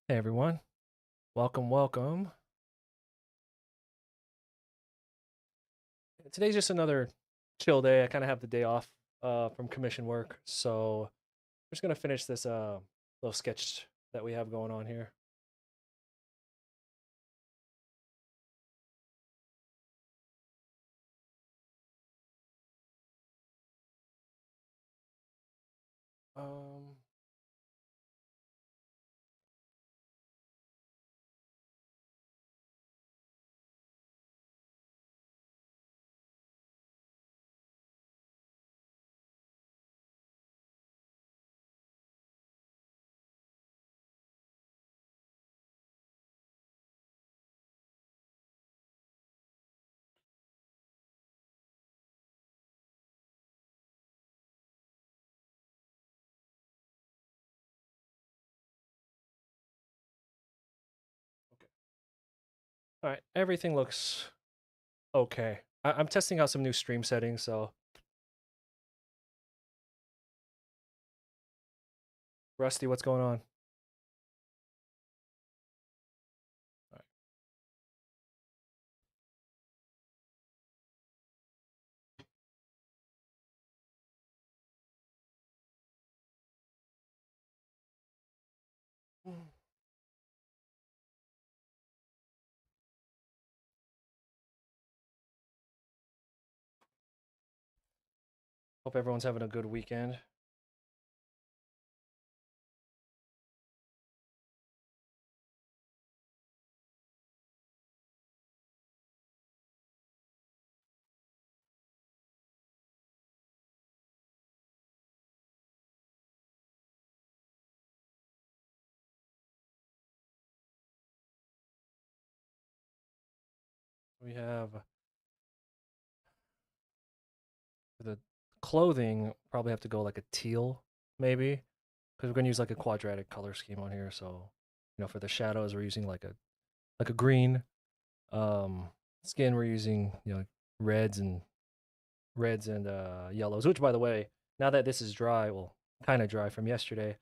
Hey everyone, welcome, welcome. Today's just another chill day. I kind of have the day off from commission work, so I'm just gonna finish this little sketch that we have going on here. Um, okay, all right, everything looks okay. I'm testing out some new stream settings, so Rusty, what's going on? All right. Hope everyone's having a good weekend. We have for the clothing, probably have to go like a teal, maybe, because we're gonna use like a quadratic color scheme on here. So, for the shadows, we're using like a green. Um, Skin, we're using reds and yellows. Which, by the way, now that this is dry, well, kind of dry from yesterday,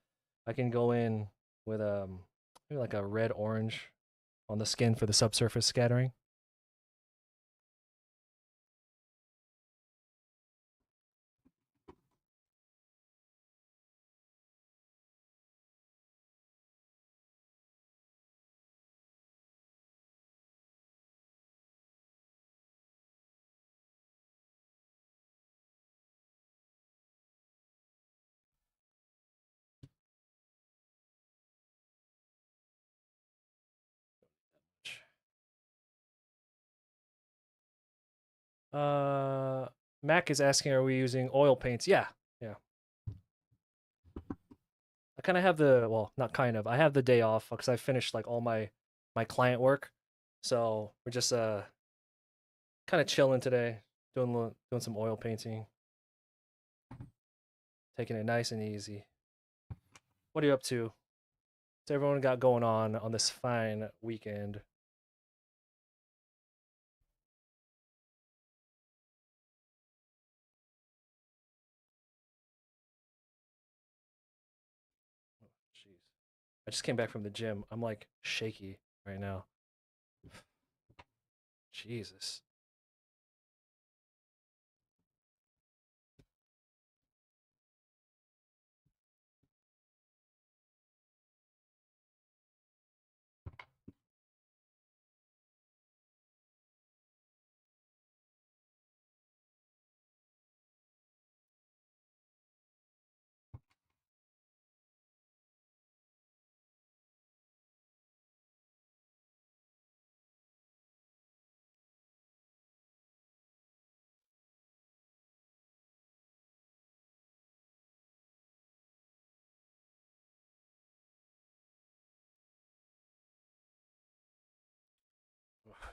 I can go in with maybe like a red orange on the skin for the subsurface scattering. Uh, Mac is asking, are we using oil paints? Yeah, yeah. I kind of have not kind of. I have the day off because I finished like all my client work, so we're just kind of chilling today, doing some oil painting, taking it nice and easy. What are you up to? What's everyone got going on this fine weekend? Jeez, I just came back from the gym. I'm like shaky right now. Jesus.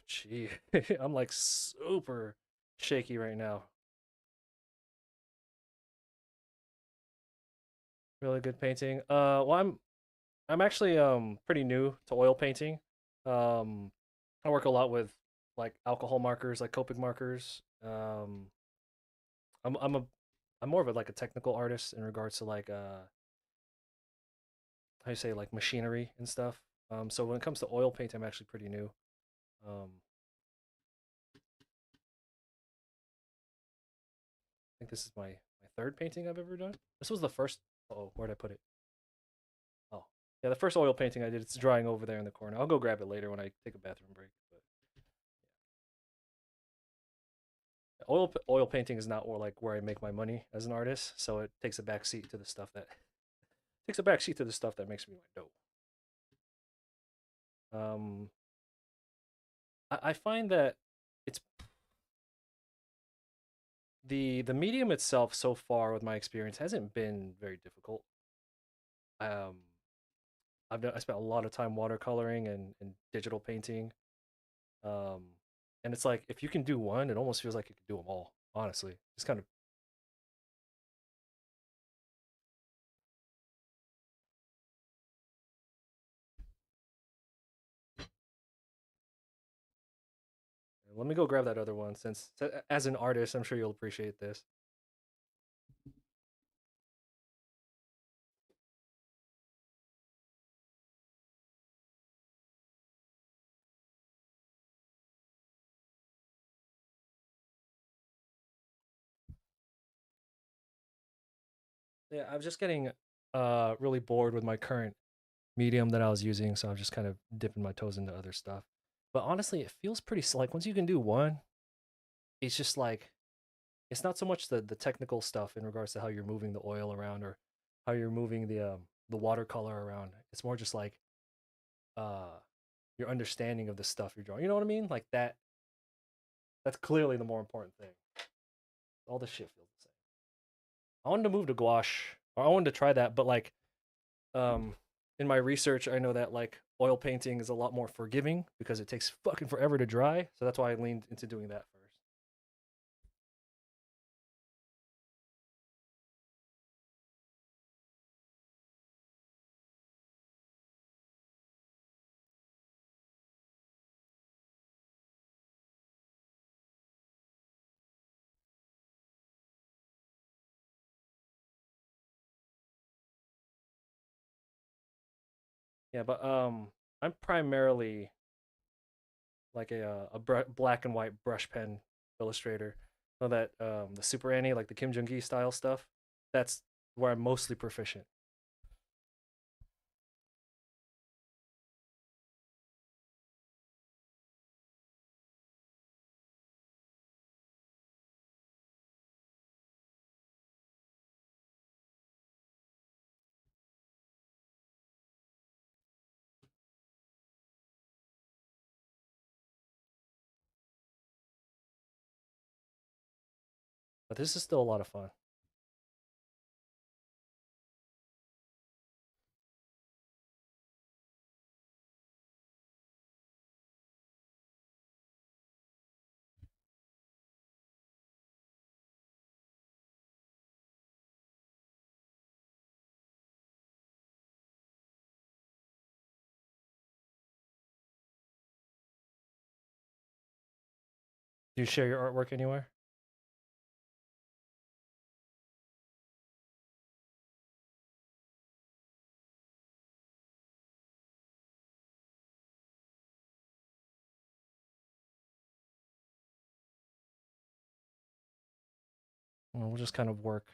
Gee, I'm like super shaky right now. Really good painting. Well, I'm actually pretty new to oil painting. Um, I work a lot with like alcohol markers, like Copic markers. I'm a I'm more of like a technical artist in regards to like how you say like machinery and stuff. So when it comes to oil paint, I'm actually pretty new. Um, I think this is my third painting I've ever done. This was the first. Oh, where'd I put it? Oh, yeah, the first oil painting I did. It's drying over there in the corner. I'll go grab it later when I take a bathroom break. But oil painting is not like where I make my money as an artist, so it takes a back seat to the stuff that takes a back seat to the stuff that makes me my dough. Um, I find that it's the medium itself so far with my experience hasn't been very difficult. Um, I spent a lot of time watercoloring and digital painting. Um, and it's like if you can do one, it almost feels like you can do them all. Honestly, it's kind of let me go grab that other one since as an artist, I'm sure you'll appreciate this. Yeah, I was just getting really bored with my current medium that I was using, so I'm just kind of dipping my toes into other stuff. But honestly, it feels pretty like once you can do one, it's just like it's not so much the technical stuff in regards to how you're moving the oil around or how you're moving the watercolor around. It's more just like uh your understanding of the stuff you're drawing. You know what I mean? Like that's clearly the more important thing. All this shit feels the same. I wanted to move to gouache, or I wanted to try that, but like um in my research I know that like oil painting is a lot more forgiving because it takes fucking forever to dry. So that's why I leaned into doing that first. Yeah, but I'm primarily like black and white brush pen illustrator. So that the Super Annie, like the Kim Jong Gi style stuff, that's where I'm mostly proficient. But this is still a lot of fun. Do you share your artwork anywhere? We'll just kind of work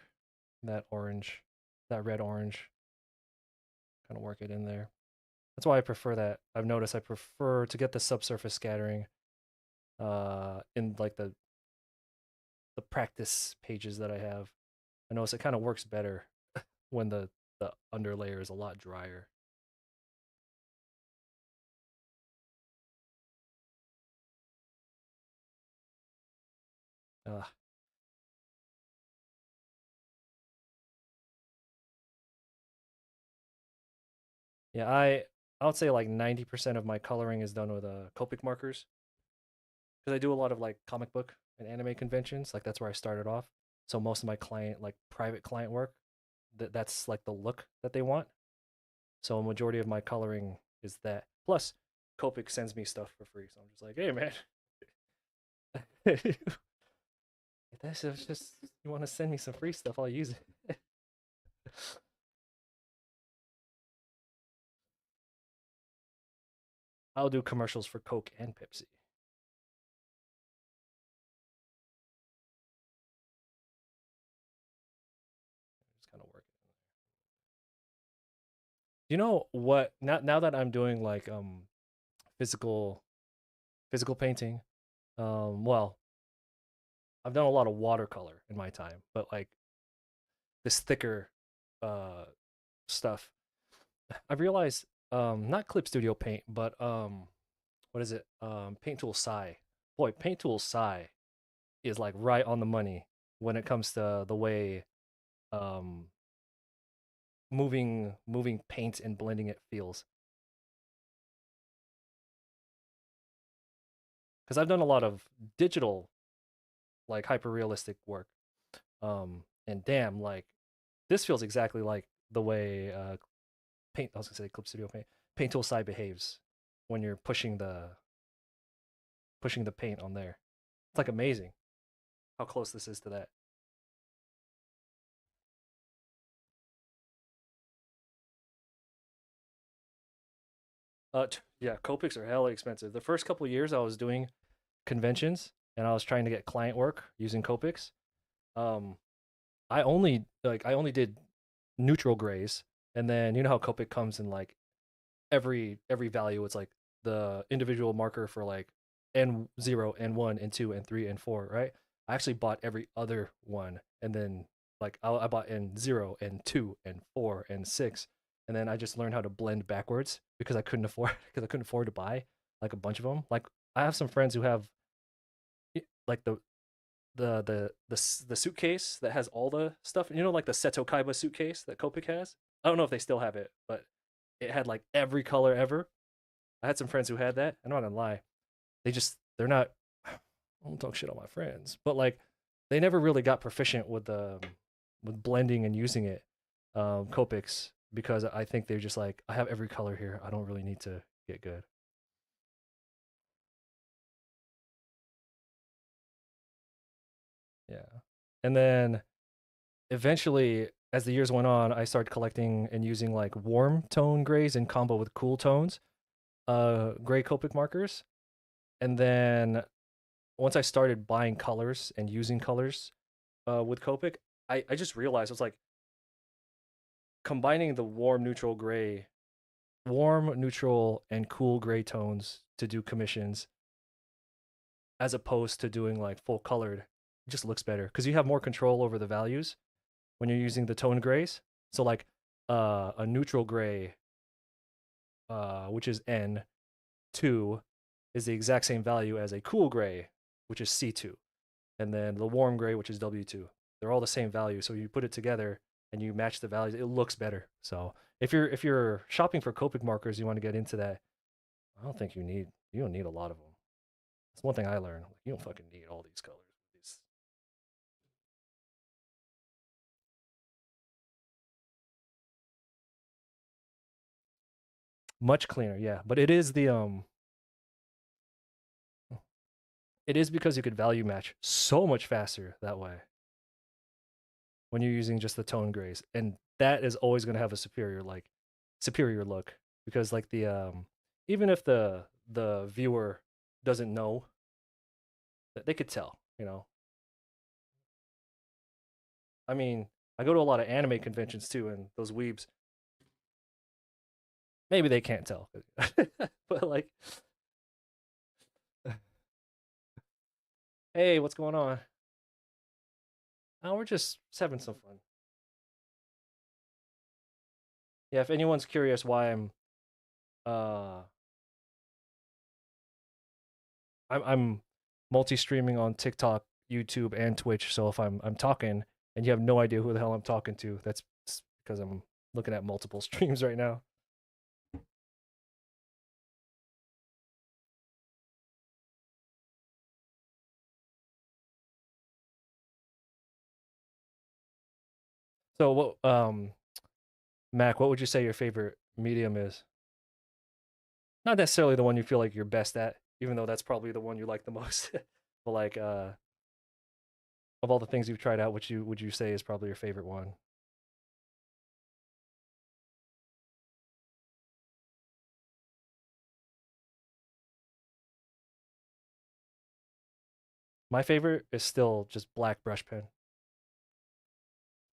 that orange, that red orange, kind of work it in there. That's why I prefer that. I've noticed I prefer to get the subsurface scattering in like the practice pages that I have. I notice it kind of works better when the underlayer is a lot drier. Uh, yeah, I would say like 90% of my coloring is done with Copic markers because I do a lot of like comic book and anime conventions. Like that's where I started off. So most of my client like private client work that's like the look that they want. So a majority of my coloring is that. Plus, Copic sends me stuff for free, so I'm just like, hey man, if that's just you want to send me some free stuff, I'll use it. I'll do commercials for Coke and Pepsi. Just kind of work. You know what? Now that I'm doing like physical physical painting, well, I've done a lot of watercolor in my time, but like this thicker uh stuff, I've realized not Clip Studio Paint, but what is it? Paint Tool Sai. Boy, Paint Tool Sai is like right on the money when it comes to the way um moving paint and blending it feels. Because I've done a lot of digital like hyper realistic work. And damn, like this feels exactly like the way paint I was gonna say Clip Studio Paint. Paint Tool Sai behaves when you're pushing the paint on there. It's like amazing how close this is to that. Yeah, Copics are hella expensive. The first couple of years I was doing conventions and I was trying to get client work using Copics. Um, I only did neutral grays, and then you know how Copic comes in like every value. It's like the individual marker for like N0, N1, N2, N3, N4, right? I actually bought every other one, and then like I bought N0, N2, N4, N6, and then I just learned how to blend backwards because I couldn't afford because I couldn't afford to buy like a bunch of them. Like I have some friends who have like the suitcase that has all the stuff. You know, like the Seto Kaiba suitcase that Copic has. I don't know if they still have it, but it had like every color ever. I had some friends who had that. I'm not gonna lie, they're not. I don't talk shit on my friends, but like they never really got proficient with blending and using it, Copics, because I think they're just like I have every color here. I don't really need to get good. Yeah, and then eventually, as the years went on, I started collecting and using like warm tone grays in combo with cool tones, gray Copic markers, and then once I started buying colors and using colors with Copic, I just realized I was like combining the warm, neutral, and cool gray tones to do commissions as opposed to doing like full colored. It just looks better because you have more control over the values when you're using the tone grays. So like a neutral gray, which is N2, is the exact same value as a cool gray, which is C2, and then the warm gray, which is W2. They're all the same value. So you put it together and you match the values, it looks better. So if you're shopping for Copic markers, you want to get into that. I don't think you don't need a lot of them. That's one thing I learned. Like, you don't fucking need all these colors. These much cleaner, yeah. But it is because you could value match so much faster that way when you're using just the tone grays, and that is always going to have a superior look because like the even if the viewer doesn't know, they could tell. You know, I mean, I go to a lot of anime conventions too, and those weebs maybe they can't tell, but like, hey, what's going on? Oh, we're just having some fun. Yeah, if anyone's curious why uh I'm multi-streaming on TikTok, YouTube, and Twitch. So if I'm talking and you have no idea who the hell I'm talking to, that's because I'm looking at multiple streams right now. So what Mac, what would you say your favorite medium is? Not necessarily the one you feel like you're best at, even though that's probably the one you like the most. But like of all the things you've tried out, which you would you say is probably your favorite one? My favorite is still just black brush pen.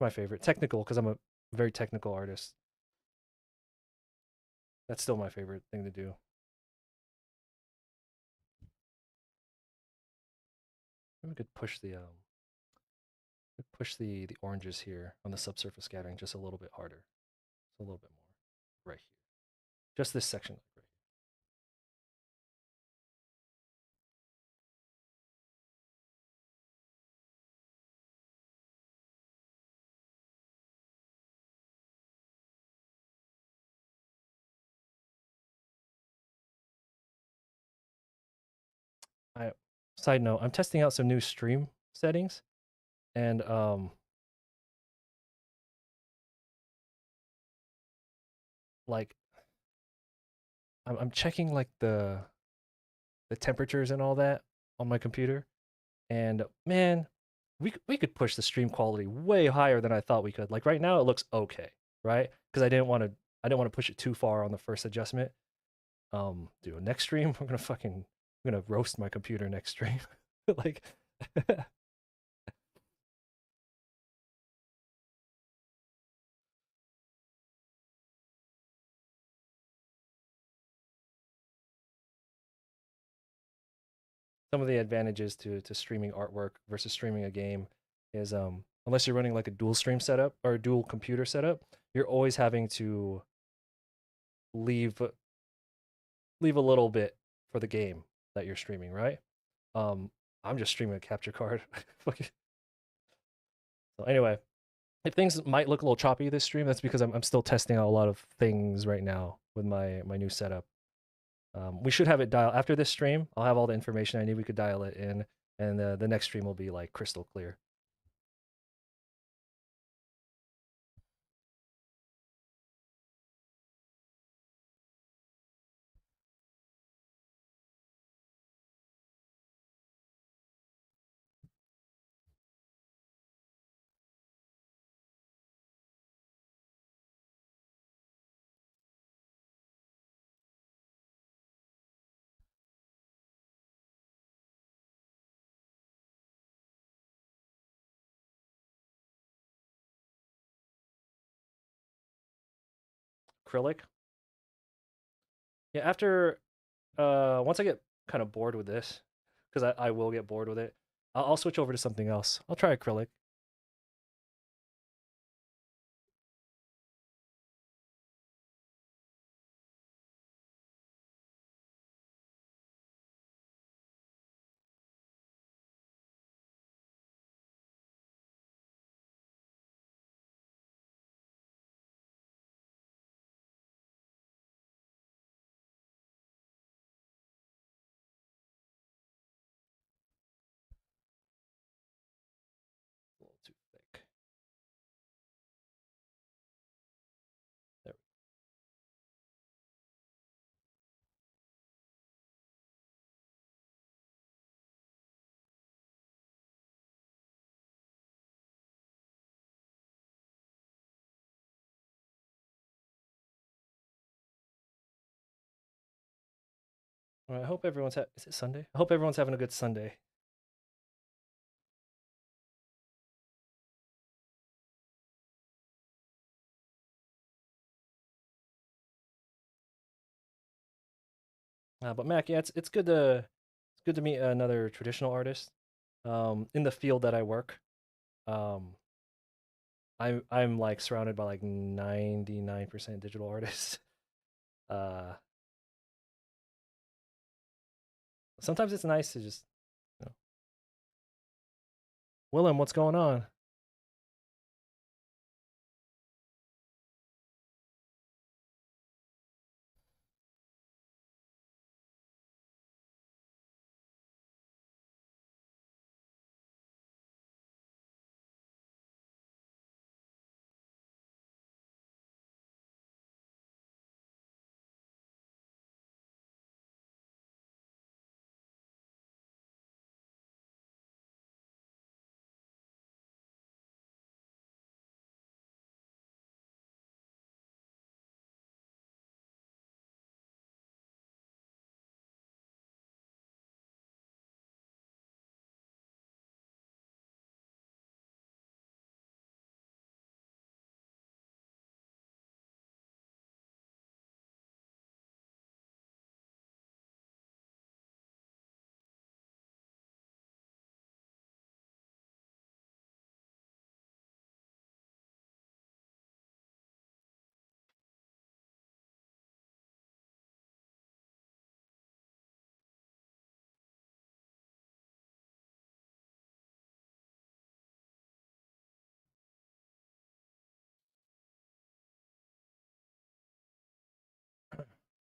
My favorite. Technical, because I'm a very technical artist. That's still my favorite thing to do. We could push the oranges here on the subsurface scattering just a little bit harder. Just a little bit more. Right here. Just this section right here. Side note, I'm testing out some new stream settings and like I'm checking like the temperatures and all that on my computer. And man, we could push the stream quality way higher than I thought we could. Like right now, it looks okay, right? Because I didn't want to push it too far on the first adjustment. Dude, next stream I'm gonna roast my computer next stream. Like some of the advantages to streaming artwork versus streaming a game is unless you're running like a dual stream setup or a dual computer setup, you're always having to leave leave a little bit for the game that you're streaming, right? Um, I'm just streaming a capture card. So anyway, if things might look a little choppy this stream, that's because I'm still testing out a lot of things right now with my new setup. We should have it dial after this stream. I'll have all the information I need. We could dial it in, and the next stream will be like crystal clear. Acrylic. Yeah, after once I get kind of bored with this, because I will get bored with it, I'll switch over to something else. I'll try acrylic. A little too thick. There. Well, I hope everyone's is it Sunday? I hope everyone's having a good Sunday. But Mac, yeah, it's good to meet another traditional artist. In the field that I work, um, I'm like surrounded by like 99% digital artists. Uh, Sometimes it's nice to just, you know, Willem, what's going on?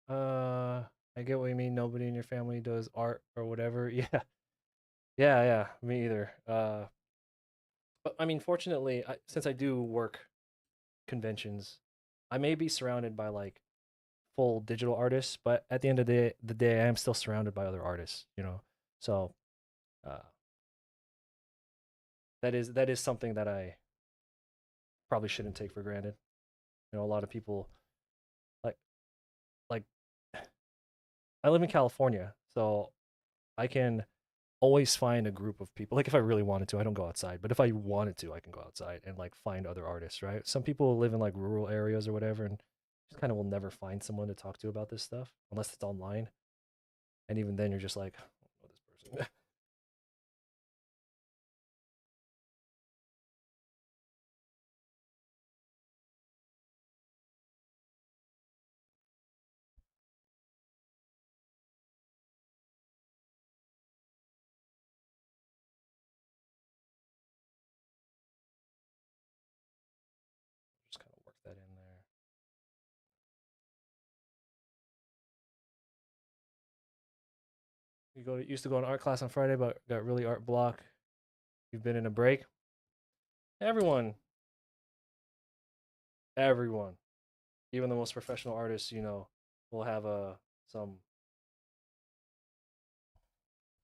I get what you mean. Nobody in your family does art or whatever. Yeah, yeah. Me either. But I mean, fortunately, since I do work conventions, I may be surrounded by like full digital artists, but at the end of the day, I am still surrounded by other artists. So uh, that is something that I probably shouldn't take for granted. A lot of people like like I live in California, so I can always find a group of people. Like if I really wanted to, I don't go outside, but if I wanted to, I can go outside and like find other artists, right? Some people live in like rural areas or whatever and just kind of will never find someone to talk to about this stuff unless it's online. And even then you're just like, I don't know this person. Just kind of work that in there. Used to go in art class on Friday, but got really art block. You've been in a break. Everyone, everyone, even the most professional artists, will have some,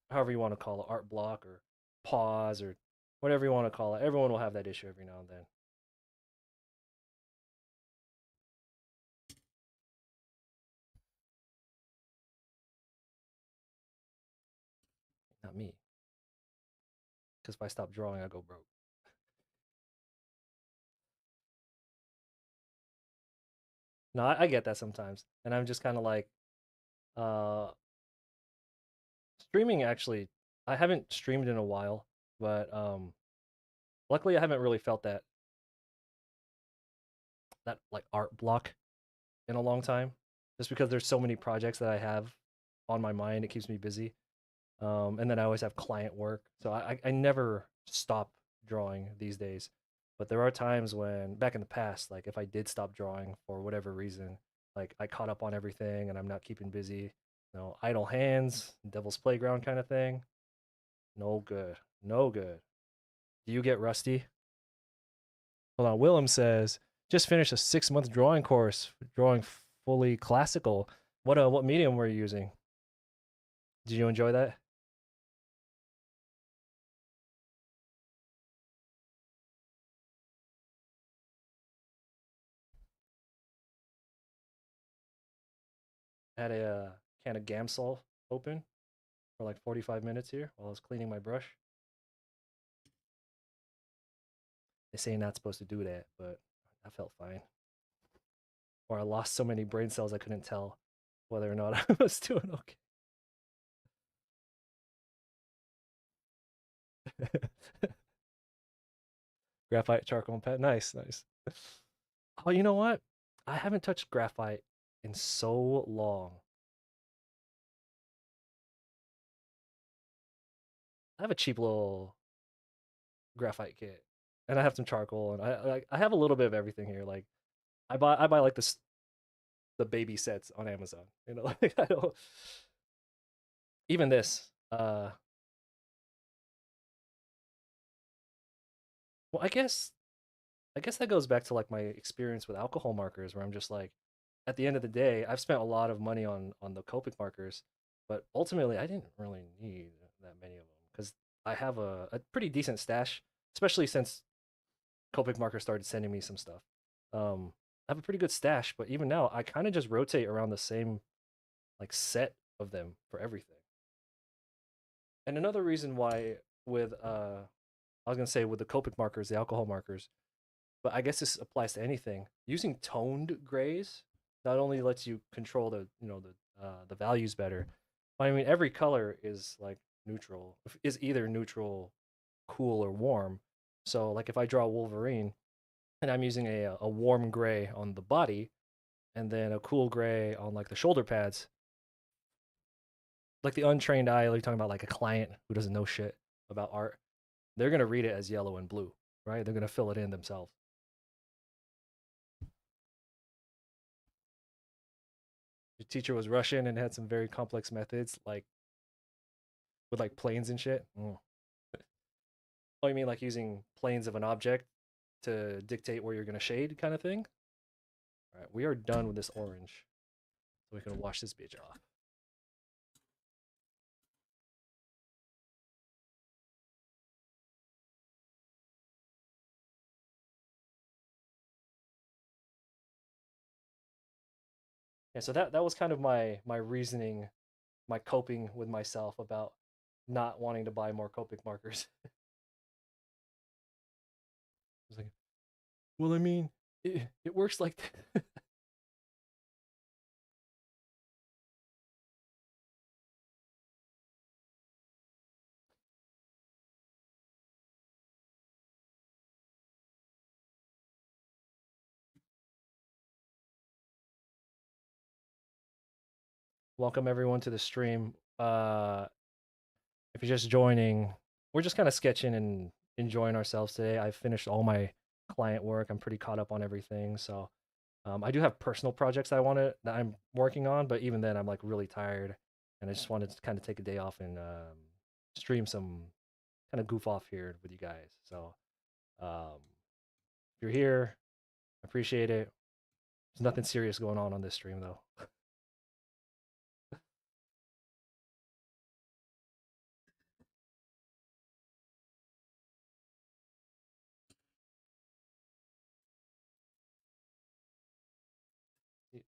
however you want to call it, art block or pause or whatever you want to call it. Everyone will have that issue every now and then. Not me, because if I stop drawing, I go broke. No, I get that sometimes, and I'm just kind of like, uh, streaming. Actually, I haven't streamed in a while, but luckily I haven't really felt that like art block in a long time, just because there's so many projects that I have on my mind. It keeps me busy. And then I always have client work, so I never stop drawing these days. But there are times when, back in the past, like if I did stop drawing for whatever reason, like I caught up on everything and I'm not keeping busy, idle hands, devil's playground kind of thing. No good, no good. Do you get rusty? Hold on, Willem says just finished a 6 month drawing course, drawing fully classical. What medium were you using? Did you enjoy that? I had a can of Gamsol open for like 45 minutes here while I was cleaning my brush. They say you're not supposed to do that, but I felt fine. Or I lost so many brain cells I couldn't tell whether or not I was doing okay. Graphite charcoal and pet. Nice, nice. Oh, you know what? I haven't touched graphite in so long. I have a cheap little graphite kit, and I have some charcoal, and I have a little bit of everything here. Like I buy like the baby sets on Amazon. Like I don't even this. Well, I guess that goes back to like my experience with alcohol markers, where I'm just like, at the end of the day, I've spent a lot of money on the Copic markers, but ultimately I didn't really need that many of them because I have a pretty decent stash, especially since Copic marker started sending me some stuff. I have a pretty good stash, but even now I kind of just rotate around the same like set of them for everything. And another reason why with I was gonna say with the Copic markers, the alcohol markers, but I guess this applies to anything. Using toned grays not only lets you control the values better, but I mean every color is like neutral, is either neutral, cool, or warm. So like if I draw Wolverine and I'm using a warm gray on the body and then a cool gray on like the shoulder pads, like the untrained eye, like you're talking about like a client who doesn't know shit about art, they're gonna read it as yellow and blue, right? They're gonna fill it in themselves. Your teacher was Russian and had some very complex methods, like with like planes and shit. Mm. Oh, you mean like using planes of an object to dictate where you're gonna shade, kind of thing? All right, we are done with this orange, so we can wash this bitch off. Yeah, so that was kind of my reasoning, my coping with myself about not wanting to buy more Copic markers. I was like, well, I mean, it works like welcome everyone to the stream. If you're just joining, we're just kind of sketching and enjoying ourselves today. I've finished all my client work. I'm pretty caught up on everything. So I do have personal projects that I'm working on, but even then, I'm like really tired, and I just wanted to kind of take a day off and stream some kind of goof off here with you guys. So if you're here, I appreciate it. There's nothing serious going on this stream though.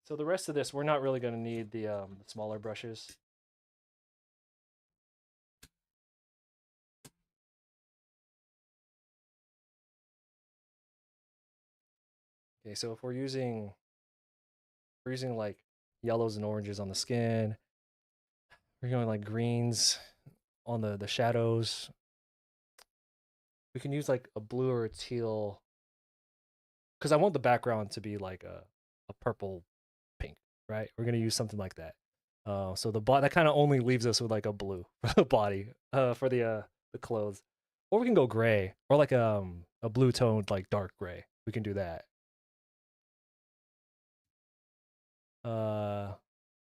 So the rest of this, we're not really going to need the smaller brushes. Okay, so if we're using like yellows and oranges on the skin, we're going like greens on the shadows. We can use like a blue or a teal because I want the background to be like a purple pink, right? We're gonna use something like that. So that kind of only leaves us with like a blue for the body, for the clothes, or we can go gray or like a blue toned like dark gray. We can do that. Uh,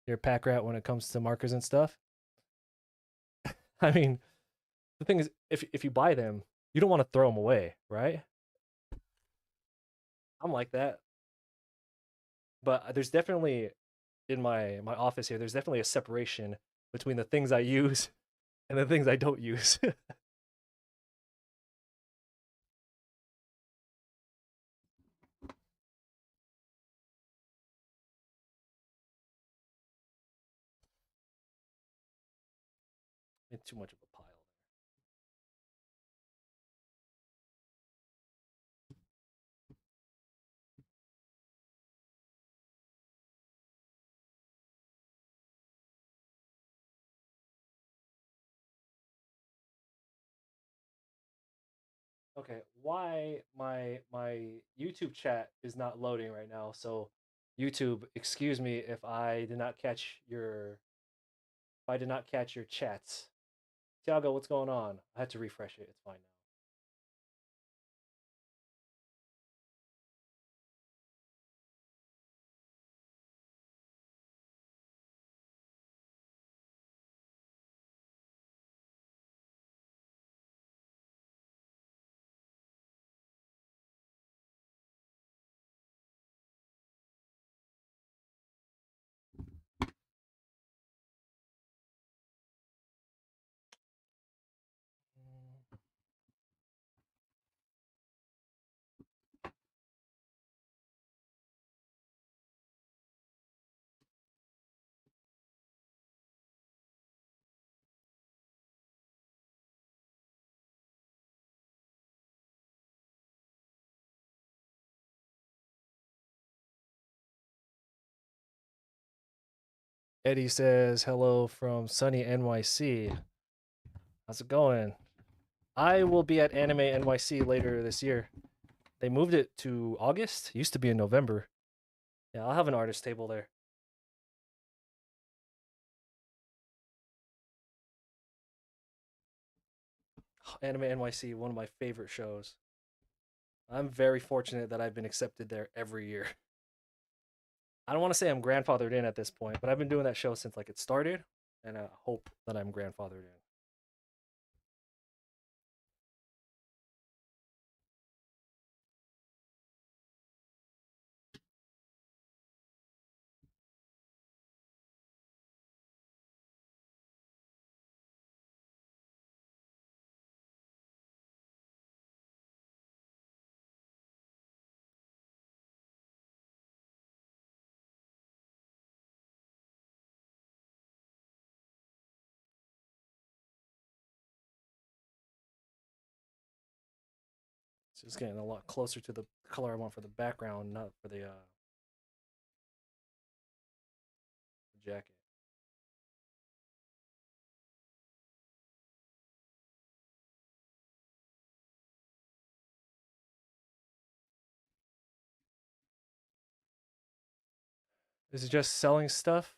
you're a pack rat when it comes to markers and stuff. I mean, the thing is, if you buy them, you don't want to throw them away, right? I'm like that, but there's definitely in my office here. There's definitely a separation between the things I use and the things I don't use. It's too much of a pile. Okay, why my YouTube chat is not loading right now? So YouTube, excuse me if I did not catch your chats. Tiago, what's going on? I had to refresh it. It's fine now. Eddie says hello from sunny NYC. How's it going? I will be at Anime NYC later this year. They moved it to August. It used to be in November. Yeah, I'll have an artist table there. Anime NYC, one of my favorite shows. I'm very fortunate that I've been accepted there every year. I don't want to say I'm grandfathered in at this point, but I've been doing that show since like it started, and I hope that I'm grandfathered in. It's just getting a lot closer to the color I want for the background, not for the jacket. Is it just selling stuff?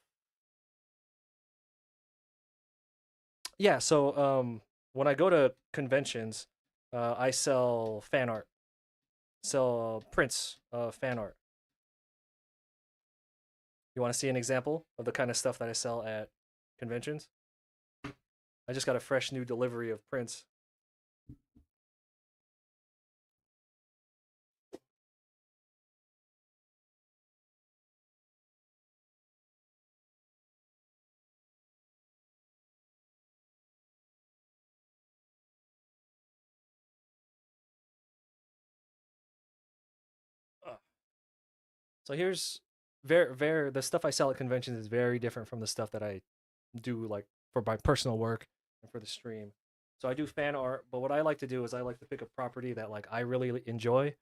Yeah. So when I go to conventions, I sell fan art, sell prints of fan art. You want to see an example of the kind of stuff that I sell at conventions? I just got a fresh new delivery of prints. Uh, So here's very the stuff I sell at conventions is very different from the stuff that I do like for my personal work and for the stream. So I do fan art, but what I like to do is I like to pick a property that like I really enjoy.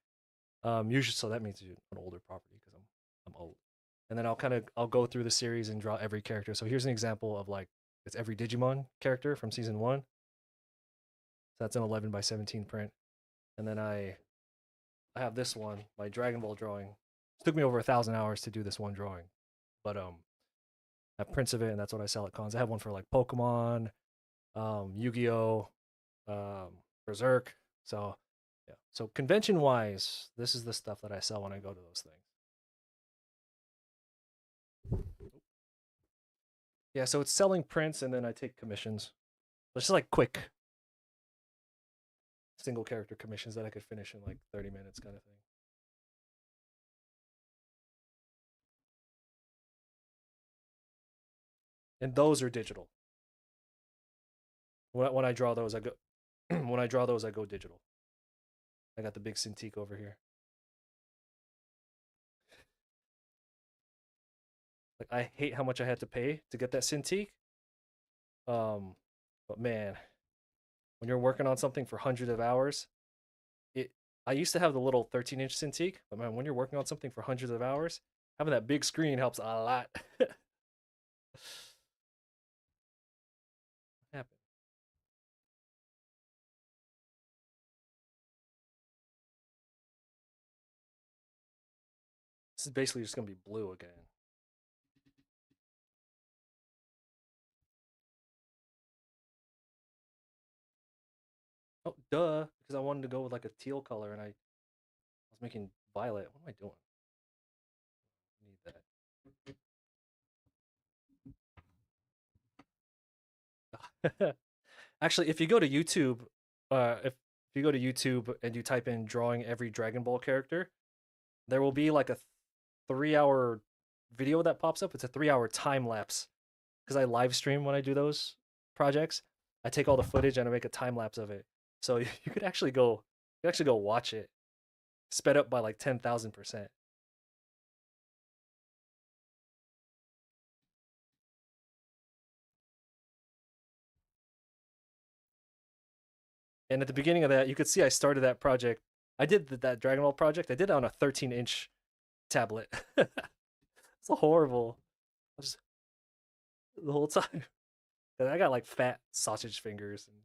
Usually, so that means an older property because I'm old. And then I'll go through the series and draw every character. So here's an example of like it's every Digimon character from season one. So that's an 11 by 17 print. And then I have this one, my Dragon Ball drawing. It took me over 1,000 hours to do this one drawing, but I have prints of it, and that's what I sell at cons. I have one for like Pokemon, Yu-Gi-Oh, Berserk. So yeah. So convention wise, this is the stuff that I sell when I go to those things. Yeah, so it's selling prints, and then I take commissions. It's just like quick single character commissions that I could finish in like 30 minutes, kind of thing. And those are digital. When I draw those, I go when I draw those, I go digital. I got the big Cintiq over here. Like I hate how much I had to pay to get that Cintiq. Um, but man, when you're working on something for hundreds of hours, it I used to have the little 13-inch Cintiq, but man, when you're working on something for hundreds of hours, having that big screen helps a lot. Happen. This is basically just gonna be blue again. Oh, duh, because I wanted to go with like a teal color, and I was making violet. What am I doing? I need that. Actually, if you go to YouTube, if you go to YouTube and you type in drawing every Dragon Ball character, there will be like a 3 hour video that pops up. It's a 3 hour time lapse because I live stream when I do those projects. I take all the footage and I make a time lapse of it. So you could actually go watch it sped up by like 10,000%. And at the beginning of that, you could see I started that project. I did that Dragon Ball project. I did it on a 13-inch tablet. It's horrible. I just the whole time. And I got like fat sausage fingers. And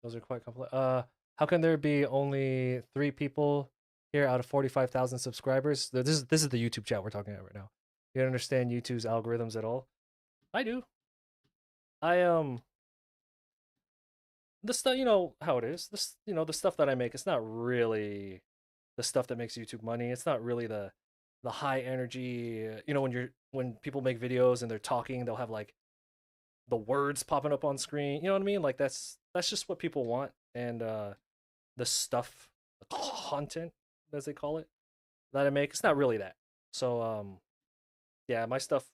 those are quite complex. How can there be only 3 people here out of 45,000 subscribers. This is the YouTube chat we're talking about right now. You don't understand YouTube's algorithms at all? I do. I the stuff, you know how it is. This, you know, the stuff that I make, it's not really the stuff that makes YouTube money. It's not really the high energy, you know, when people make videos and they're talking, they'll have like the words popping up on screen. You know what I mean? Like that's just what people want. And the stuff, the content as they call it, that I make, it's not really that. So yeah, my stuff,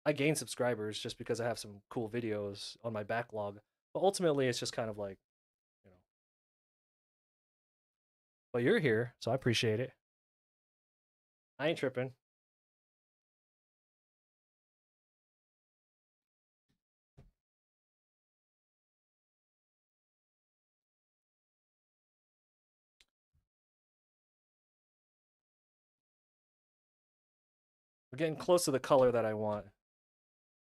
I gain subscribers just because I have some cool videos on my backlog. But ultimately it's just kind of like, you know, but you're here, so I appreciate it. I ain't tripping. We're getting close to the color that I want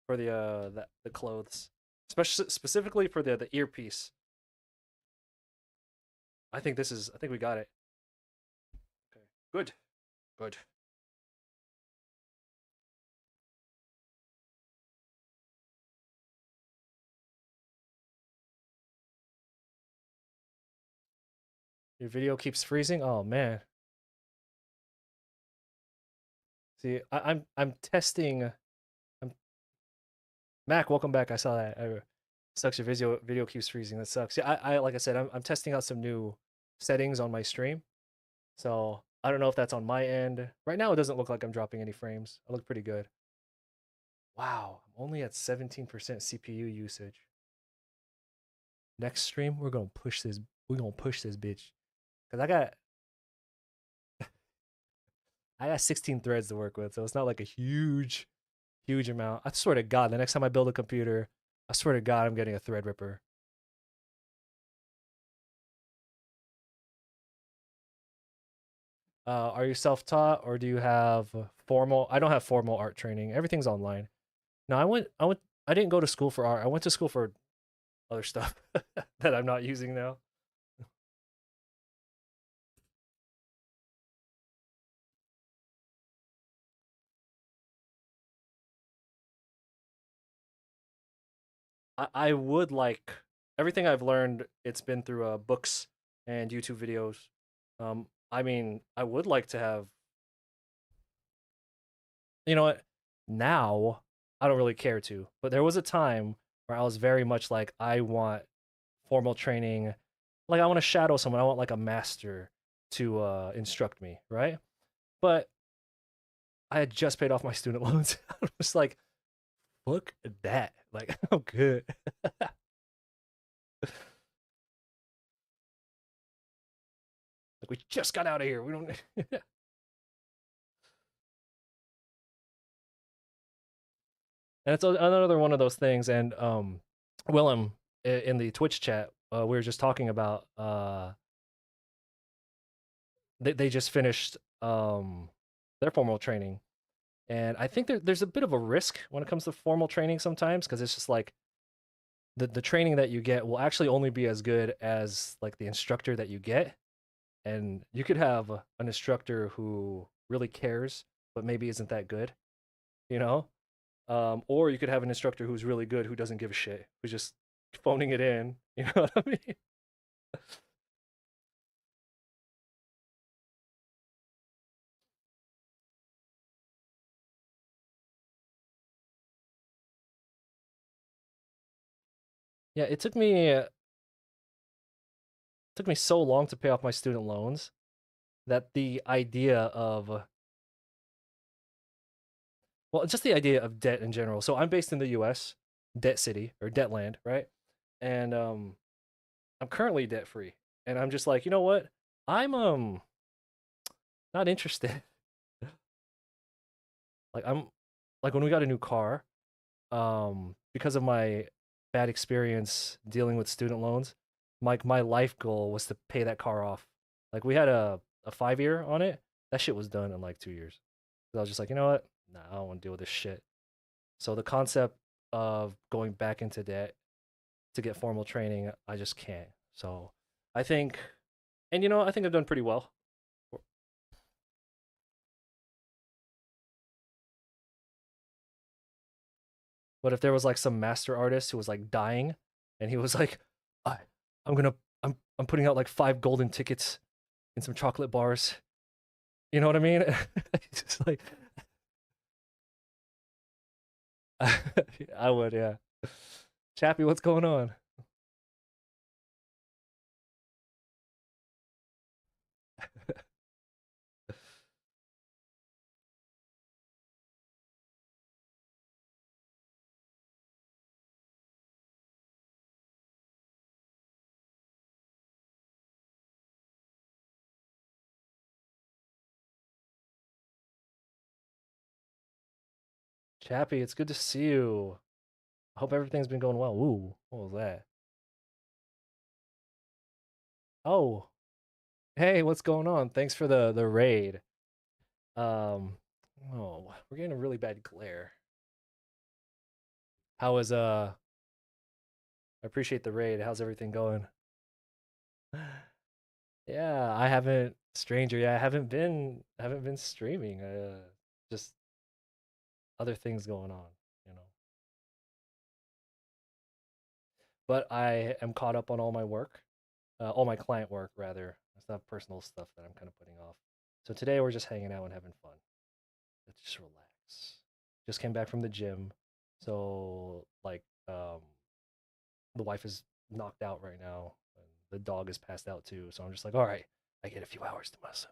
for the clothes, especially specifically for the earpiece. I think we got it. Okay, good, good. Your video keeps freezing. Oh man. See, I'm testing. I'm Mac. Welcome back. I saw that. Sucks. Your video keeps freezing. That sucks. Yeah, I like I said, I'm testing out some new settings on my stream. So I don't know if that's on my end. Right now, it doesn't look like I'm dropping any frames. I look pretty good. Wow, I'm only at 17% CPU usage. Next stream, we're gonna push this. We're gonna push this bitch. Cause I got 16 threads to work with, so it's not like a huge amount. I swear to God, the next time I build a computer, I swear to God, I'm getting a Threadripper. Are you self-taught or do you have formal? I don't have formal art training. Everything's online. No, I didn't go to school for art. I went to school for other stuff that I'm not using now. I would like everything I've learned. It's been through books and YouTube videos. I mean, I would like to have. You know what? Now I don't really care to, but there was a time where I was very much like I want formal training. Like I want to shadow someone. I want like a master to instruct me, right? But I had just paid off my student loans. I was like, fuck that. Like I'm good. Like we just got out of here. We don't. And it's another one of those things. And Willem in the Twitch chat, we were just talking about they just finished their formal training, and I think there's a bit of a risk when it comes to formal training sometimes because it's just like the training that you get will actually only be as good as like the instructor that you get, and you could have an instructor who really cares but maybe isn't that good, you know. Or you could have an instructor who's really good who doesn't give a shit, who's just phoning it in. You know what I mean? Yeah, it took me so long to pay off my student loans that the idea of well, just the idea of debt in general. So I'm based in the U.S., debt city or debt land, right? And I'm currently debt free, and I'm just like, you know what? I'm not interested. Like I'm like when we got a new car, because of my bad experience dealing with student loans, my life goal was to pay that car off. Like we had a 5 year on it. That shit was done in like 2 years. So I was just like, you know what? Nah, I don't want to deal with this shit. So the concept of going back into debt to get formal training, I just can't. So I think And I think I've done pretty well. But if there was like some master artist who was like dying, and he was like, I, I'm gonna, I'm putting out like 5 golden tickets and some chocolate bars. You know what I mean? It's just like, I would, yeah. Chappie, what's going on? Chappie, it's good to see you. I hope everything's been going well. Ooh, what was that? Oh, hey, what's going on? Thanks for the raid. Um, oh, we're getting a really bad glare. How is I appreciate the raid. How's everything going? Yeah, I haven't stranger. Yeah, I haven't been streaming. Just other things going on, you know. But I am caught up on all my work, all my client work rather. It's not personal stuff that I'm kind of putting off. So today we're just hanging out and having fun. Let's just relax. Just came back from the gym, so like the wife is knocked out right now, and the dog is passed out too. So I'm just like, all right, I get a few hours to myself.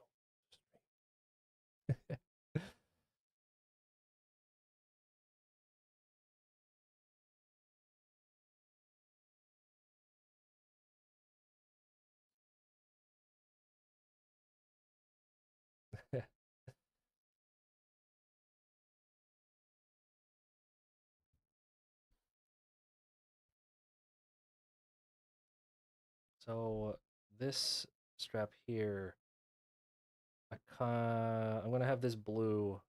So this strap here, I'm gonna have this blue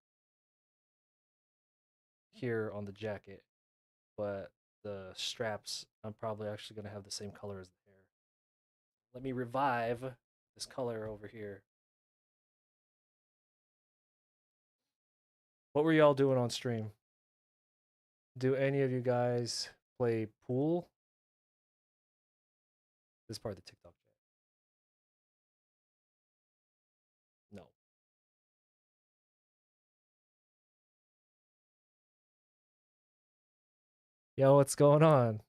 here on the jacket, but the straps I'm probably actually gonna have the same color as the hair. Let me revive this color over here. What were y'all doing on stream? Do any of you guys play pool? This is part of the TikTok chat. No. Yo, what's going on?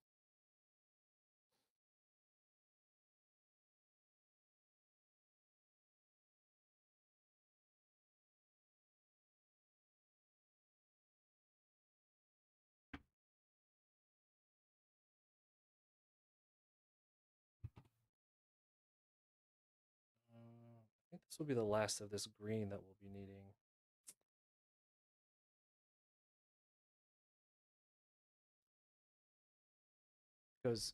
I think this will be the last of this green that we'll be needing. Because,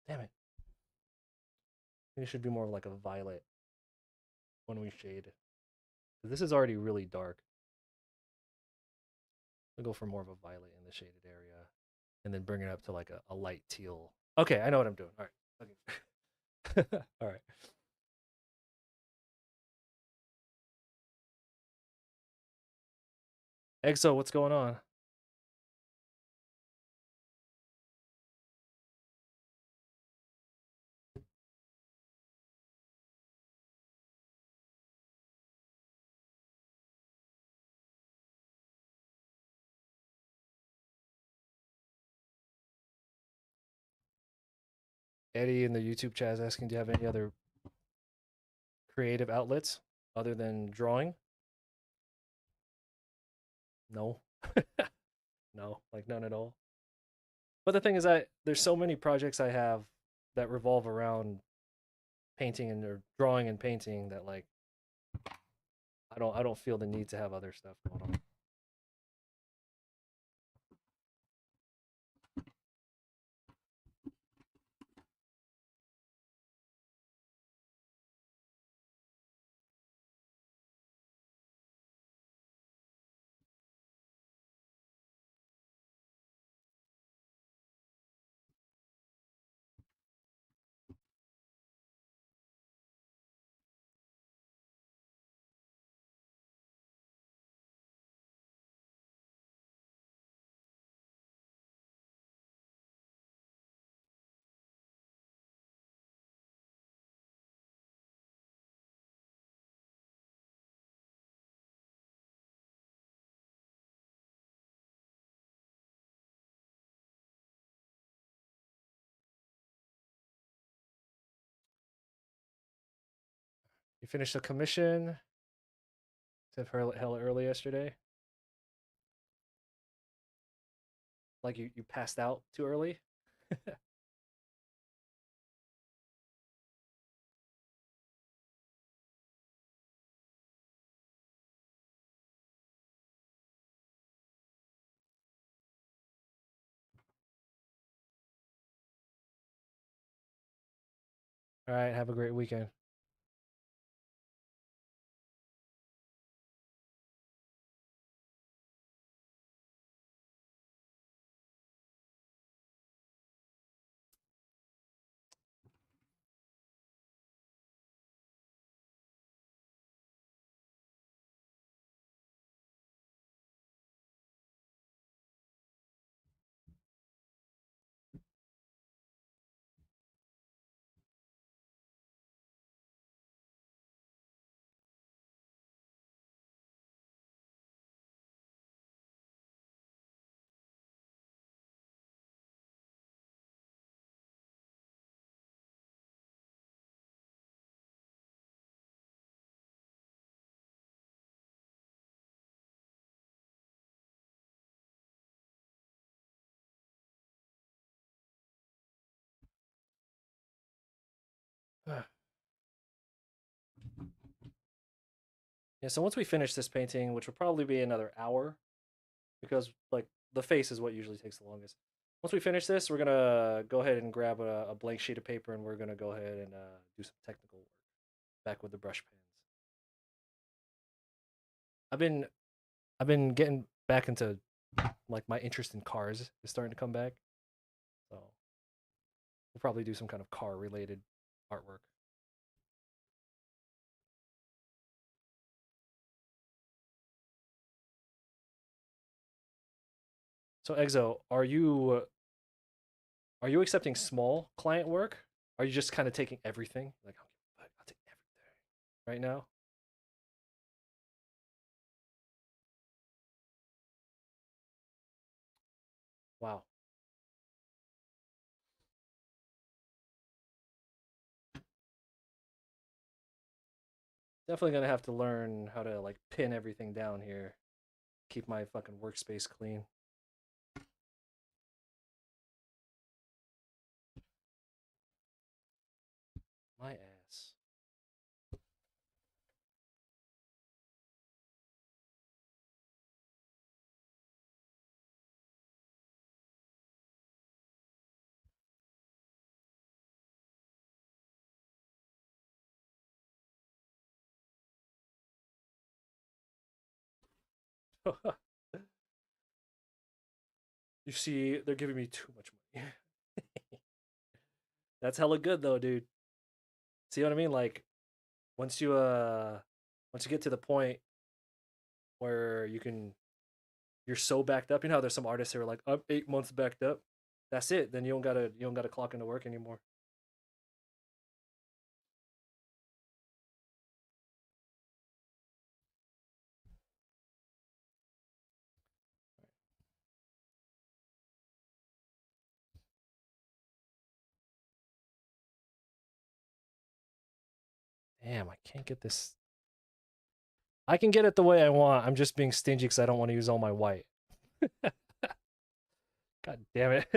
damn it, I think it should be more of like a violet when we shade. This is already really dark. I'll go for more of a violet in the shaded area, and then bring it up to like a light teal. Okay, I know what I'm doing. All right. Okay. All right. EXO, what's going on? Eddie in the YouTube chat is asking, do you have any other creative outlets other than drawing? No. No, like none at all. But the thing is that there's so many projects I have that revolve around painting and or drawing and painting that like I don't feel the need to have other stuff going on. You finished the commission. Except for hella early yesterday. Like you passed out too early. All right, have a great weekend. Yeah, so once we finish this painting, which will probably be another hour, because like the face is what usually takes the longest. Once we finish this, we're gonna go ahead and grab a blank sheet of paper, and we're gonna go ahead and do some technical work back with the brush pens. I've been I've been getting back into like my interest in cars is starting to come back, so we'll probably do some kind of car related artwork. So Exo, are you accepting small client work? Are you just kind of taking everything? Like, I'll take everything right now. Wow. Definitely gonna have to learn how to like pin everything down here. Keep my fucking workspace clean. My ass. You see, they're giving me too much money. That's hella good though, dude. See what I mean? Like once you once you get to the point where you're so backed up. You know how there's some artists who are like, I'm 8 months backed up. That's it. Then you don't gotta clock into work anymore. Damn, I can't get this. I can get it the way I want. I'm just being stingy because I don't want to use all my white. God damn it.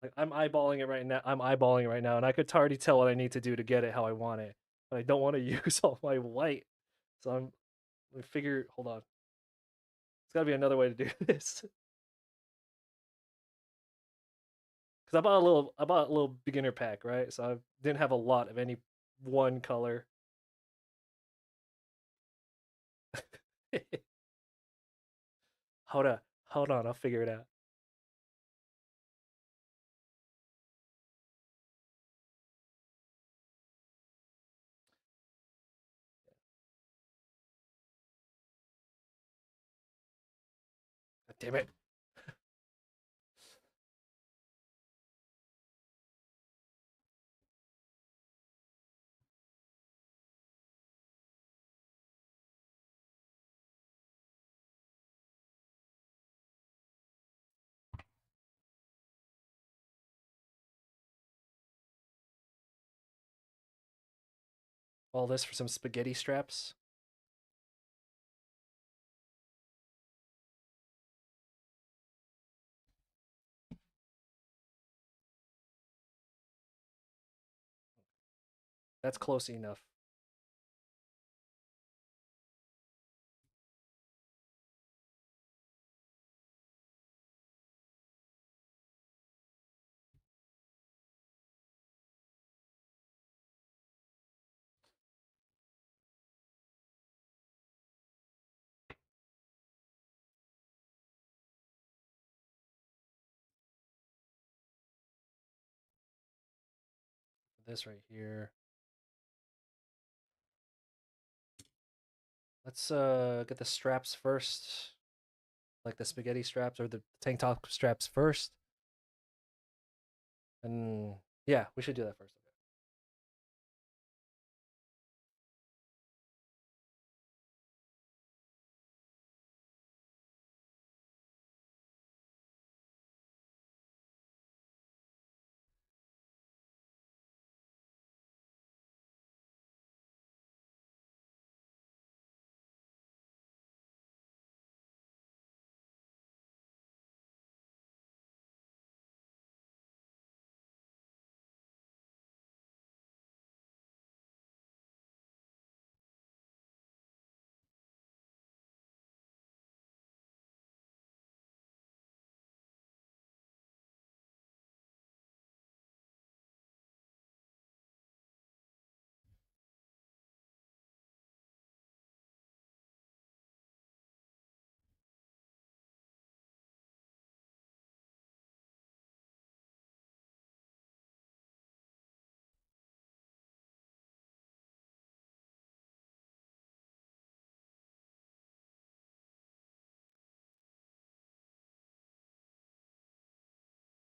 Like I'm eyeballing it right now. I'm eyeballing it right now, and I could already tell what I need to do to get it how I want it. But I don't want to use all my white. So I figure hold on. There's gotta be another way to do this. Because I bought a little beginner pack, right? So I didn't have a lot of any one color. hold on, hold on, I'll figure it out. God damn it. All this for some spaghetti straps. That's close enough. This right here. Let's get the straps first, like the spaghetti straps or the tank top straps first. And yeah, we should do that first. Okay.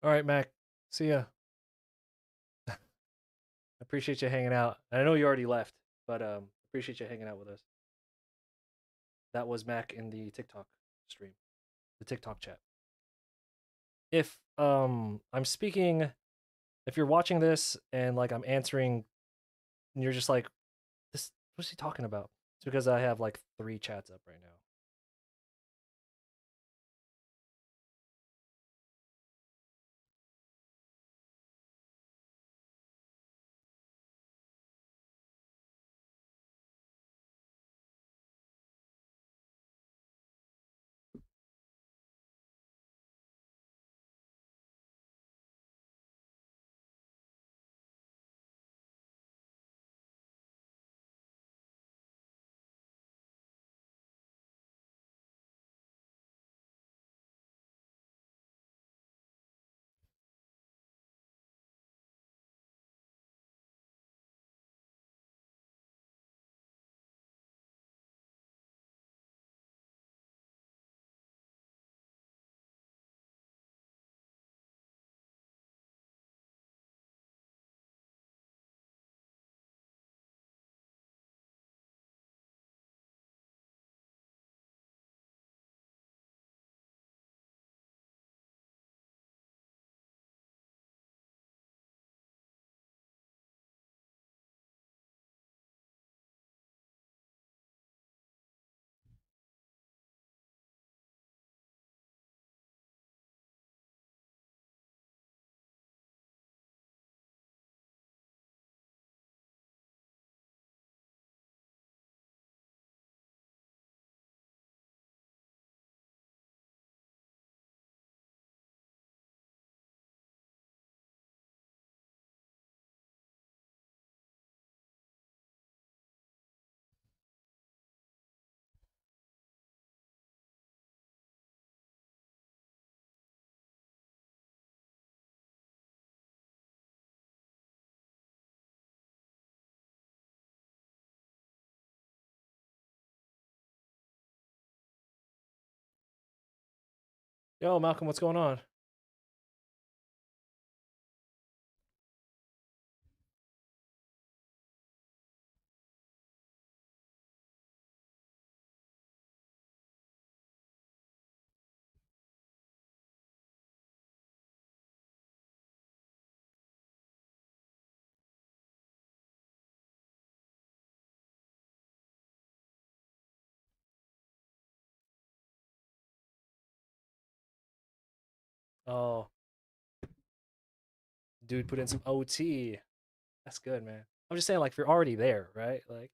All right, Mac. See ya. I appreciate you hanging out. I know you already left, but appreciate you hanging out with us. That was Mac in the TikTok stream, the TikTok chat. If I'm speaking, if you're watching this and like I'm answering and you're just like, this what's he talking about? It's because I have like 3 chats up right now. Yo, Malcolm, what's going on? Oh, dude, put in some OT. That's good, man. I'm just saying, like, if you're already there, right? Like,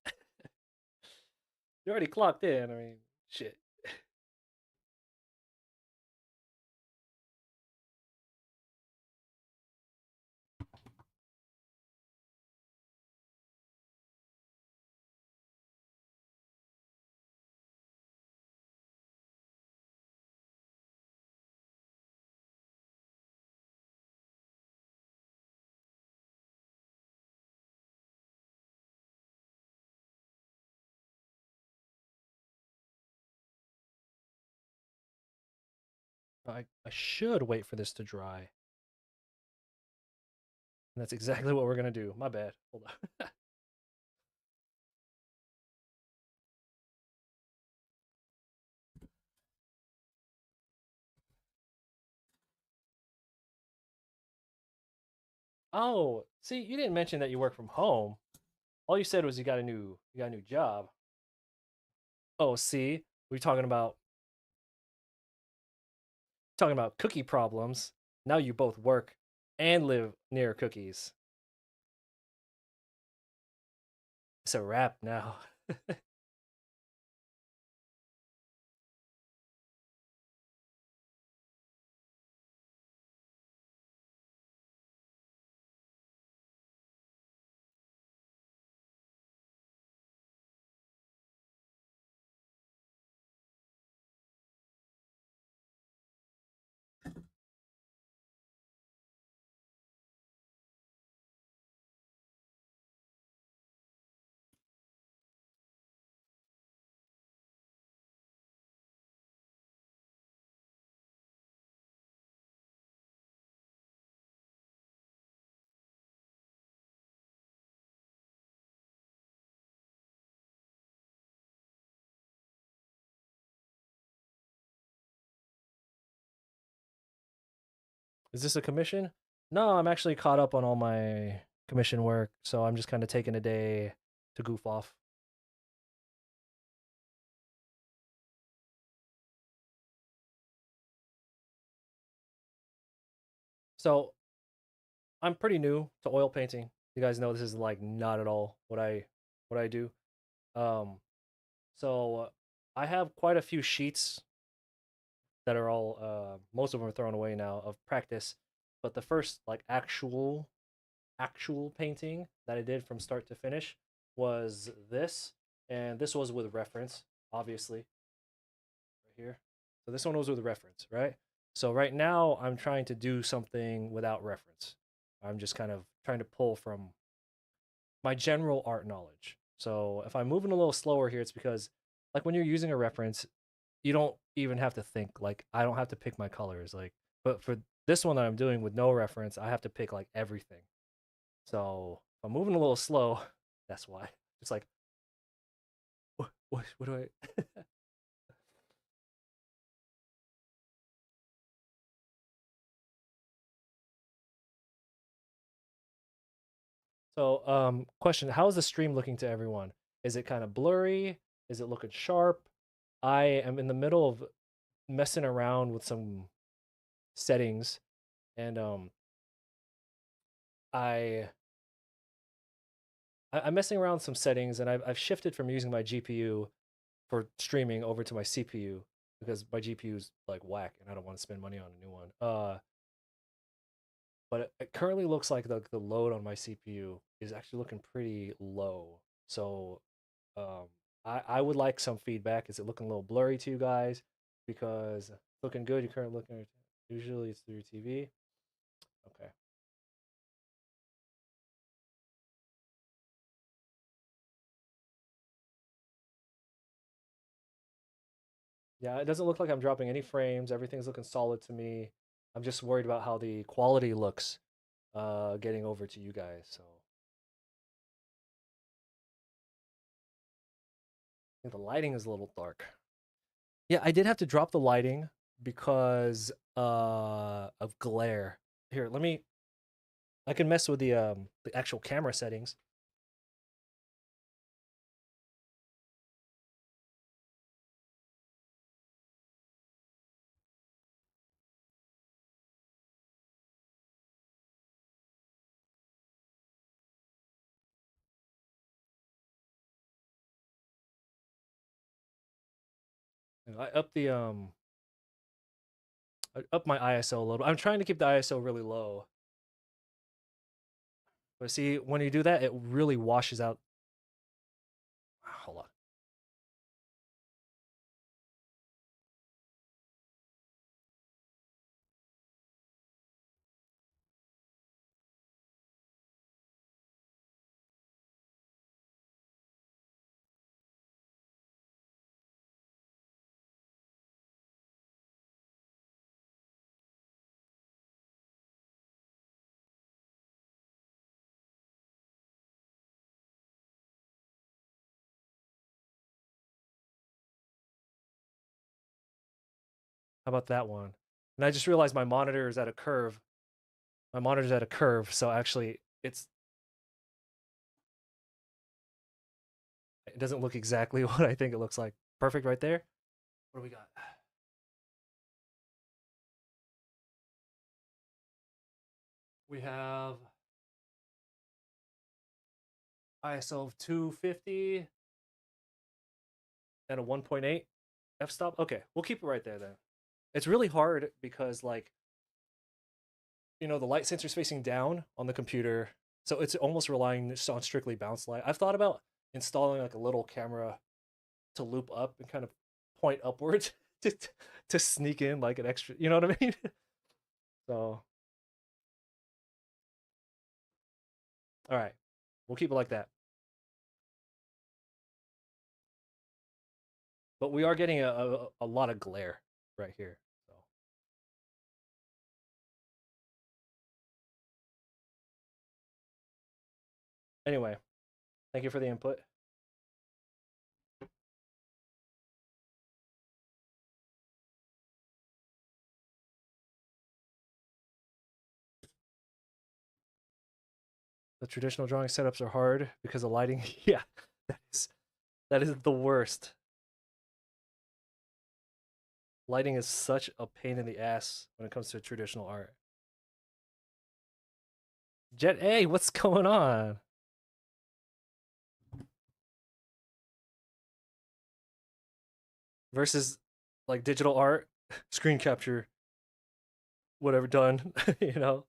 you're already clocked in. I mean, shit. I should wait for this to dry. And that's exactly what we're gonna do. My bad. Hold on. Oh, see, you didn't mention that you work from home. All you said was you got a new job. Oh, see, we're talking about cookie problems. Now you both work and live near cookies. It's a wrap now. Is this a commission? No, I'm actually caught up on all my commission work, so I'm just kind of taking a day to goof off. So I'm pretty new to oil painting. You guys know this is like not at all what I do. Um, so I have quite a few sheets that are all most of them are thrown away now of practice, but the first like actual painting that I did from start to finish was this, and this was with reference, obviously, right here. So this one was with reference, right? So right now I'm trying to do something without reference. I'm just kind of trying to pull from my general art knowledge. So if I'm moving a little slower here, it's because like when you're using a reference, you don't even have to think. Like I don't have to pick my colors. Like, but for this one that I'm doing with no reference, I have to pick like everything. So if I'm moving a little slow, that's why. It's like, what do I? So, question: how is the stream looking to everyone? Is it kind of blurry? Is it looking sharp? I am in the middle of messing around with some settings, and I I'm messing around with some settings, and I've shifted from using my GPU for streaming over to my CPU because my GPU is like whack, and I don't want to spend money on a new one. But it currently looks like the load on my CPU is actually looking pretty low. So um, I would like some feedback. Is it looking a little blurry to you guys? Because it's looking good. You're currently looking at usually it's through your TV. Okay. Yeah, it doesn't look like I'm dropping any frames. Everything's looking solid to me. I'm just worried about how the quality looks getting over to you guys. So I think the lighting is a little dark. Yeah, I did have to drop the lighting because of glare. Here, I can mess with the actual camera settings. I up my ISO a little. I'm trying to keep the ISO really low. But see, when you do that, it really washes out. Hold on. How about that one? And I just realized my monitor is at a curve. My monitor's at a curve, so actually it doesn't look exactly what I think it looks like. Perfect right there. What do we got? We have ISO of 250 and a 1.8 f-stop. Okay, we'll keep it right there then. It's really hard because like the light sensor's facing down on the computer, so it's almost relying just on strictly bounce light. I've thought about installing like a little camera to loop up and kind of point upwards to to sneak in like an extra, you know what I mean? So, all right, we'll keep it like that. But we are getting a lot of glare right here. So, anyway, thank you for the input. The traditional drawing setups are hard because of lighting. Yeah, that is that is the worst. Lighting is such a pain in the ass when it comes to traditional art. Jet A, what's going on? Versus like digital art, screen capture, whatever done, you know.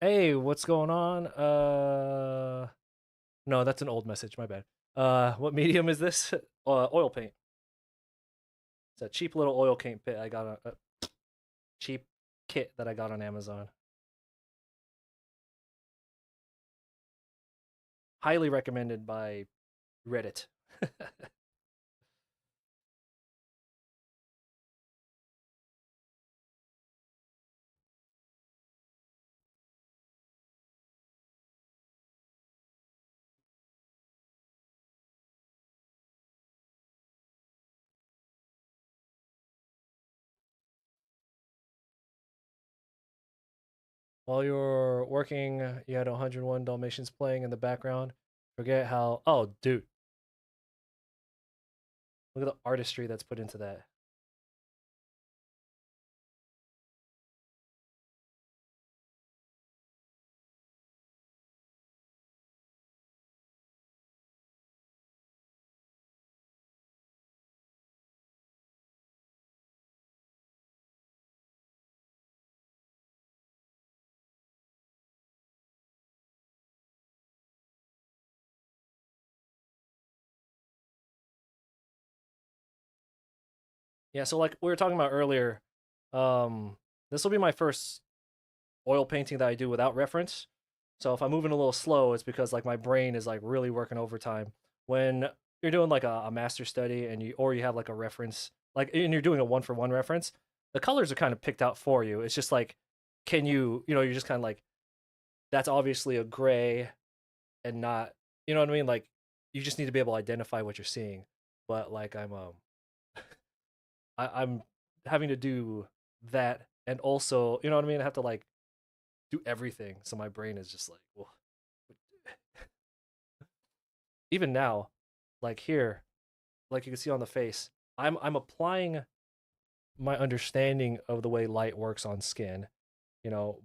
Hey, what's going on? No, that's an old message. My bad. What medium is this? Oil paint. It's a cheap little oil paint pit I got on cheap kit that I got on Amazon. Highly recommended by Reddit. While you're working, you had 101 Dalmatians playing in the background. Forget how. Oh, dude, look at the artistry that's put into that. Yeah, so like we were talking about earlier, this will be my first oil painting that I do without reference. So if I'm moving a little slow, it's because like my brain is like really working overtime. When you're doing like a master study and you have like a reference, like and you're doing a one for one reference, the colors are kind of picked out for you. It's just like, can you're just kind of like, that's obviously a gray and not, you know what I mean? Like you just need to be able to identify what you're seeing. But like I'm having to do that and also, you know what I mean? I have to like do everything. So my brain is just like, well, even now, like here, like you can see on the face, I'm applying my understanding of the way light works on skin,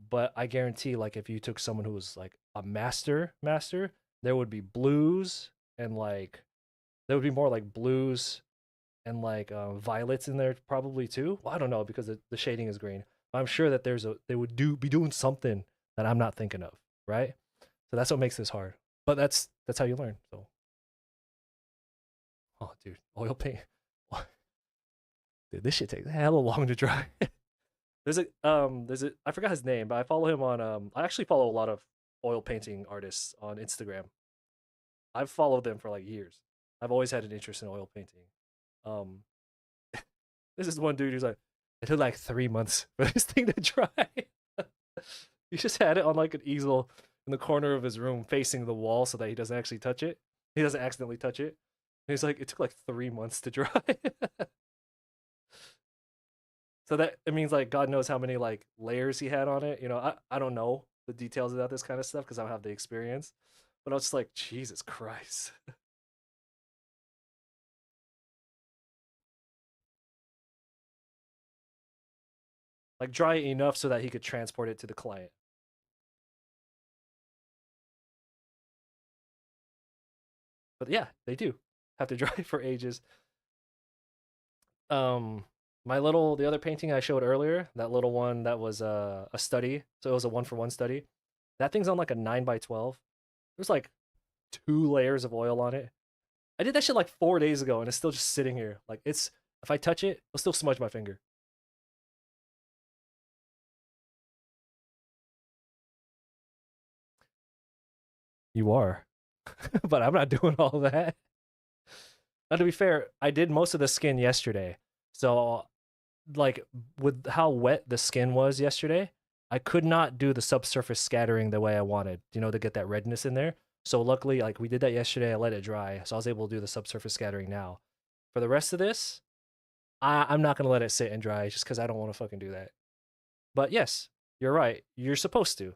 but I guarantee like if you took someone who was like a master, there would be blues and like there would be more like blues and like violets in there probably too. Well, I don't know because the shading is green. I'm sure that they would be doing something that I'm not thinking of, right? So that's what makes this hard. But that's how you learn. So, oh, dude, oil paint. Dude, this shit takes hella long to dry. I forgot his name, but I follow him on I actually follow a lot of oil painting artists on Instagram. I've followed them for like years. I've always had an interest in oil painting. Um this is one dude who's like, it took like 3 months for this thing to dry. He just had it on like an easel in the corner of his room facing the wall so that he doesn't actually touch it. He doesn't accidentally touch it. And he's like, it took like 3 months to dry. So that it means like God knows how many like layers he had on it. I don't know the details about this kind of stuff because I don't have the experience. But I was just like, Jesus Christ. Like dry it enough so that he could transport it to the client. But yeah, they do have to dry for ages. Um the other painting I showed earlier, that little one that was a study, so it was a one for one study. That thing's on like a 9 by 12. There's like 2 layers of oil on it. I did that shit like 4 days ago and it's still just sitting here. Like it's if I touch it, it'll still smudge my finger. You are. But I'm not doing all that. Now, to be fair, I did most of the skin yesterday. So, like, with how wet the skin was yesterday, I could not do the subsurface scattering the way I wanted, to get that redness in there. So, luckily, like, we did that yesterday. I let it dry. So, I was able to do the subsurface scattering now. For the rest of this, I'm not going to let it sit and dry just because I don't want to fucking do that. But yes, you're right. You're supposed to.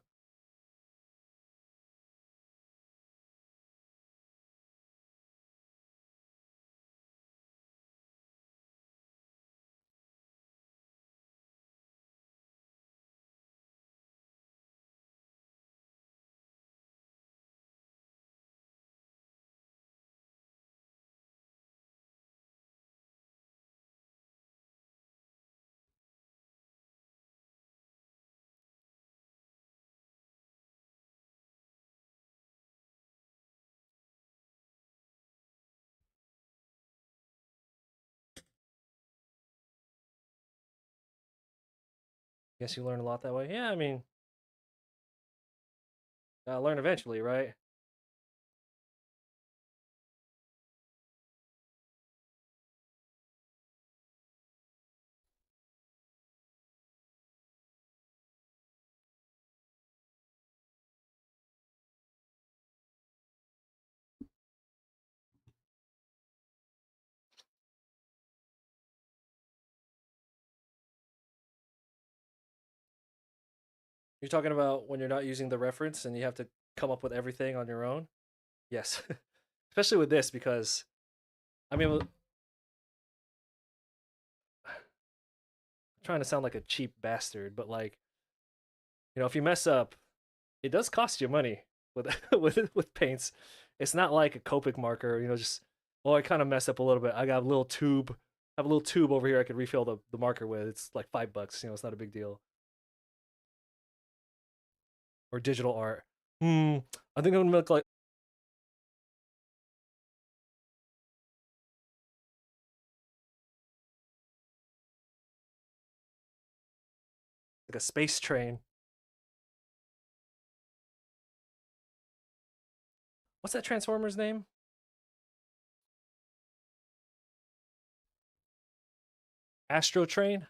Guess you learn a lot that way. Yeah, I mean, learn eventually, right? You're talking about when you're not using the reference and you have to come up with everything on your own? Yes. Especially with this because I mean, I'm trying to sound like a cheap bastard, but like, if you mess up, it does cost you money with with paints. It's not like a Copic marker, just I kind of messed up a little bit. I got a little tube. I have a little tube over here I could refill the marker with. It's like $5. It's not a big deal. Or digital art. Hmm. I think I'm gonna make like like a space train. What's that Transformers name? Astro Train?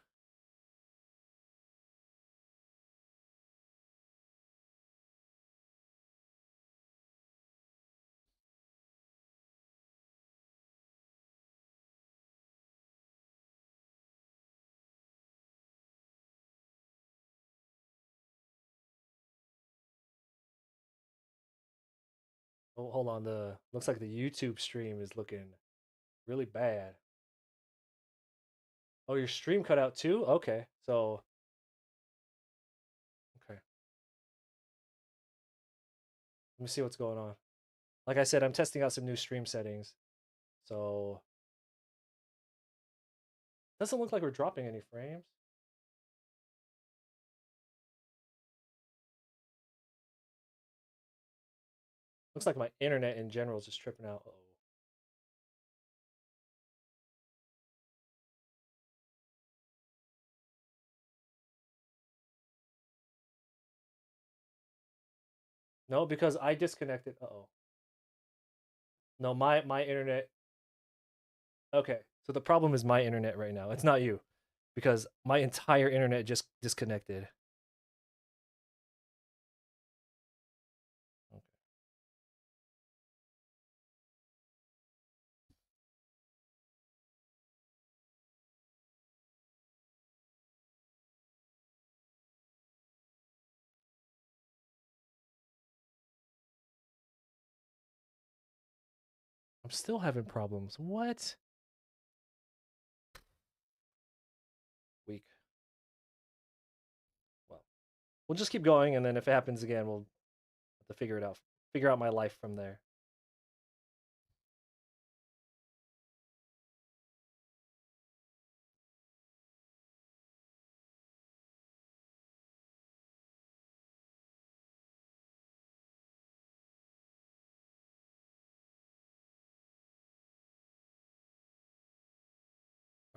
Oh, hold on. The looks like the YouTube stream is looking really bad. Oh, your stream cut out too? Okay. So, okay. Let me see what's going on. Like I said, I'm testing out some new stream settings. So, doesn't look like we're dropping any frames. Looks like my internet in general is just tripping out. Uh-oh. No, because I disconnected. Uh-oh. No, my internet. Okay. So the problem is my internet right now. It's not you. Because my entire internet just disconnected. Okay. I'm still having problems. What? Weak. Well, we'll just keep going, and then if it happens again, we'll have to figure it out. Figure out my life from there.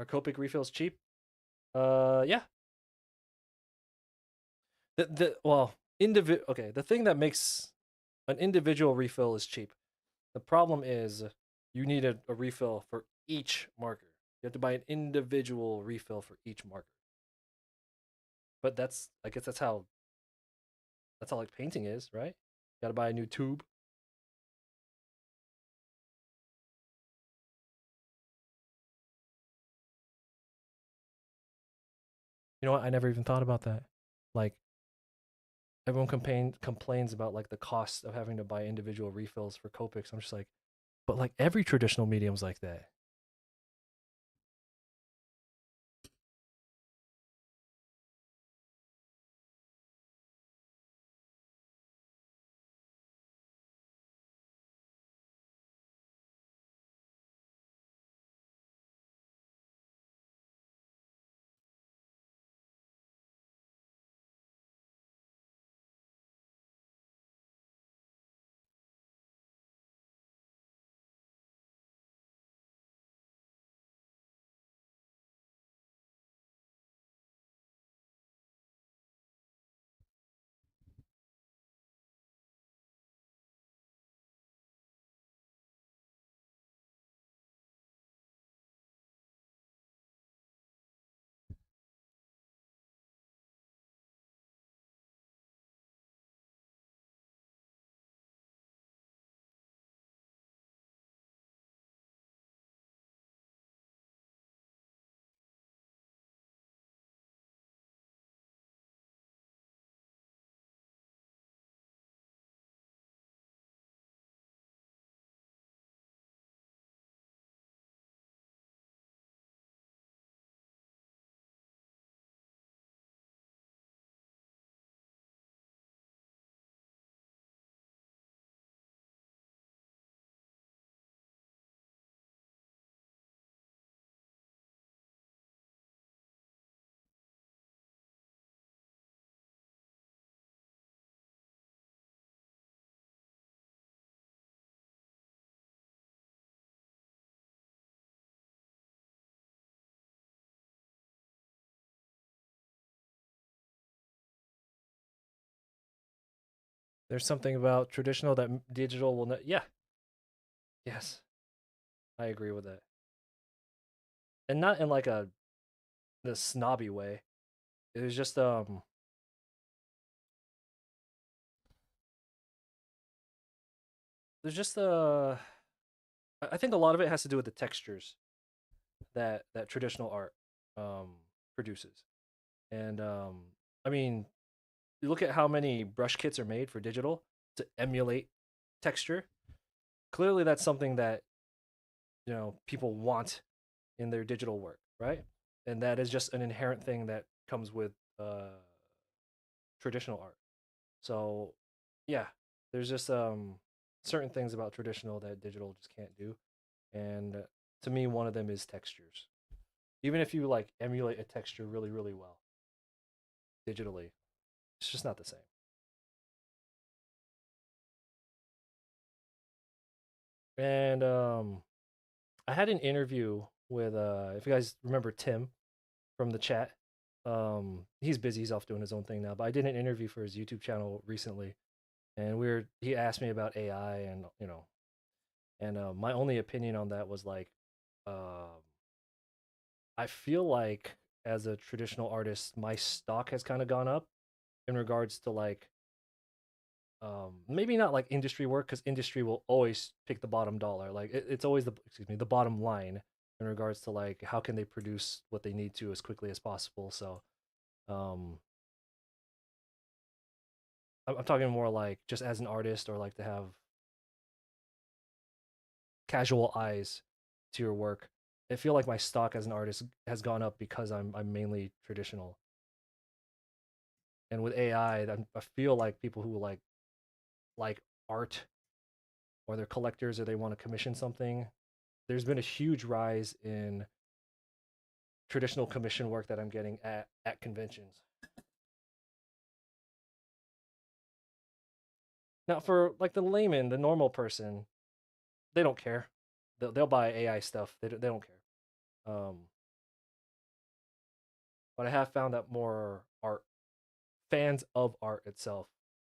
Are Copic refills cheap? Yeah. Well, okay. The thing that makes an individual refill is cheap. The problem is you need a refill for each marker. You have to buy an individual refill for each marker. But I guess that's how like painting is, right? You got to buy a new tube. You know what? I never even thought about that. Like everyone complains about like the cost of having to buy individual refills for Copics. I'm just like, but like every traditional medium's like that. There's something about traditional that digital will not. Yeah, yes, I agree with that, and not in like a the snobby way. It was just there's just I think a lot of it has to do with the textures that traditional art um produces. And I mean, you look at how many brush kits are made for digital to emulate texture. Clearly that's something that, people want in their digital work, right? And that is just an inherent thing that comes with traditional art. So, yeah, there's just certain things about traditional that digital just can't do. And to me, one of them is textures. Even if you like emulate a texture really, really well digitally, it's just not the same. And I had an interview with if you guys remember Tim from the chat. He's busy, he's off doing his own thing now, but I did an interview for his YouTube channel recently, and he asked me about AI, and my only opinion on that was like, um I feel like as a traditional artist, my stock has kind of gone up in regards to like, maybe not like industry work, because industry will always pick the bottom dollar. Like it's always the bottom line in regards to like how can they produce what they need to as quickly as possible. So um I'm talking more like just as an artist, or like to have casual eyes to your work. I feel like my stock as an artist has gone up because I'm mainly traditional. And with AI, I feel like people who like art, or they're collectors, or they want to commission something, there's been a huge rise in traditional commission work that I'm getting at conventions. Now, for like the layman, the normal person, they don't care. They'll buy AI stuff. They don't care. But I have found that more art fans of art itself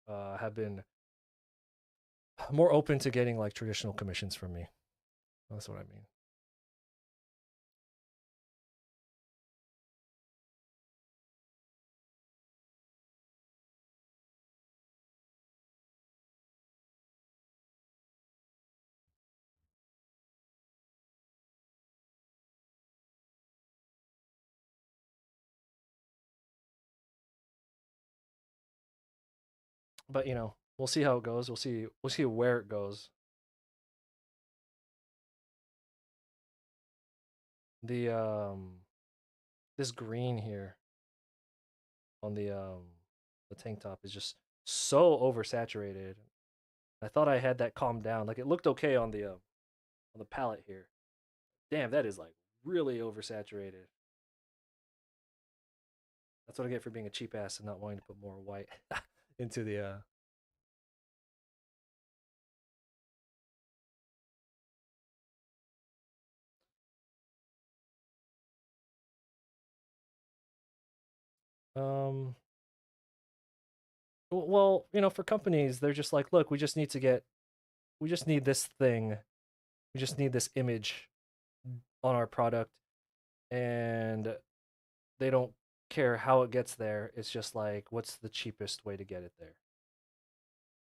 have been more open to getting like traditional commissions from me. That's what I mean. But we'll see how it goes. We'll see where it goes. The this green here on the tank top is just so oversaturated. I thought I had that calmed down. Like it looked okay on the palette here. Damn, that is like really oversaturated. That's what I get for being a cheap ass and not wanting to put more white into the um well, for companies, they're just like, look, we just need this thing. We just need this image on our product, and they don't care how it gets there. It's just like, what's the cheapest way to get it there?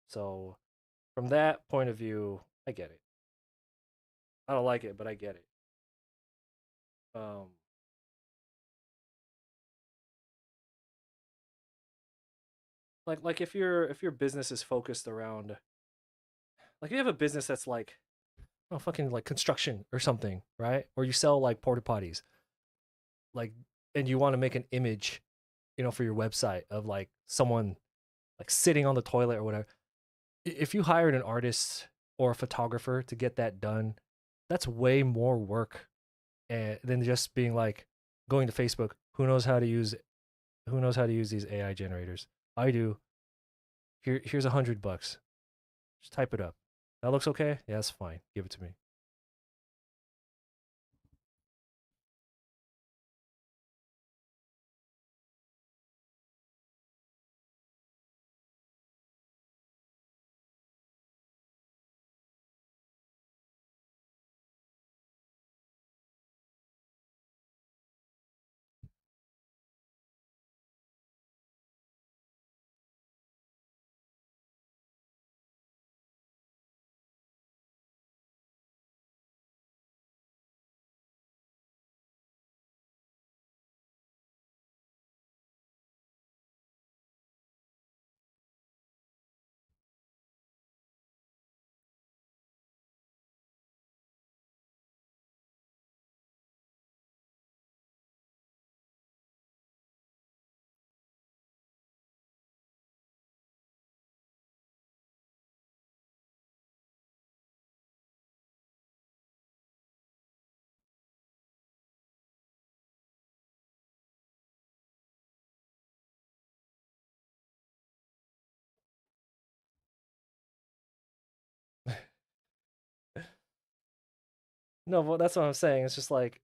So, from that point of view, I get it. I don't like it, but I get it. Um, like if your business is focused around, like, if you have a business that's like, oh, fucking like construction or something, right? Or you sell like porta potties, like, and you want to make an image, for your website of like someone like sitting on the toilet or whatever. If you hired an artist or a photographer to get that done, that's way more work, than just being like going to Facebook. Who knows how to use these AI generators? I do. Here's $100. Just type it up. That looks okay. Yeah, that's fine. Give it to me. No, but that's what I'm saying. It's just like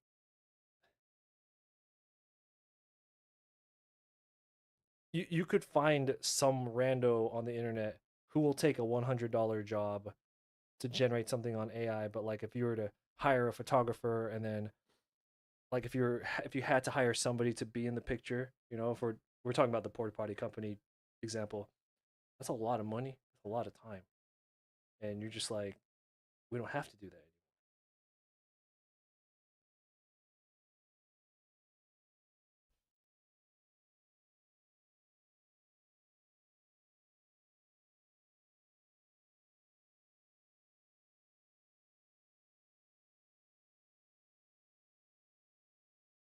you could find some rando on the internet who will take a $100 job to generate something on AI, but like if you were to hire a photographer and then like if you had to hire somebody to be in the picture, you know, if we're talking about the porta potty company example, that's a lot of money, a lot of time, and you're just like, we don't have to do that.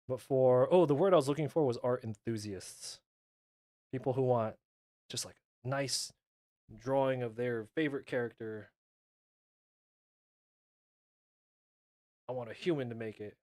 But for the word I was looking for was art enthusiasts, people who want just like nice drawing of their favorite character. I want a human to make it.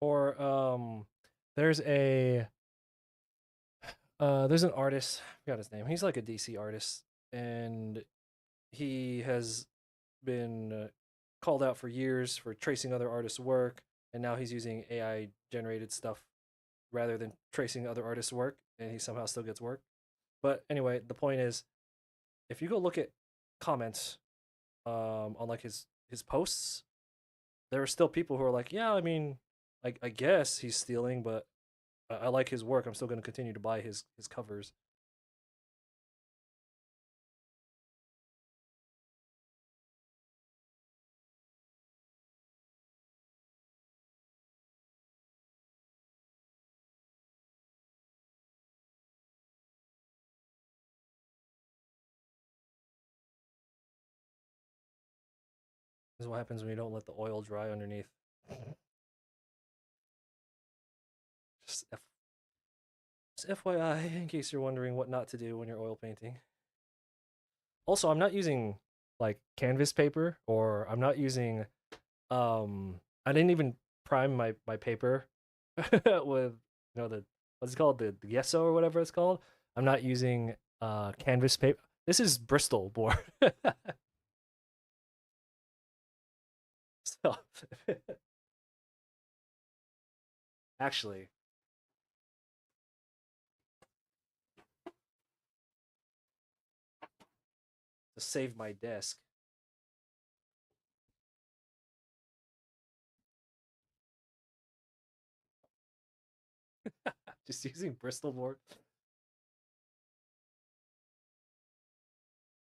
Or there's a there's an artist, I forgot his name. He's like a DC artist, and he has been called out for years for tracing other artists' work, and now he's using AI generated stuff rather than tracing other artists' work, and he somehow still gets work. But anyway, the point is, if you go look at comments on like his posts, there are still people who are like, yeah, I mean, I guess he's stealing, but I like his work. I'm still going to continue to buy his covers. This is what happens when you don't let the oil dry underneath. Just, just FYI, in case you're wondering what not to do when you're oil painting. Also, I'm not using like canvas paper, or I'm not using I didn't even prime my paper with the what's it called, the gesso or whatever it's called. I'm not using canvas paper. This is Bristol board. So actually, to save my desk, just using Bristol board.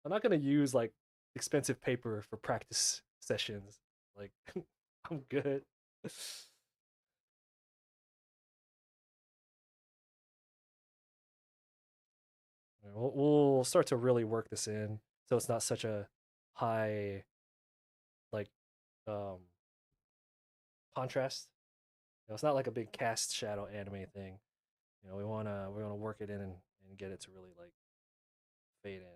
I'm not gonna use like expensive paper for practice sessions. Like I'm good. We'll start to really work this in. so it's not such a high like um contrast. It's not like a big cast shadow anime thing. We wanna work it in and get it to really like fade in.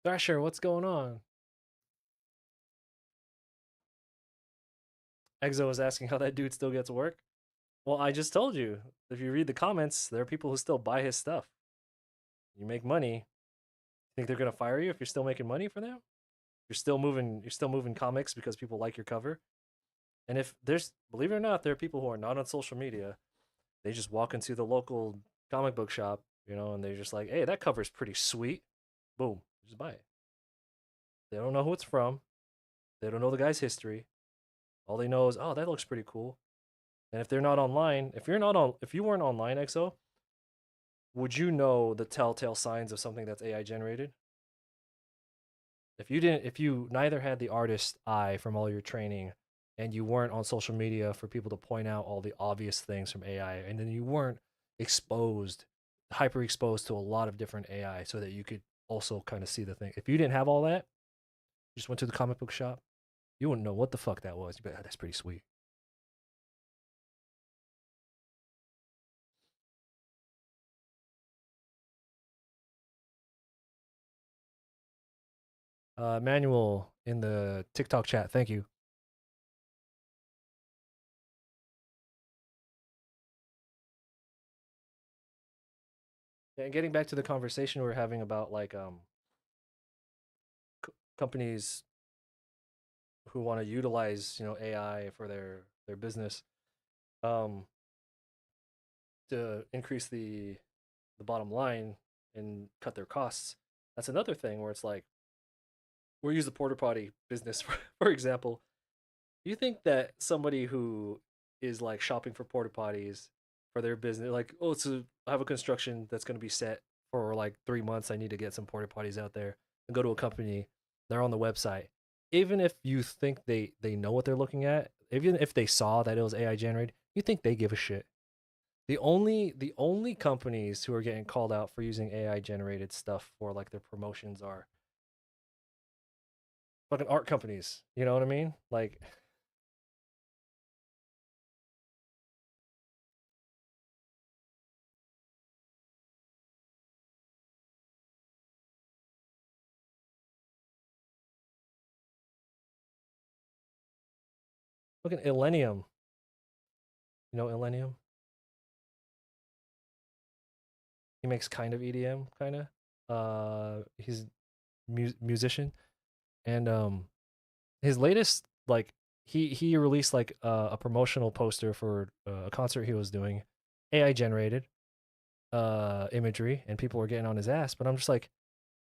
Thrasher, what's going on? Exo was asking how that dude still gets work. Well, I just told you. If you read the comments, there are people who still buy his stuff. You make money. Think they're gonna fire you if you're still making money for them? You're still moving comics because people like your cover. And if there's, believe it or not, there are people who are not on social media. They just walk into the local comic book shop, and they're just like, "Hey, that cover's pretty sweet." Boom, just buy it. They don't know who it's from. They don't know the guy's history. All they know is, "Oh, that looks pretty cool." And if they're not online, if you weren't online, EXO, would you know the telltale signs of something that's AI generated? If you neither had the artist eye from all your training, and you weren't on social media for people to point out all the obvious things from AI, and then you weren't exposed, hyper exposed to a lot of different AI so that you could also kind of see the thing. If you didn't have all that, you just went to the comic book shop, you wouldn't know what the fuck that was. You'd be like, "Oh, that's pretty sweet." Manual in the TikTok chat, thank you. And getting back to the conversation we were having about like companies who want to utilize AI for their business, um to increase the bottom line and cut their costs. That's another thing where it's like, we'll use the porter potty business for example. Do you think that somebody who is like shopping for porta potties for their business, like, oh, I have a construction that's going to be set for like 3 months, I need to get some porta potties out there, and go to a company, they're on the website, even if you think they know what they're looking at, even if they saw that it was AI generated, you think they give a shit? The only companies who are getting called out for using AI generated stuff for like their promotions are fucking art companies. You know what I mean? Like, look at Illenium. You know Illenium? He makes kind of EDM, kind of. He's musician, and his latest like he released like a promotional poster for a concert he was doing, AI generated imagery, and people were getting on his ass. But I'm just like,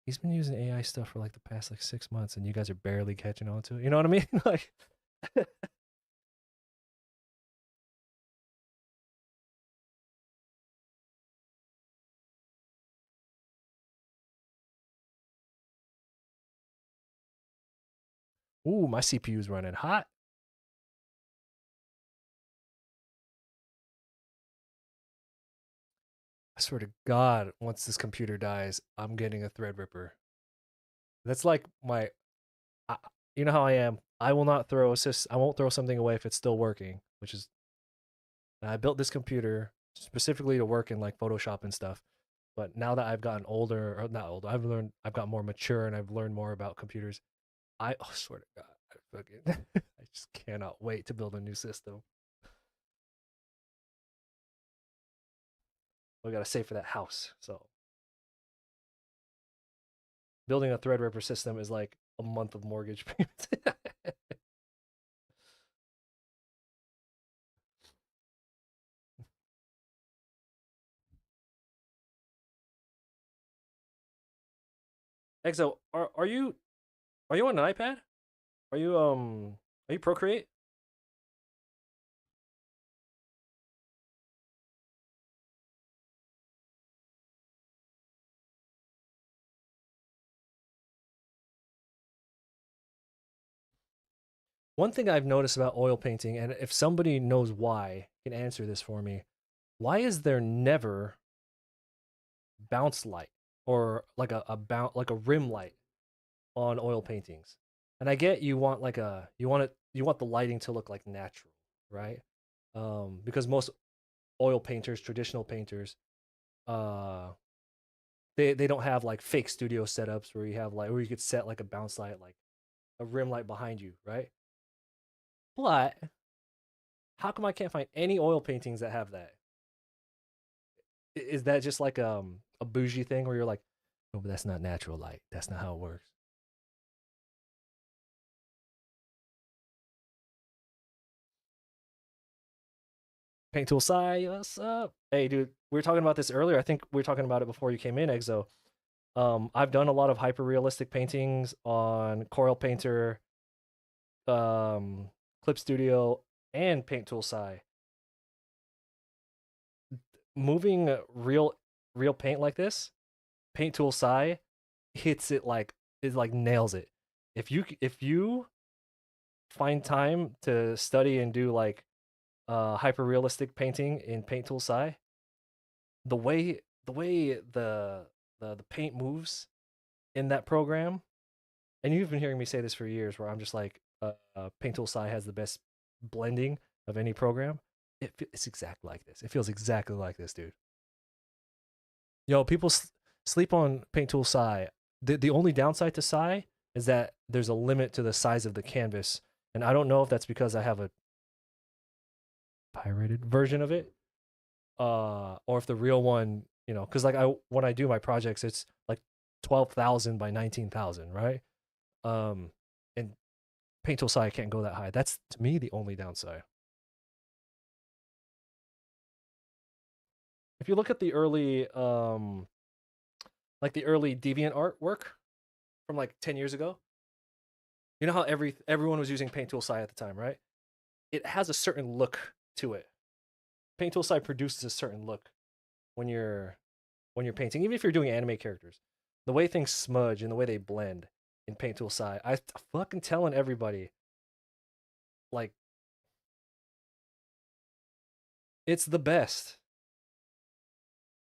he's been using AI stuff for like the past like 6 months, and you guys are barely catching on to it. You know what I mean? Like, ooh, my CPU's running hot. I swear to God, once this computer dies, I'm getting a Threadripper. That's like I, you know how I am. I will not throw assist. I won't throw something away if it's still working. Which is, I built this computer specifically to work in like Photoshop and stuff. But now that I've gotten older, or not older, I've got more mature, and I've learned more about computers. I swear to God, I fucking, I just cannot wait to build a new system. We gotta save for that house. So building a Threadripper system is like a month of mortgage payments. Exo, are you on an iPad? Are you Procreate? One thing I've noticed about oil painting, and if somebody knows why, can answer this for me. Why is there never bounce light or like like a rim light on oil paintings? And I get you want like a you want the lighting to look like natural, right? Because most oil painters, traditional painters, uh they don't have like fake studio setups where you have like where you could set like a bounce light like a rim light behind you, right? But how come I can't find any oil paintings that have that? Is that just like a bougie thing where you're like, no, but that's not natural light. That's not how it works. Paint tool Sai, what's up? Hey, dude, we were talking about this earlier. I think we were talking about it before you came in, Exo. I've done a lot of hyper realistic paintings on Corel Painter, um, Clip Studio, and Paint Tool Sai. Moving real paint like this, Paint Tool Sai hits it like it like nails it. If you find time to study and do like hyper realistic painting in Paint Tool Sai, the way the paint moves in that program, and you've been hearing me say this for years, where I'm just like, Paint Tool Sai has the best blending of any program. It's exactly like this. It feels exactly like this, dude. Yo, people sleep on Paint Tool Sai. The only downside to Sai is that there's a limit to the size of the canvas, and I don't know if that's because I have a pirated version of it, or if the real one, you know, because like I when I do my projects, it's like 12,000 by 19,000, right? Um, and Paint Tool Sai can't go that high. That's to me the only downside. If you look at the early, like the early Deviant artwork from like 10 years ago, you know how everyone was using Paint Tool Sai at the time, right? It has a certain look to it. Paint Tool Sai produces a certain look when you're painting, even if you're doing anime characters. The way things smudge and the way they blend in Paint Tool Sai, I fucking telling everybody, like, it's the best.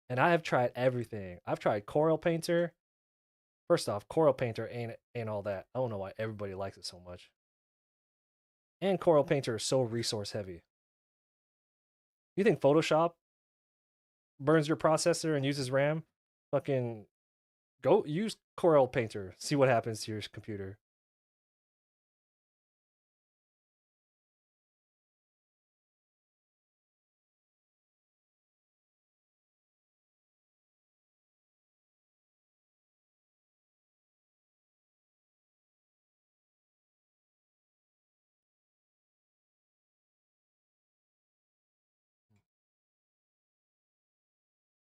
And I have tried everything. I've tried Corel Painter. First off, Corel Painter ain't all that. I don't know why everybody likes it so much. And Corel Painter is so resource heavy. You think Photoshop burns your processor and uses RAM? Fucking go use Corel Painter. See what happens to your computer.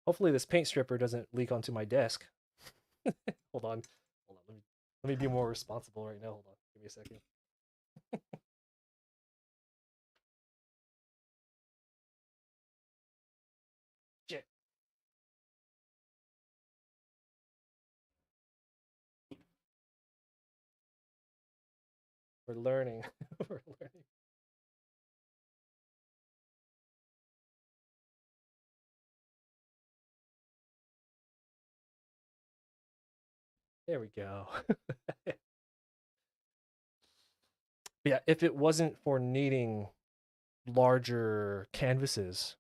Hopefully this paint stripper doesn't leak onto my desk. Hold on. Hold on. Let me be more responsible right now. Hold on. Give me a second. Shit. We're learning. We're learning. There we go. Yeah, if it wasn't for needing larger canvases,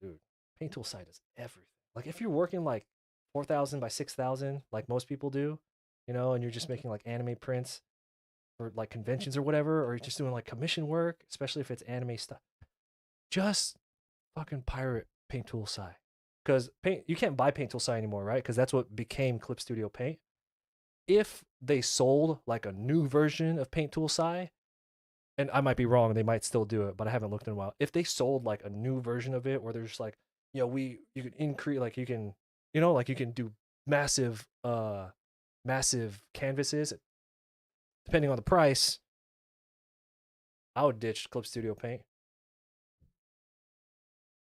dude, Paint Tool Site is everything. Like if you're working like 4,000 by 6,000, like most people do, you know, and you're just making like anime prints for like conventions or whatever, or you're just doing like commission work, especially if it's anime stuff, just fucking pirate Paint Tool Site. Because paint you can't buy Paint Tool Site anymore, right? Because that's what became Clip Studio Paint. if they sold like a new version of Paint Tool Sai, and I might be wrong, they might still do it, but I haven't looked in a while. If they sold like a new version of it where they're just like, you can increase, like you can, like you can do massive massive canvases depending on the price, I would ditch Clip Studio Paint.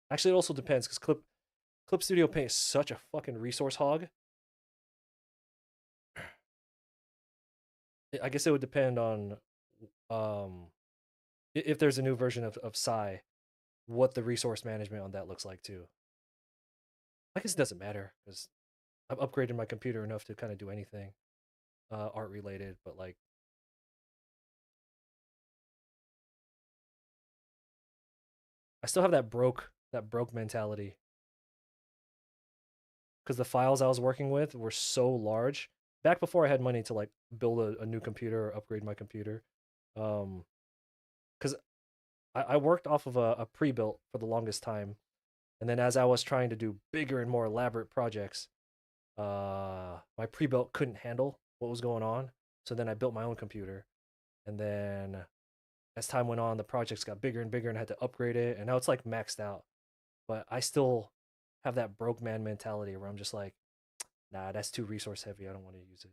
Actually, it also depends because Clip Studio Paint is such a fucking resource hog. I guess it would depend on um if there's a new version of Sai, what the resource management on that looks like too. I guess it doesn't matter because I've upgraded my computer enough to kind of do anything art related, but like I still have that broke mentality because the files I was working with were so large back before I had money to like build a new computer or upgrade my computer. Because I worked off of a pre-built for the longest time, and then as I was trying to do bigger and more elaborate projects, my pre-built couldn't handle what was going on. So then I built my own computer, and then as time went on, the projects got bigger and bigger, and I had to upgrade it, and now it's like maxed out. But I still have that broke man mentality where I'm just like, nah, that's too resource heavy. I don't want to use it.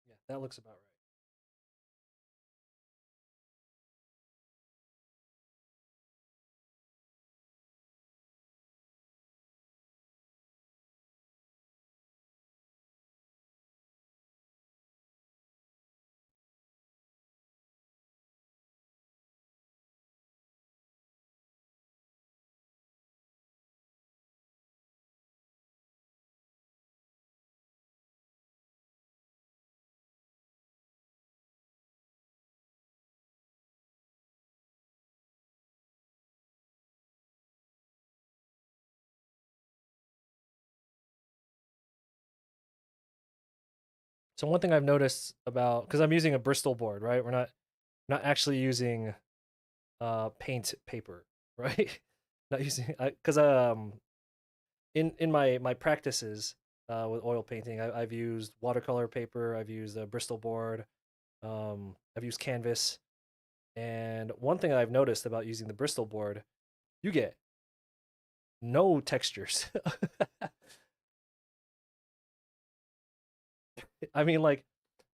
Yeah, that looks about right. So one thing I've noticed about because I'm using a Bristol board, right? We're not actually using paint paper, right? Not using because in my practices with oil painting, I've used watercolor paper, I've used a Bristol board, I've used canvas, and one thing I've noticed about using the Bristol board, you get no textures. I mean, like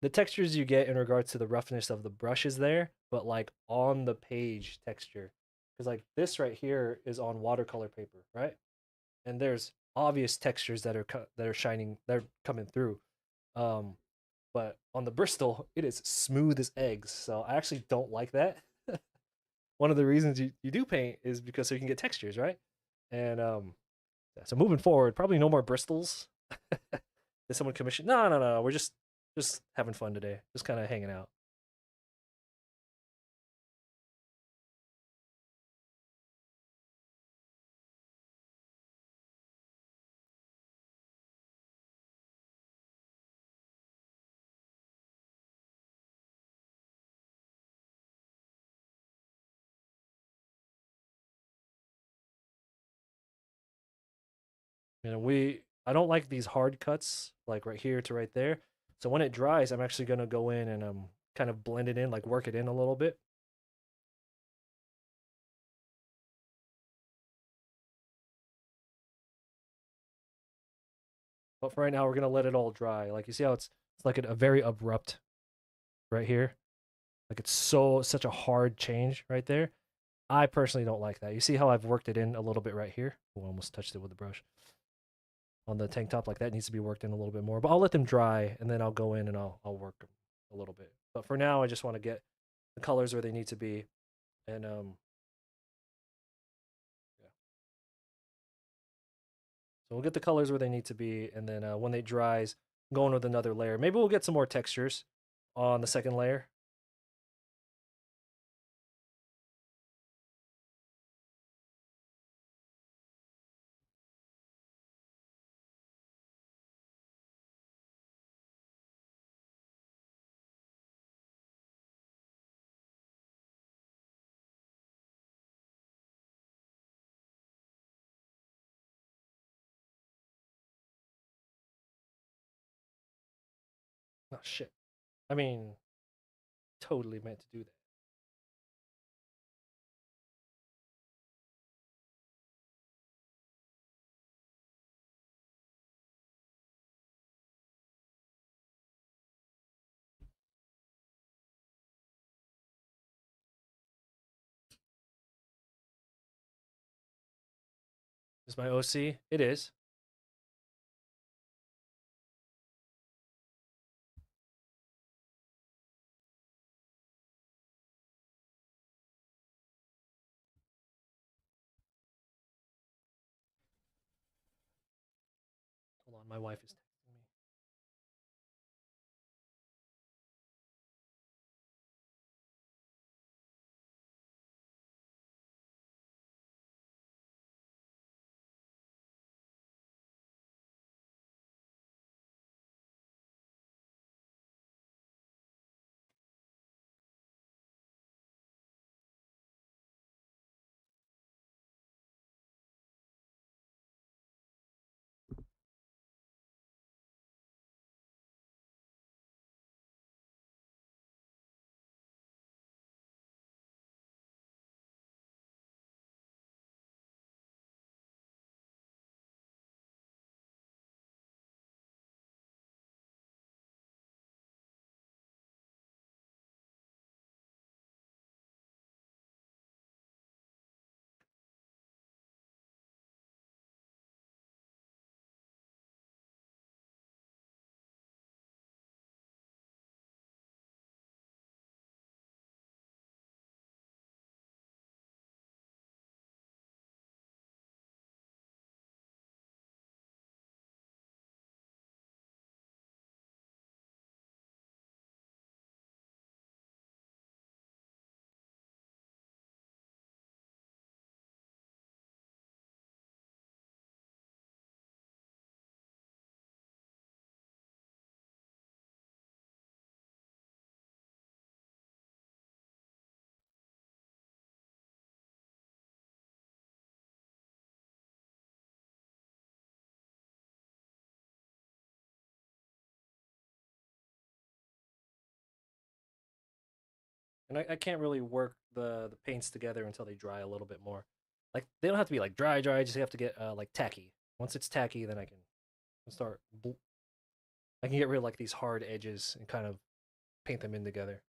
the textures you get in regards to the roughness of the brush is there, but like on the page texture, because like this right here is on watercolor paper, right? And there's obvious textures that are shining, they're coming through. Um, but on the Bristol, it is smooth as eggs. So I actually don't like that. One of the reasons you do paint is because so you can get textures, right? And yeah, so moving forward, probably no more Bristols. Did someone commission? No, no, no. We're just having fun today. Just kind of hanging out. You know, we I don't like these hard cuts like right here to right there. So when it dries, I'm actually gonna go in and kind of blend it in, like work it in a little bit. But for right now, we're gonna let it all dry. Like you see how it's like a very abrupt right here. Like it's such a hard change right there. I personally don't like that. You see how I've worked it in a little bit right here? Oh, I almost touched it with the brush on the tank top. Like that needs to be worked in a little bit more. But I'll let them dry and then I'll go in and I'll work them a little bit. But for now, I just want to get the colors where they need to be. And yeah. So we'll get the colors where they need to be, and then when they dries, go in with another layer. Maybe we'll get some more textures on the second layer. Oh shit! I mean, totally meant to do that. Is my OC? It is. Hold on, my wife is texting me. and I can't really work the paints together until they dry a little bit more. Like they don't have to be like dry, dry. Just have to get like tacky. Once it's tacky, then I can start. I can get rid of like these hard edges and kind of paint them in together.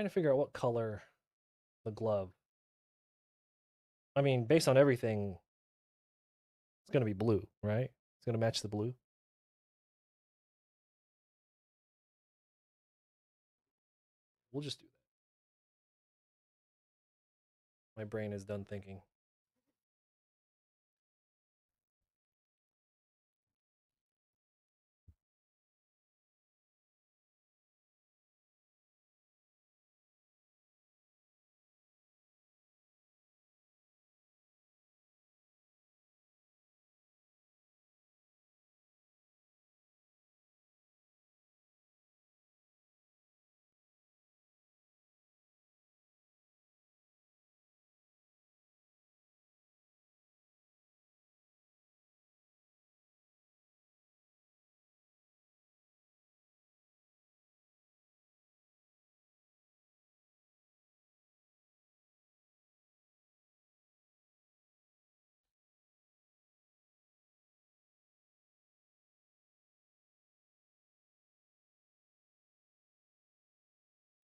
Trying to figure out what color the glove. I mean, based on everything, it's gonna be blue, right? It's gonna match the blue. We'll just do that. My brain is done thinking.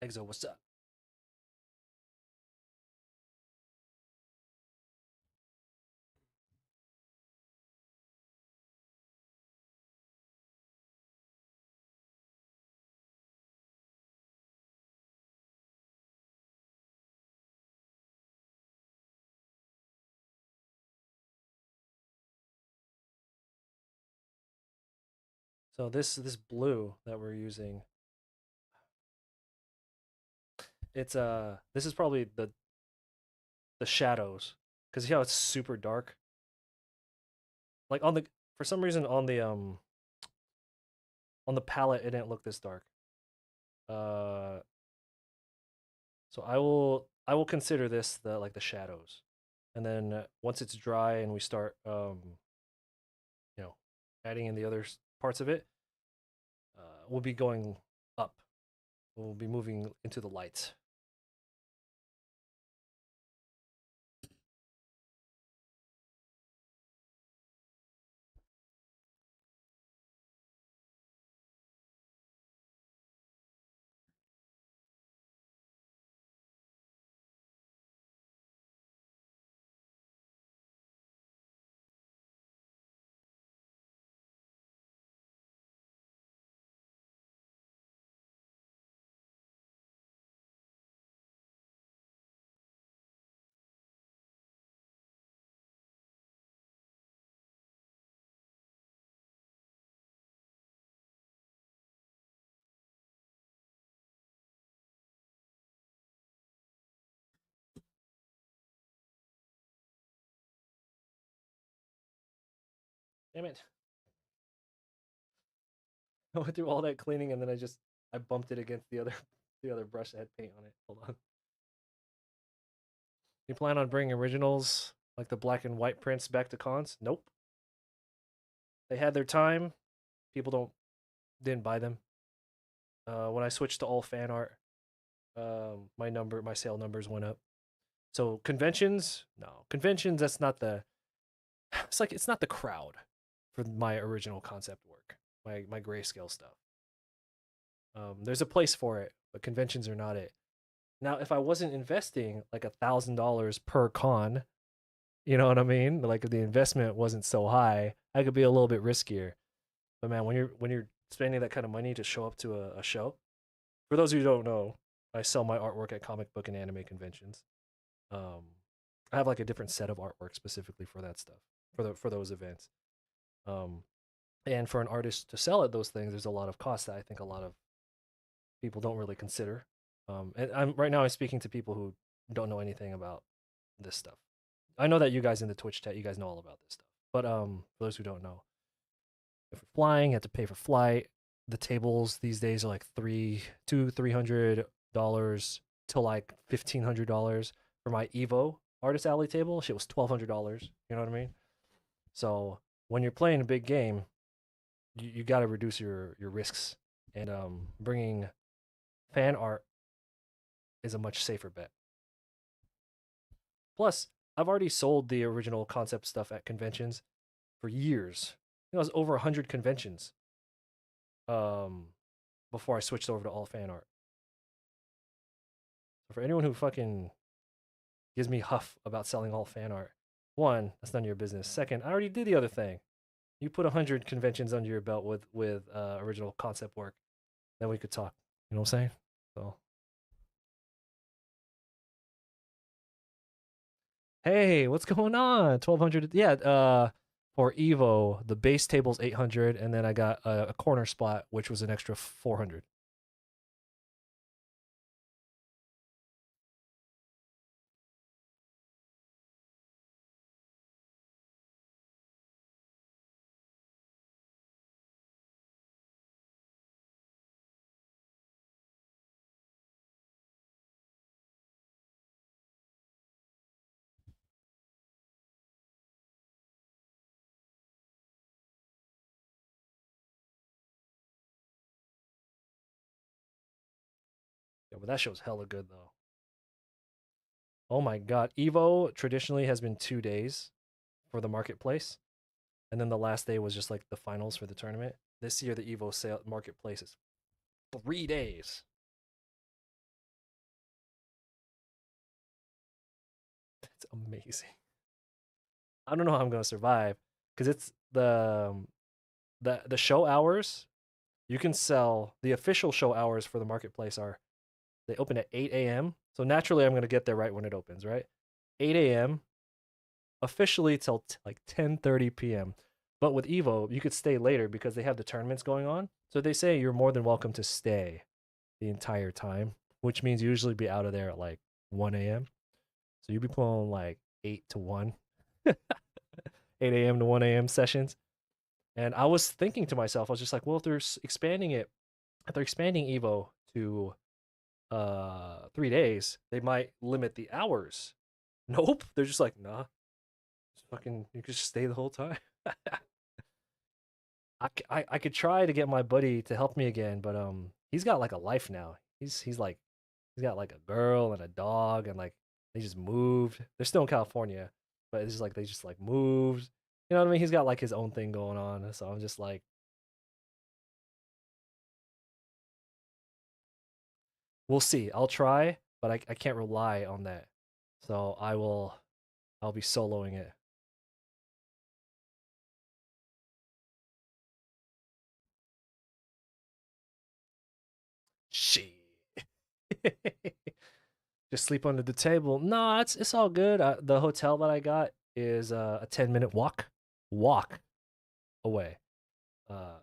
Exo, what's up? So this blue that we're using, it's this is probably the shadows because see how it's super dark. Like on the for some reason on the palette it didn't look this dark. Uh, so I will consider this the like the shadows, and then once it's dry and we start you know adding in the other parts of it, we'll be going up. We'll be moving into the lights. Damn it! I went through all that cleaning and then I bumped it against the other the other brush that had paint on it. Hold on. You plan on bringing originals like the black and white prints back to cons? Nope. They had their time. People don't didn't buy them. When I switched to all fan art, my sale numbers went up. So conventions, no conventions. That's not the. It's like it's not the crowd for my original concept work. My grayscale stuff. There's a place for it, but conventions are not it. Now, if I wasn't investing like $1,000 per con, you know what I mean? Like if the investment wasn't so high, I could be a little bit riskier. But man, when you're spending that kind of money to show up to a show, for those of you who don't know, I sell my artwork at comic book and anime conventions. Um, I have like a different set of artwork specifically for that stuff for those events. Um, and for an artist to sell at those things, there's a lot of cost that I think a lot of people don't really consider. And I'm right now I'm speaking to people who don't know anything about this stuff. I know that you guys in the Twitch chat, you guys know all about this stuff. But for those who don't know, if you're flying, you have to pay for flight. The tables these days are like $300 to like $1,500 for my Evo Artist Alley table. Shit was $1,200. You know what I mean? So when you're playing a big game, you got to reduce your risks, and bringing fan art is a much safer bet. Plus, I've already sold the original concept stuff at conventions for years. It was over 100 conventions um, before I switched over to all fan art. So for anyone who fucking gives me huff about selling all fan art, one, that's none of your business. Second, I already did the other thing. You put 100 conventions under your belt with original concept work, then we could talk. You know what I'm saying? So, hey, what's going on? 1,200. Yeah. For Evo, the base table's 800, and then I got a corner spot, which was an extra 400. Yeah, but that show's hella good though. Oh my god, Evo traditionally has been 2 days for the marketplace, and then the last day was just like the finals for the tournament. This year, the Evo sale marketplace is 3 days. It's amazing. I don't know how I'm gonna survive because it's the show hours. You can sell the official show hours for the marketplace are they open at 8 a.m. So naturally, I'm gonna get there right when it opens, right? 8 a.m. officially till like 10:30 p.m. But with Evo, you could stay later because they have the tournaments going on. So they say you're more than welcome to stay the entire time, which means you usually be out of there at like 1 a.m. So you'd be pulling like 8 to 1, 8 a.m. to 1 a.m. sessions. And I was thinking to myself, I was just like, well, if they're expanding it, if they're expanding Evo to 3 days, they might limit the hours. Nope. They're just like, nah, just fucking, you could just stay the whole time. I could try to get my buddy to help me again, but he's got like a life now. He's like he's got like a girl and a dog, and like they just moved. They're still in California, but it's just like they just like moved. You know what I mean? He's got like his own thing going on. So I'm just like, we'll see. I'll try, but I can't rely on that. So I'll be soloing it. Shit. Just sleep under the table. No, it's all good. The hotel that I got is a 10-minute walk away. Uh,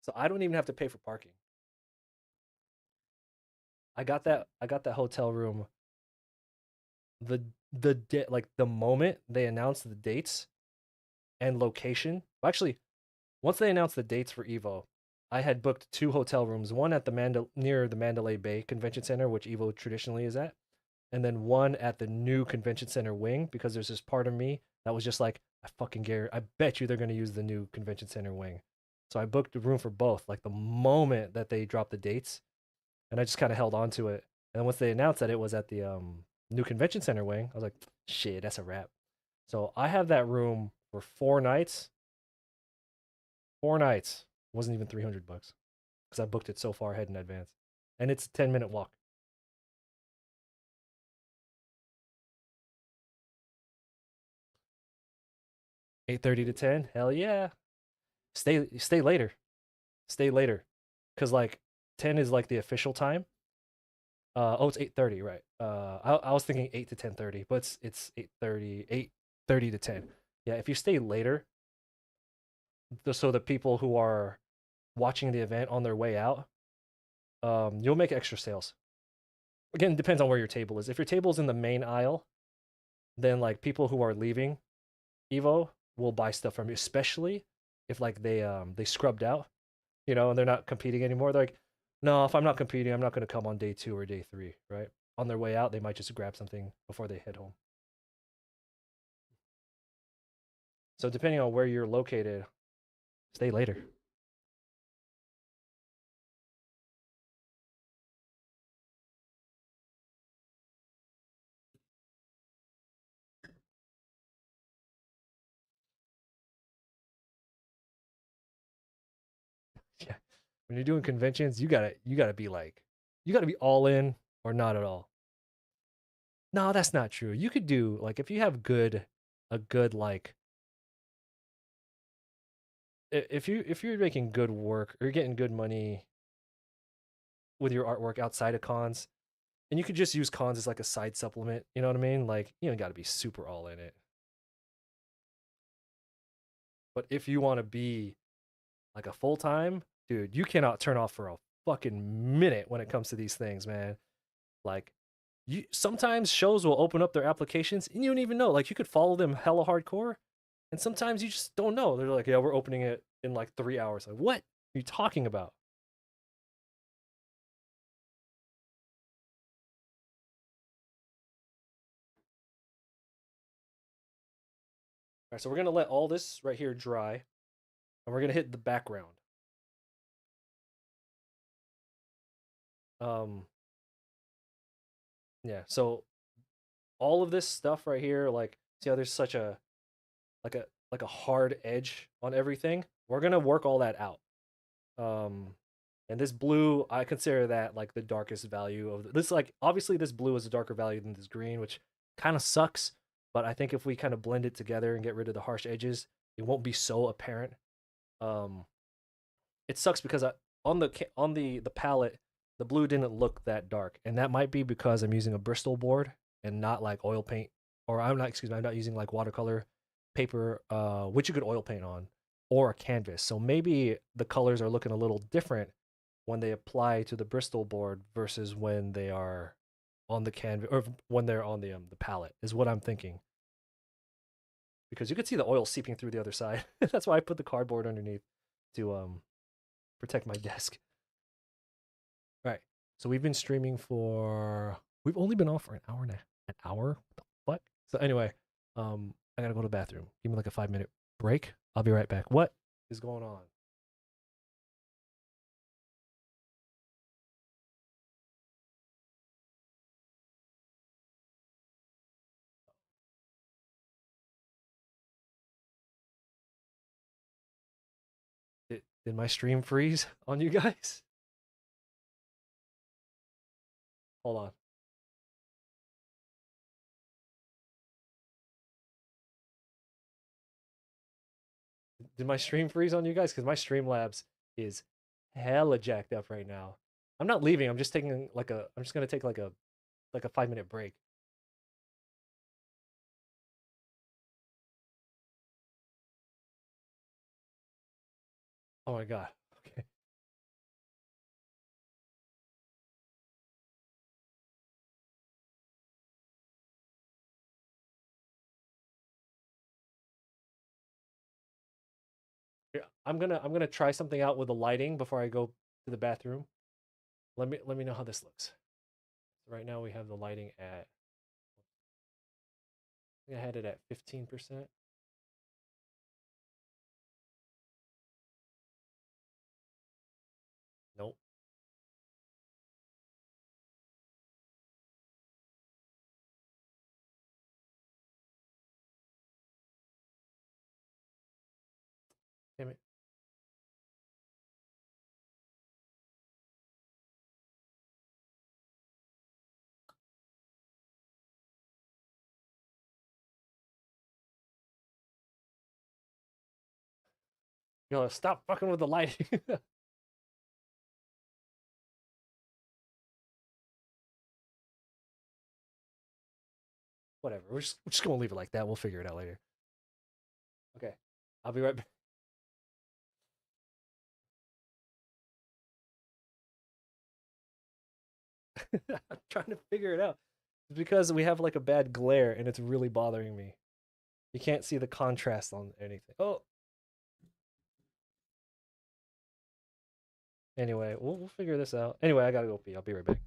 so I don't even have to pay for parking. I got that hotel room the like the moment they announced the dates and location. Well, actually, once they announced the dates for Evo, I had booked two hotel rooms, one at the near the Mandalay Bay Convention Center, which Evo traditionally is at, and then one at the new convention center wing because there's this part of me that was just like, I bet you they're going to use the new convention center wing. So I booked a room for both like the moment that they dropped the dates, and I just kind of held on to it. And then once they announced that it was at the new convention center wing, I was like, shit, that's a wrap. So I have that room for 4 nights. 4 nights. It wasn't even $300 because I booked it so far ahead in advance, and it's a 10-minute walk. 8:30 to 10. Hell yeah. Stay later. Stay later. Cause like 10 is like the official time. Oh, it's 8:30, right? I was thinking 8 to 10:30, but it's 8:30 to 10. Yeah, if you stay later, so the people who are watching the event on their way out, you'll make extra sales. Again, it depends on where your table is. If your table is in the main aisle, then like people who are leaving Evo will buy stuff from you, especially if like they scrubbed out, and they're not competing anymore. They're like, no, if I'm not competing, I'm not going to come on day 2 or day 3, right? On their way out, they might just grab something before they head home. So depending on where you're located, stay later. Yeah. When you're doing conventions, you gotta be like, you gotta be all in or not at all. No, that's not true. You could do like if you have a good like if you're making good work or you're getting good money with your artwork outside of cons, and you could just use cons as like a side supplement. You know what I mean? Like you don't got to be super all in it. But if you want to be like a full time dude, you cannot turn off for a fucking minute when it comes to these things, man. Like you sometimes shows will open up their applications and you don't even know. Like you could follow them hella hardcore, and sometimes you just don't know. They're like, yeah, we're opening it in like 3 hours. Like what are you talking about? All right, so we're gonna let all this right here dry, and we're gonna hit the background. Um, yeah. So all of this stuff right here, like, see how there's such a like a like a hard edge on everything. We're gonna work all that out. Um, and this blue, I consider that like the darkest value of this. Like, obviously, this blue is a darker value than this green, which kind of sucks. But I think if we kind of blend it together and get rid of the harsh edges, it won't be so apparent. Um, it sucks because on the palette, the blue didn't look that dark, and that might be because I'm using a Bristol board and not like oil paint, or I'm not using like watercolor paper, which you could oil paint on, or a canvas. So maybe the colors are looking a little different when they apply to the Bristol board versus when they are on the canvas or when they're on the palette is what I'm thinking. Because you could see the oil seeping through the other side. That's why I put the cardboard underneath to protect my desk. All right. So we've been streaming for we've only been off for an hour. What the fuck? So anyway, I gotta go to the bathroom. Give me like a 5 minute break. I'll be right back. What is going on? Did my stream freeze on you guys? Hold on. Did my stream freeze on you guys? Because my Streamlabs is hella jacked up right now. I'm not leaving. I'm just taking like a. I'm just gonna take like a 5 minute break. Oh my god. Okay. Yeah, I'm gonna try something out with the lighting before I go to the bathroom. Let me know how this looks. Right now we have the lighting at. I had it at 15%. Nope. Damn it. Stop fucking with the lighting. Whatever. We're just gonna leave it like that. We'll figure it out later. Okay. I'll be right back. I'm trying to figure it out. It's because we have like a bad glare and it's really bothering me. You can't see the contrast on anything. Oh, anyway, we'll figure this out. Anyway, I gotta go pee. I'll be right back.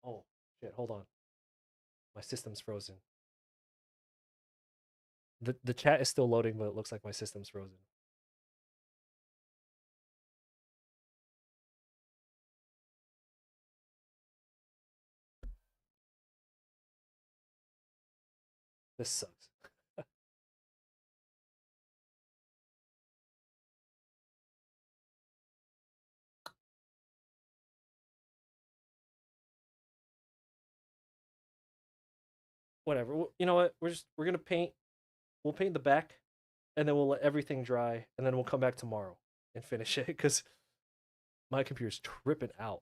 Oh, shit, hold on. My system's frozen. The chat is still loading, but it looks like my system's frozen. This sucks. Whatever. You know what? We're gonna paint. We'll paint the back, and then we'll let everything dry, and then we'll come back tomorrow and finish it because my computer's tripping out.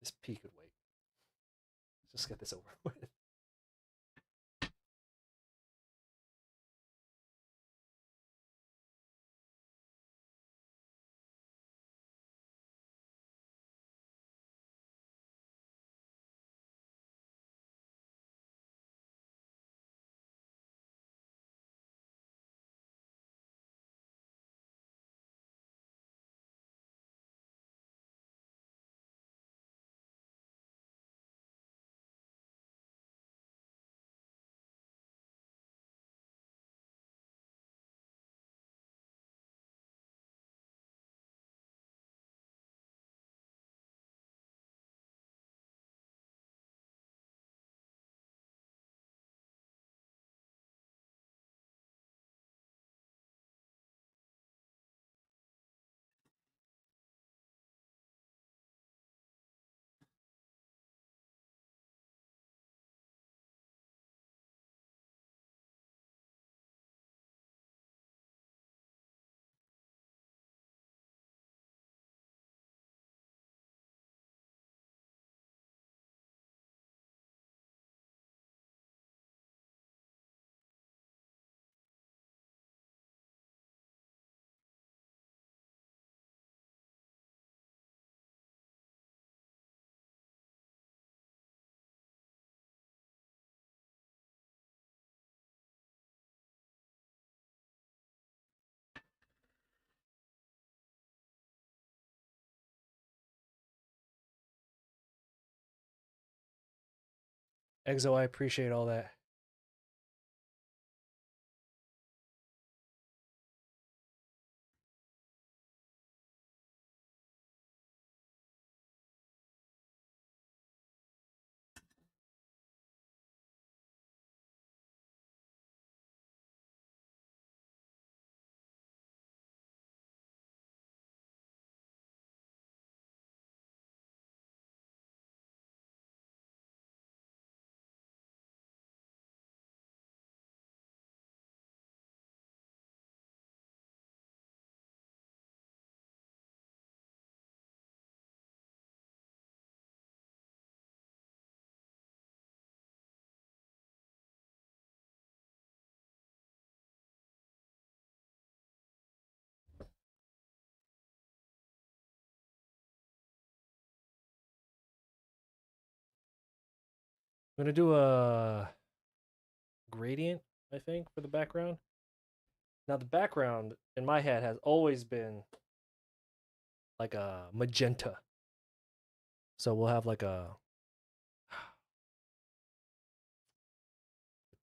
This P could wait. Let's just get this over with. Exo, I appreciate all that. I'm gonna do a gradient, I think, for the background. Now the background in my head has always been like a magenta. So we'll have like a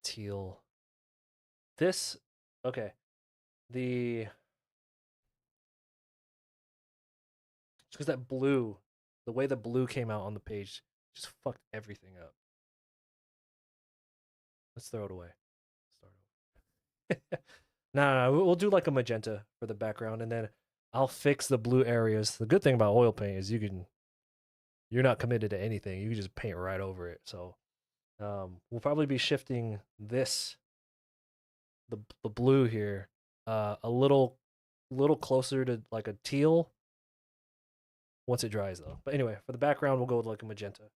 teal. This okay. The because that blue, the way the blue came out on the page just fucked everything up. Let's throw it away. Start over. No, we'll do like a magenta for the background, and then I'll fix the blue areas. The good thing about oil paint is you're not committed to anything. You can just paint right over it. So we'll probably be shifting this the blue here a little closer to like a teal once it dries though. But anyway, for the background, we'll go with like a magenta.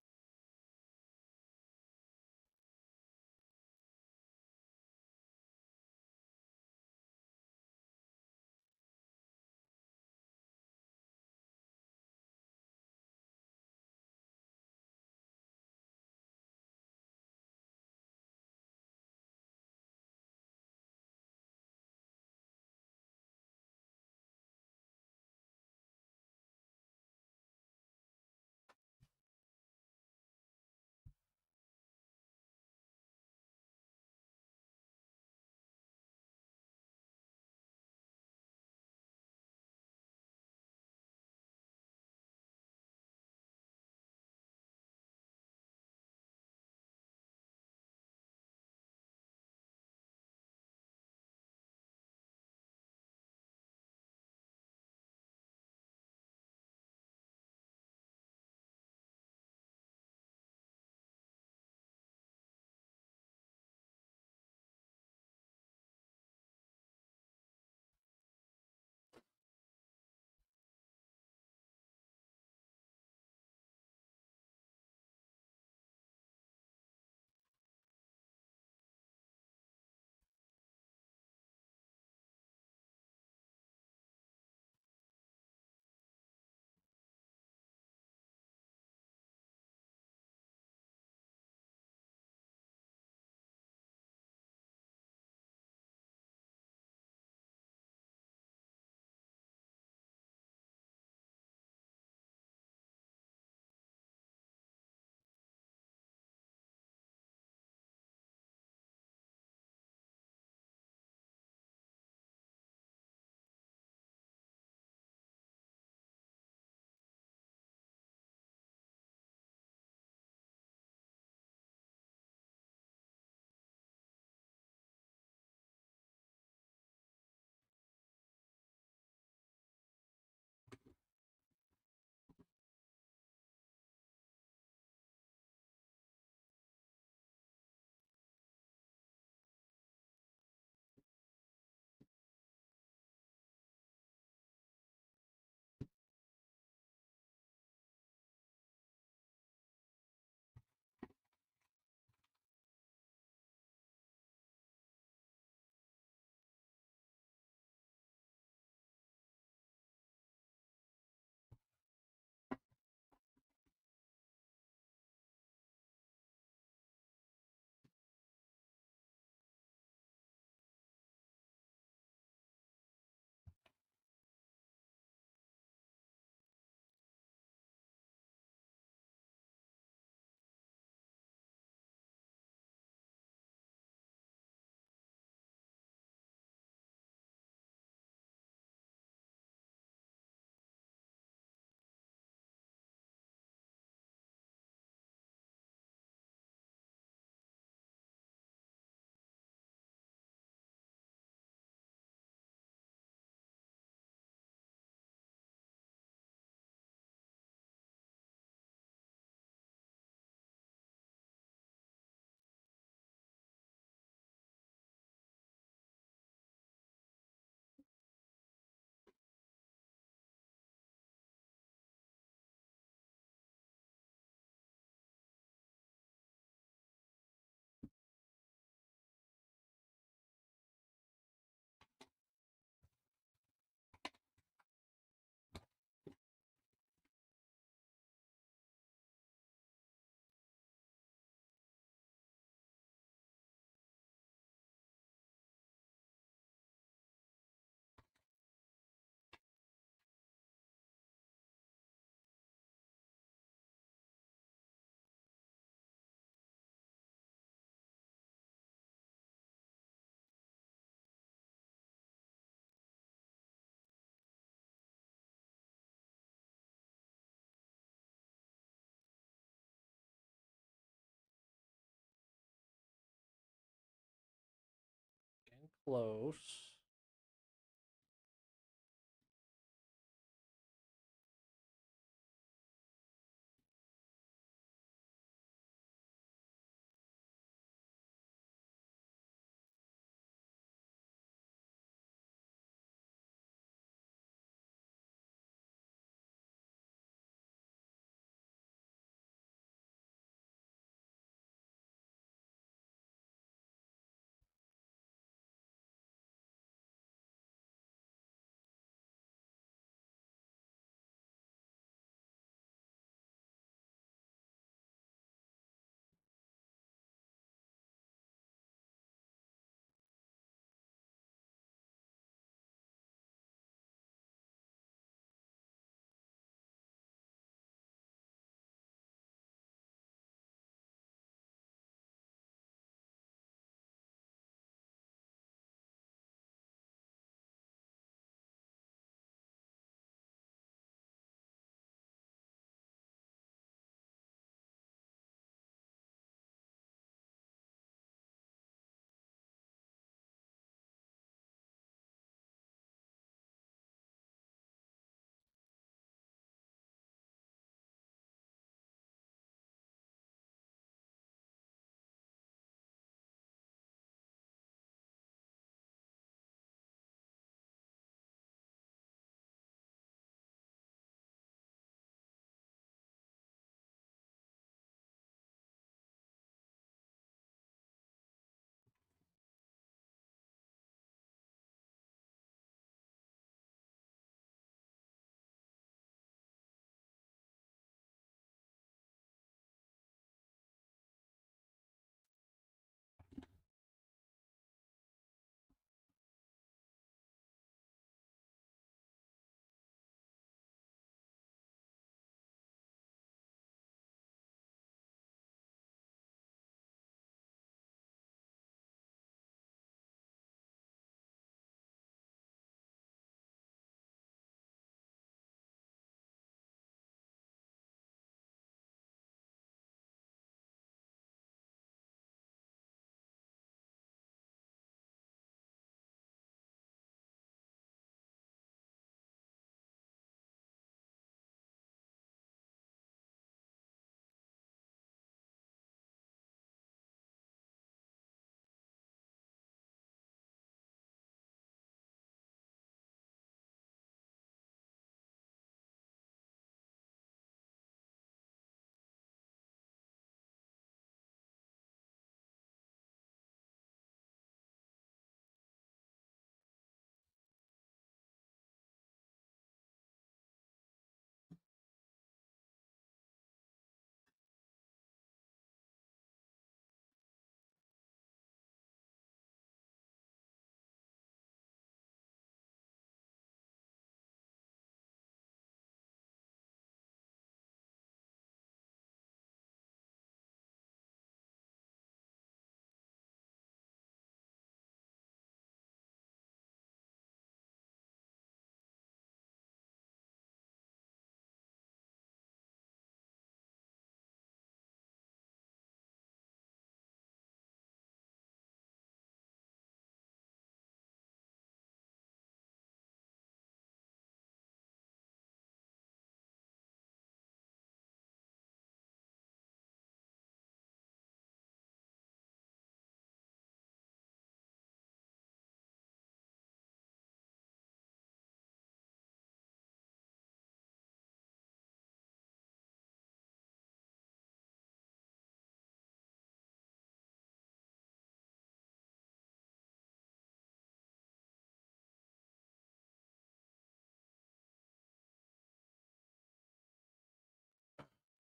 close.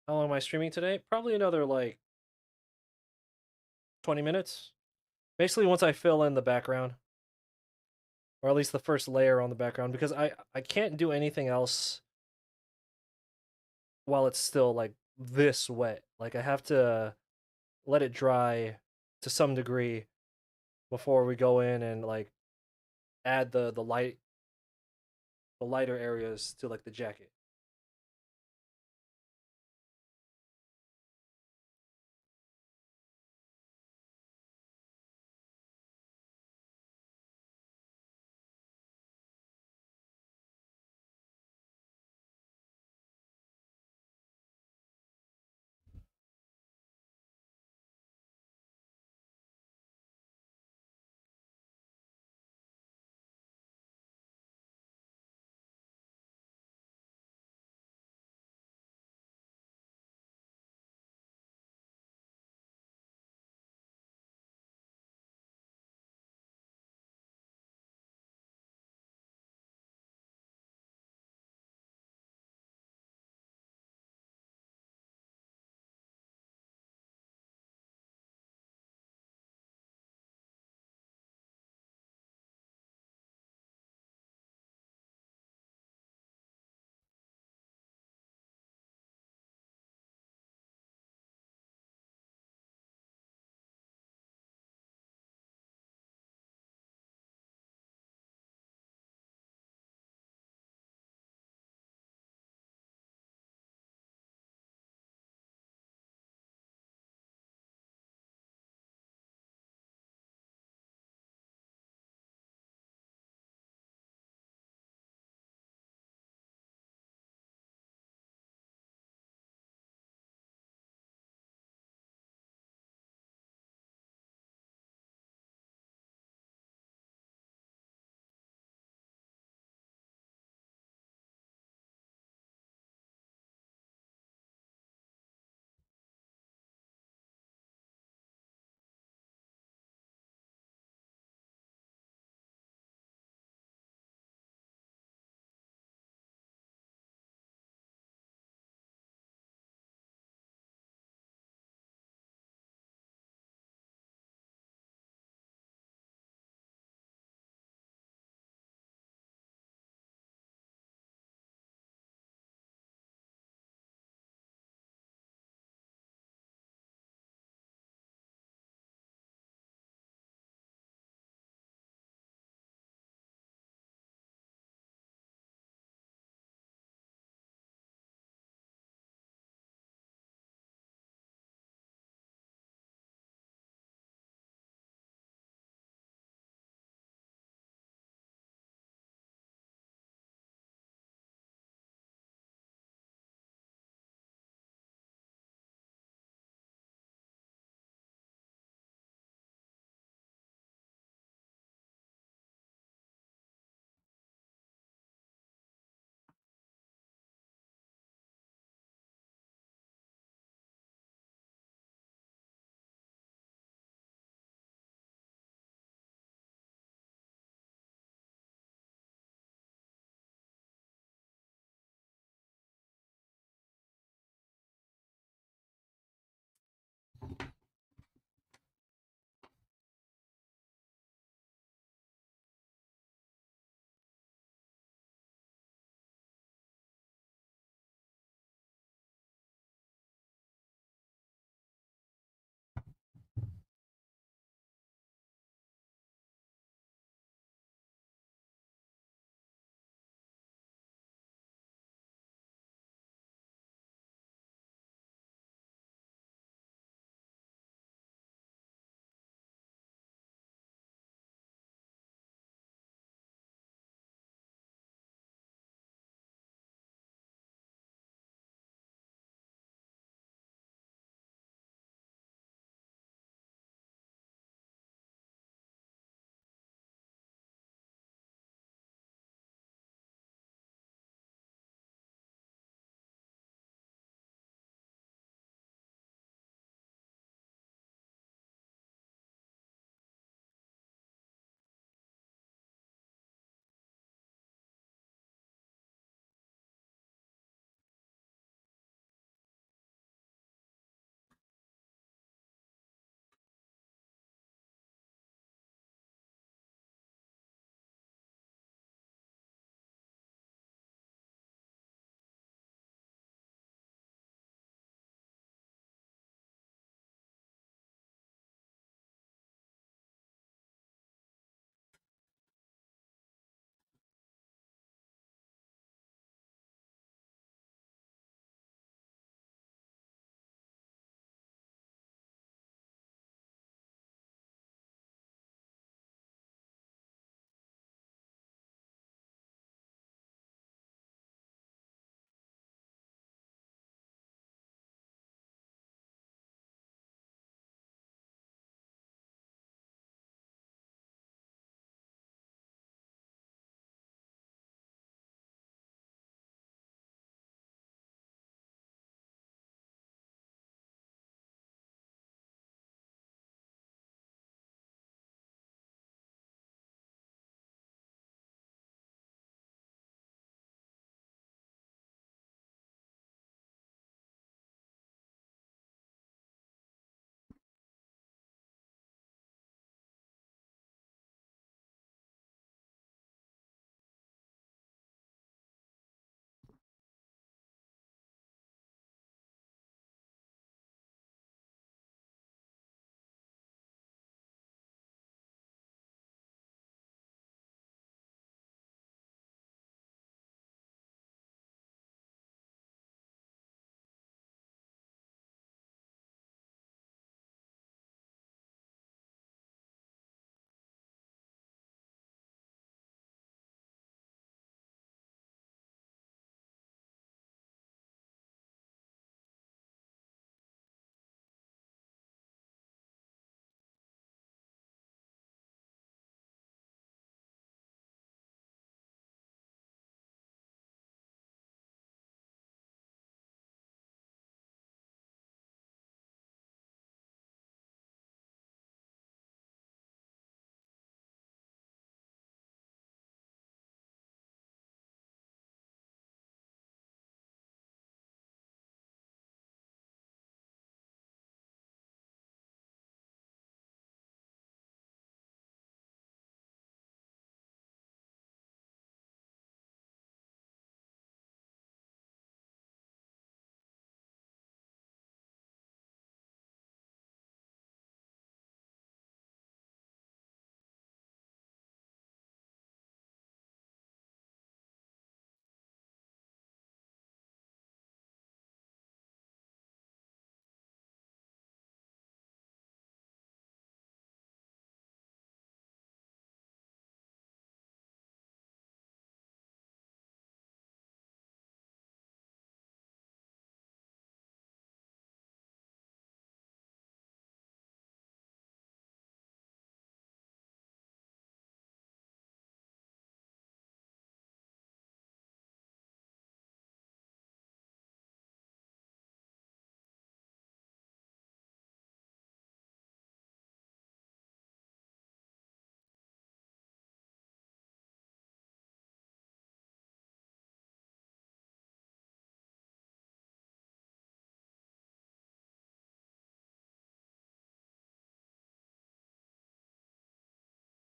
How long am I streaming today? Probably another like 20 minutes. Basically, once I fill in the background, or at least the first layer on the background, because I can't do anything else while it's still like this wet. Like I have to let it dry to some degree before we go in and like add the lighter areas to like the jacket.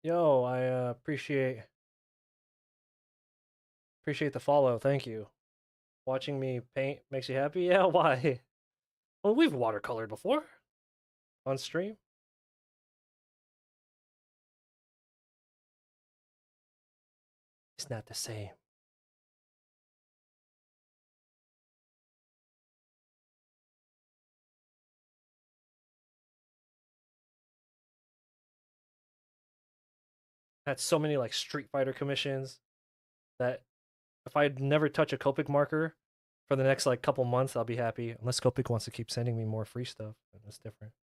Yo, I appreciate the follow. Thank you. Watching me paint makes you happy? Yeah, why? Well, we've watercolored before on stream. It's not the same. Had so many like Street Fighter commissions that if I'd never touch a Copic marker for the next like couple months, I'll be happy. Unless Copic wants to keep sending me more free stuff, that's different.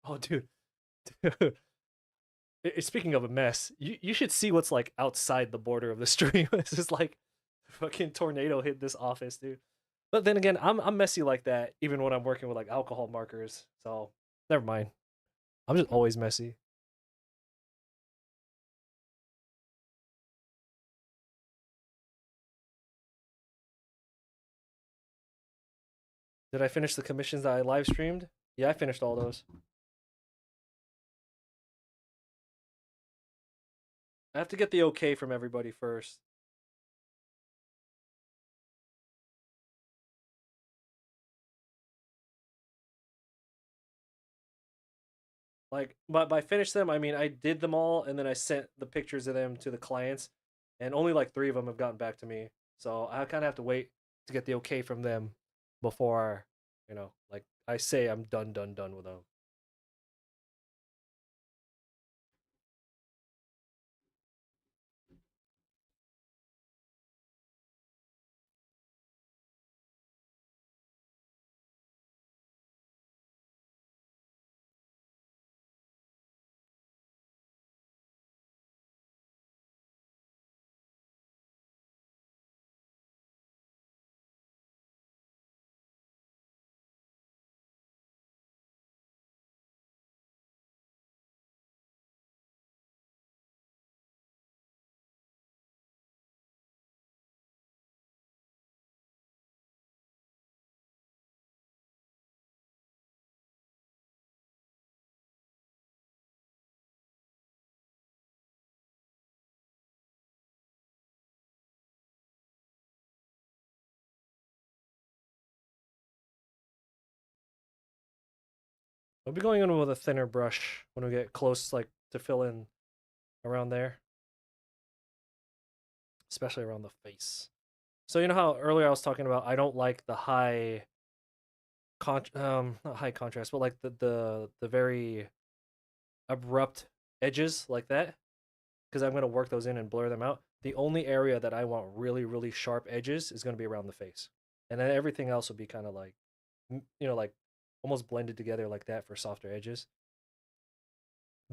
Oh, dude, dude. Speaking of a mess, you should see what's like outside the border of the stream. It's just like fucking tornado hit this office, dude. But then again, I'm messy like that even when I'm working with like alcohol markers. So never mind. I'm just always messy. Did I finish the commissions that I live streamed? Yeah, I finished all those. I have to get the okay from everybody first. Like, but by finish them, I mean I did them all, and then I sent the pictures of them to the clients, and only like 3 of them have gotten back to me. So I kind of have to wait to get the okay from them before, like I say I'm done with them. I'll be going in with a thinner brush when we get close, like to fill in around there, especially around the face. So you know how earlier I was talking about I don't like the high not high contrast, but like the very abrupt edges like that, because I'm gonna work those in and blur them out. The only area that I want really sharp edges is gonna be around the face, and then everything else will be kind of like, like almost blended together like that for softer edges.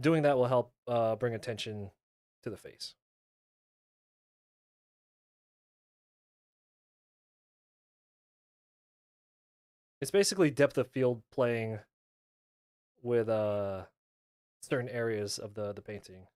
Doing that will help bring attention to the face. It's basically depth of field playing with certain areas of the painting.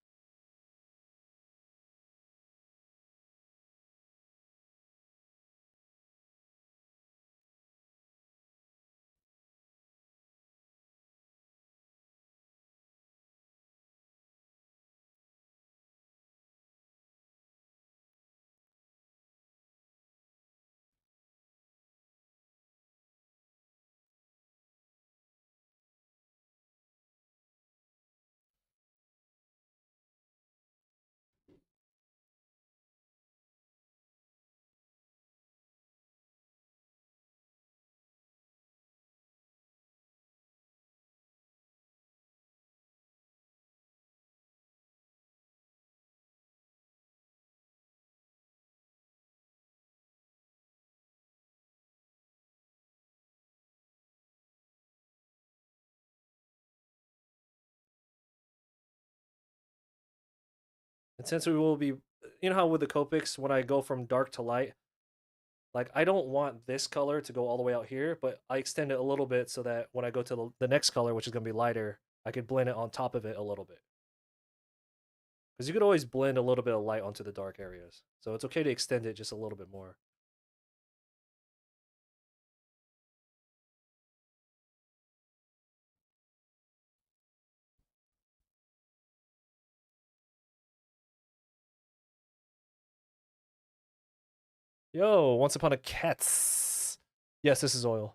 And since we will be, how with the Copics, when I go from dark to light, like I don't want this color to go all the way out here, but I extend it a little bit so that when I go to the next color, which is gonna be lighter, I could blend it on top of it a little bit. Because you could always blend a little bit of light onto the dark areas. So it's okay to extend it just a little bit more. Yo, once upon a cats. Yes, this is oil.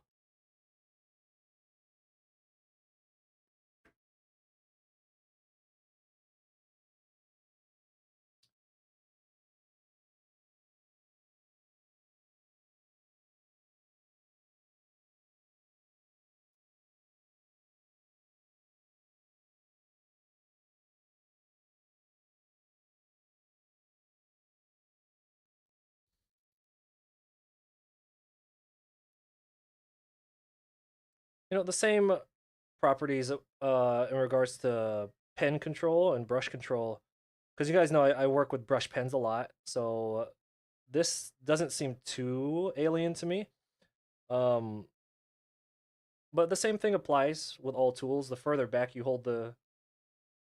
The same properties in regards to pen control and brush control. Because you guys know I work with brush pens a lot, so this doesn't seem too alien to me. Um, but the same thing applies with all tools. The further back you hold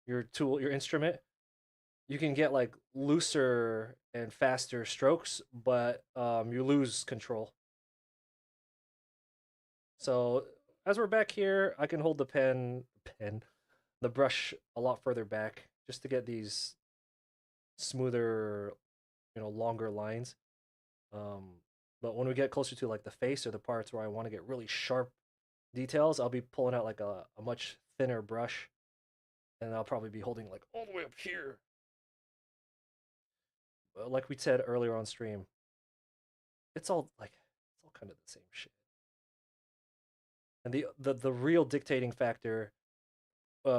your tool, your instrument, you can get like looser and faster strokes, but you lose control. So as we're back here, I can hold the brush a lot further back just to get these smoother, longer lines. Um, but when we get closer to like the face or the parts where I want to get really sharp details, I'll be pulling out like a much thinner brush, and I'll probably be holding like all the way up here. Like we said earlier on stream, it's all kind of the same shit. And the real dictating factor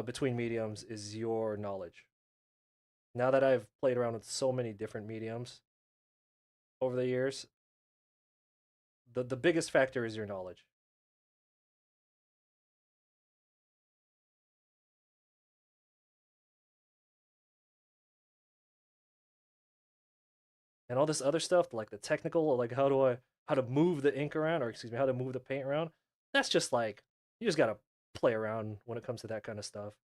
between mediums is your knowledge. Now that I've played around with so many different mediums over the years, the biggest factor is your knowledge. And all this other stuff, like the technical, like how to move the ink around, or excuse me, how to move the paint around. That's just like you just gotta play around when it comes to that kind of stuff.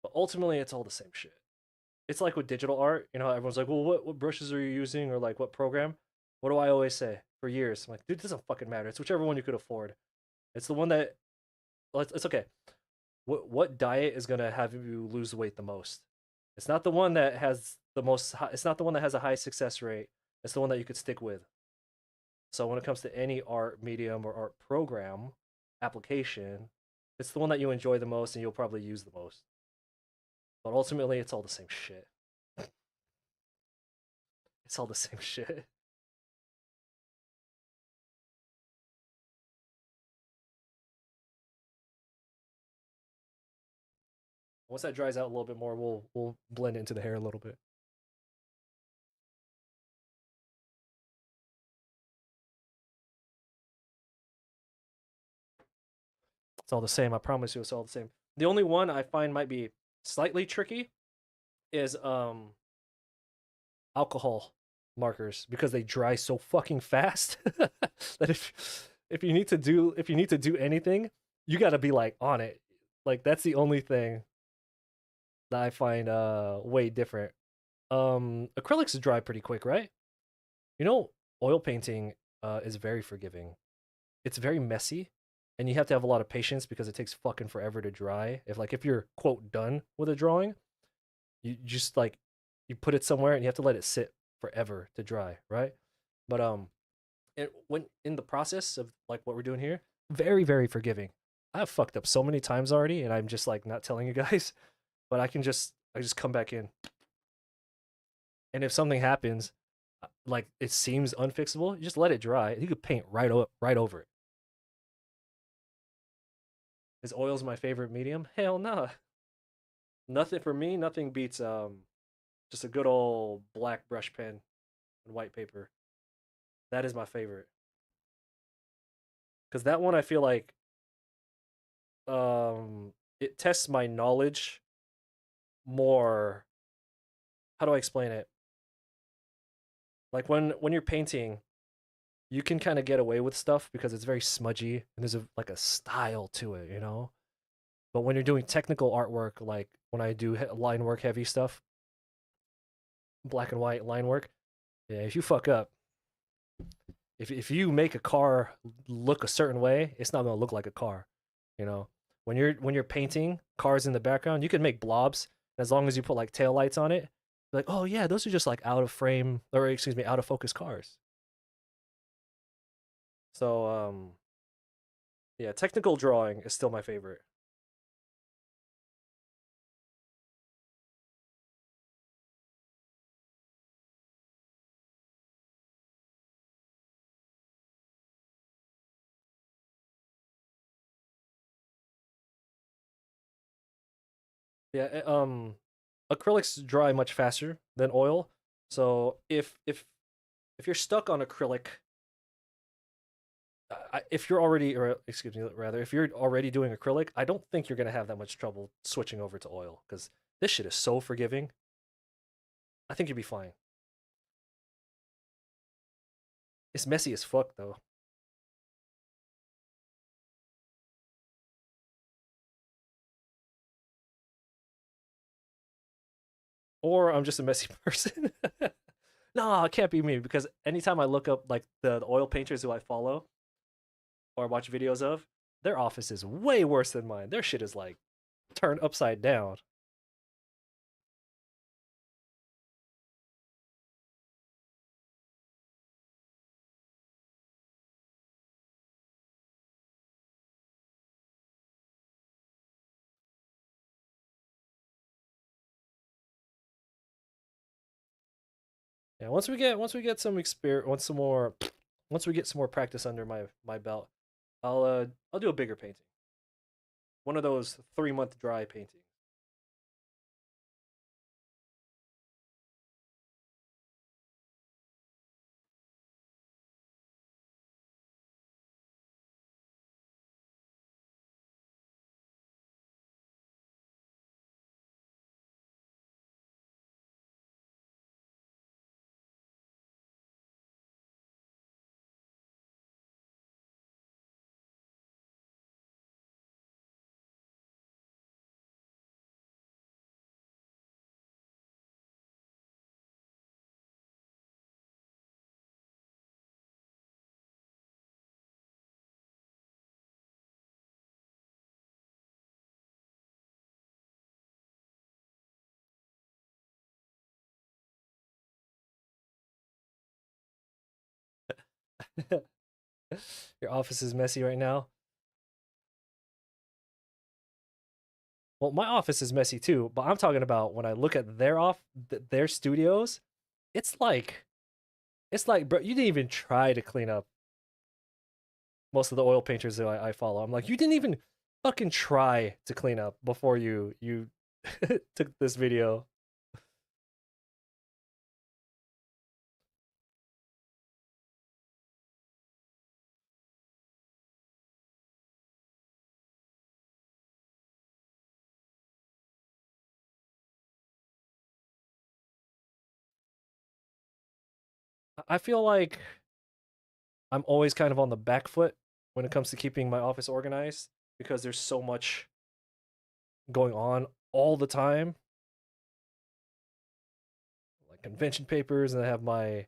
But ultimately, it's all the same shit. It's like with digital art, everyone's like, well, what brushes are you using, or like what program? What do I always say for years? I'm like, dude, it doesn't fucking matter. It's whichever one you could afford. It's the one that, well, it's okay. What diet is gonna have you lose weight the most? It's not the one that has the most. It's not the one that has a high success rate. It's the one that you could stick with. So when it comes to any art medium or art program application, it's the one that you enjoy the most and you'll probably use the most. But ultimately, it's all the same shit. It's all the same shit. Once that dries out a little bit more, we'll blend into the hair a little bit. It's all the same. I promise you, it's all the same. The only one I find might be slightly tricky is alcohol markers because they dry so fucking fast that if you need to do anything, you got to be like on it. Like that's the only thing that I find way different. Acrylics dry pretty quick, right? You know, oil painting is very forgiving. It's very messy, and you have to have a lot of patience because it takes fucking forever to dry. If you're quote done with a drawing, you just like you put it somewhere and you have to let it sit forever to dry, right? But when in the process of like what we're doing here, very very forgiving. I've fucked up so many times already, and I'm just like not telling you guys, but I just come back in, and if something happens, like it seems unfixable, you just let it dry. You could paint right over it. Is oil's my favorite medium? Hell no. Nah. Nothing for me. Nothing beats just a good old black brush pen and white paper. That is my favorite because that one I feel like it tests my knowledge more. How do I explain it? Like when you're painting, you can kind of get away with stuff because it's very smudgy and there's like a style to it. But when you're doing technical artwork, like when I do line work heavy stuff, black and white line work. Yeah, if you fuck up, if you make a car look a certain way, it's not gonna look like a car. You know, when you're painting cars in the background, you can make blobs as long as you put like tail lights on it. Like, oh yeah, those are just like out of frame or excuse me, out of focus cars. So yeah, technical drawing is still my favorite. Yeah, acrylics dry much faster than oil. So if you're stuck on acrylic, if you're already, or excuse me, rather, if you're already doing acrylic, I don't think you're gonna have that much trouble switching over to oil because this shit is so forgiving. I think you'd be fine. It's messy as fuck though. Or I'm just a messy person. No, it can't be me because anytime I look up like the oil painters who I follow or watch videos of, their office is way worse than mine. Their shit is like turned upside down. Yeah, once we get some experience, once we get some more practice under my belt, I'll do a bigger painting. One of those 3 month dry paintings. Your office is messy right now. Well, my office is messy too, but I'm talking about when I look at their studios, it's like bro, you didn't even try to clean up most of the oil painters that I follow. I'm like, you didn't even fucking try to clean up before you took this video. I feel like I'm always kind of on the back foot when it comes to keeping my office organized because there's so much going on all the time, like convention papers, and I have my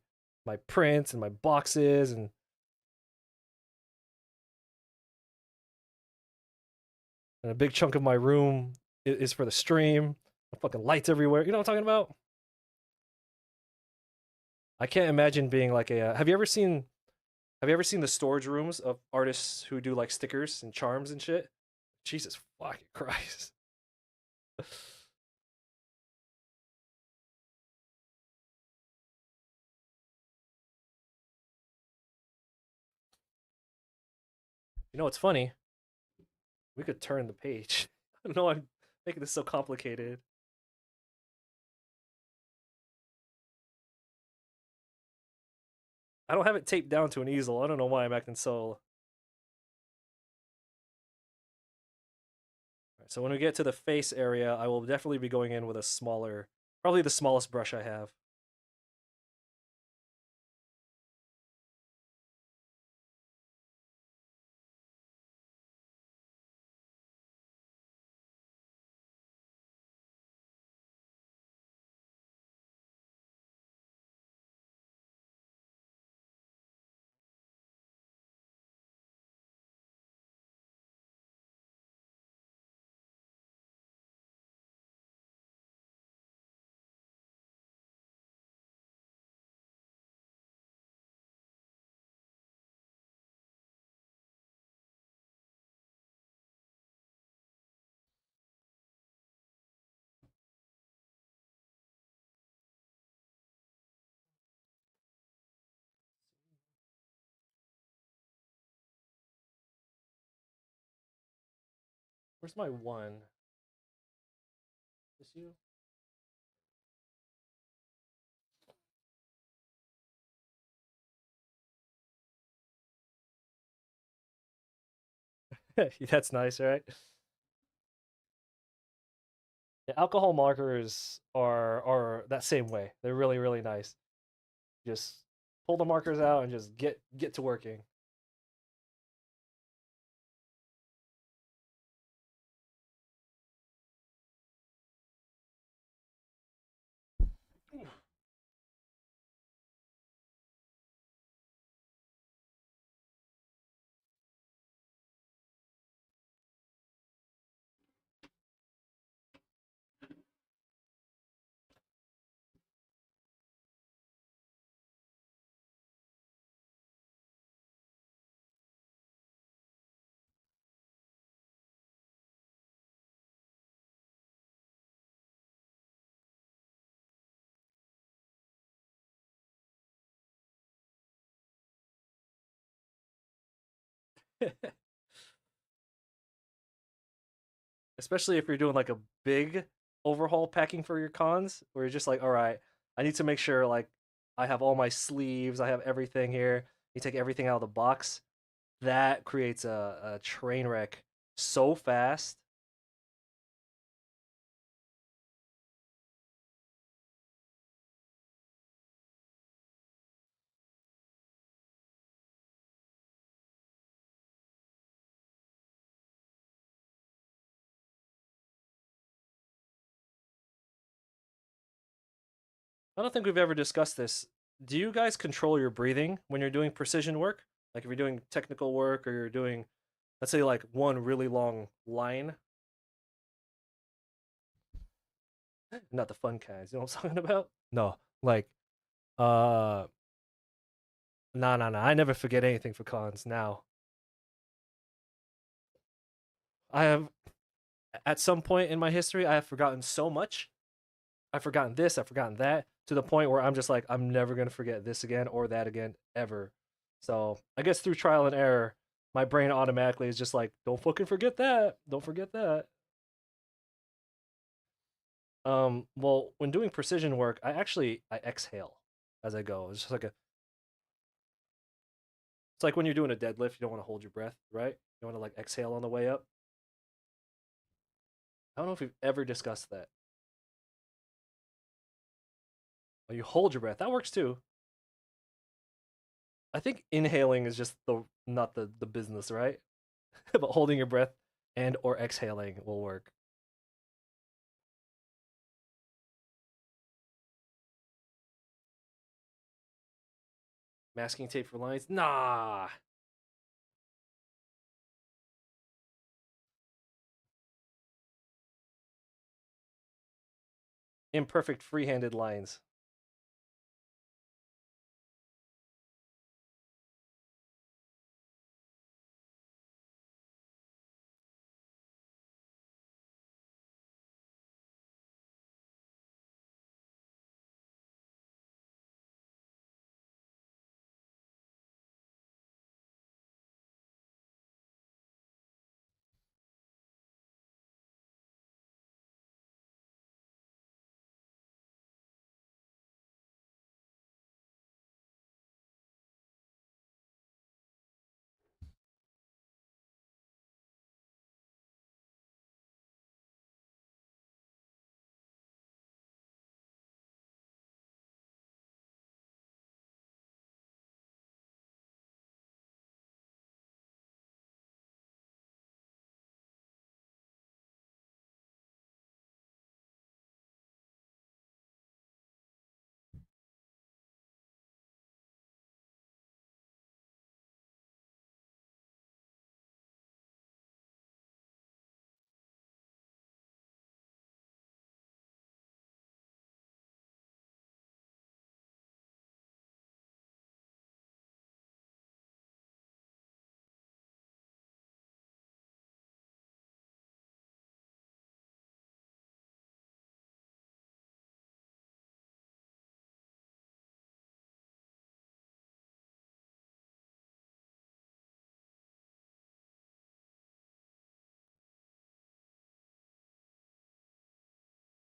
prints and my boxes and a big chunk of my room is for the stream. Fucking lights everywhere. You know what I'm talking about? I can't imagine being like a. Have you ever seen the storage rooms of artists who do like stickers and charms and shit? Jesus fucking Christ. You know what's funny? We could turn the page. I don't know. I'm making this so complicated. I don't have it taped down to an easel. I don't know why I'm acting so. So when we get to the face area, I will definitely be going in with a smaller, probably the smallest brush I have. Where's my one? This you? That's nice, right? Yeah, alcohol markers are that same way. They're really really nice. Just pull the markers out and just get to working. Especially if you're doing like a big overhaul packing for your cons, where you're just like, all right, I need to make sure like I have all my sleeves, I have everything here. You take everything out of the box. That creates a train wreck so fast. I don't think we've ever discussed this. Do you guys control your breathing when you're doing precision work? Like if you're doing technical work or you're doing, let's say, like one really long line, not the fun kinds. You know what I'm talking about? No, like, uh, nah, nah, nah. I never forget anything for cons. Now, I have at some point in my history, I have forgotten so much. I've forgotten this. I've forgotten that to the point where I'm just like, I'm never gonna forget this again or that again ever. So I guess through trial and error, my brain automatically is just like, don't fucking forget that. Don't forget that. Well, when doing precision work, I exhale as I go. It's just like a it's like when you're doing a deadlift, you don't want to hold your breath, right? You want to like exhale on the way up. I don't know if we've ever discussed that. Well, you hold your breath. That works too. I think inhaling is just the not the business, right? But holding your breath and or exhaling will work. Masking tape for lines? Nah. Imperfect free-handed lines.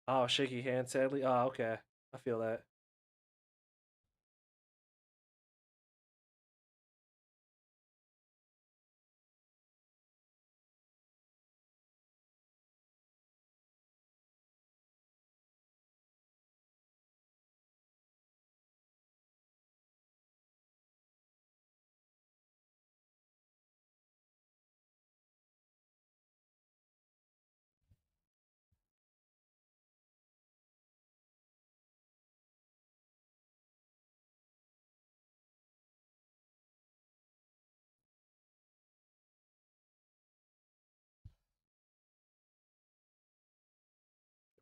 Oh, shaky hand, sadly. Oh, okay. I feel that.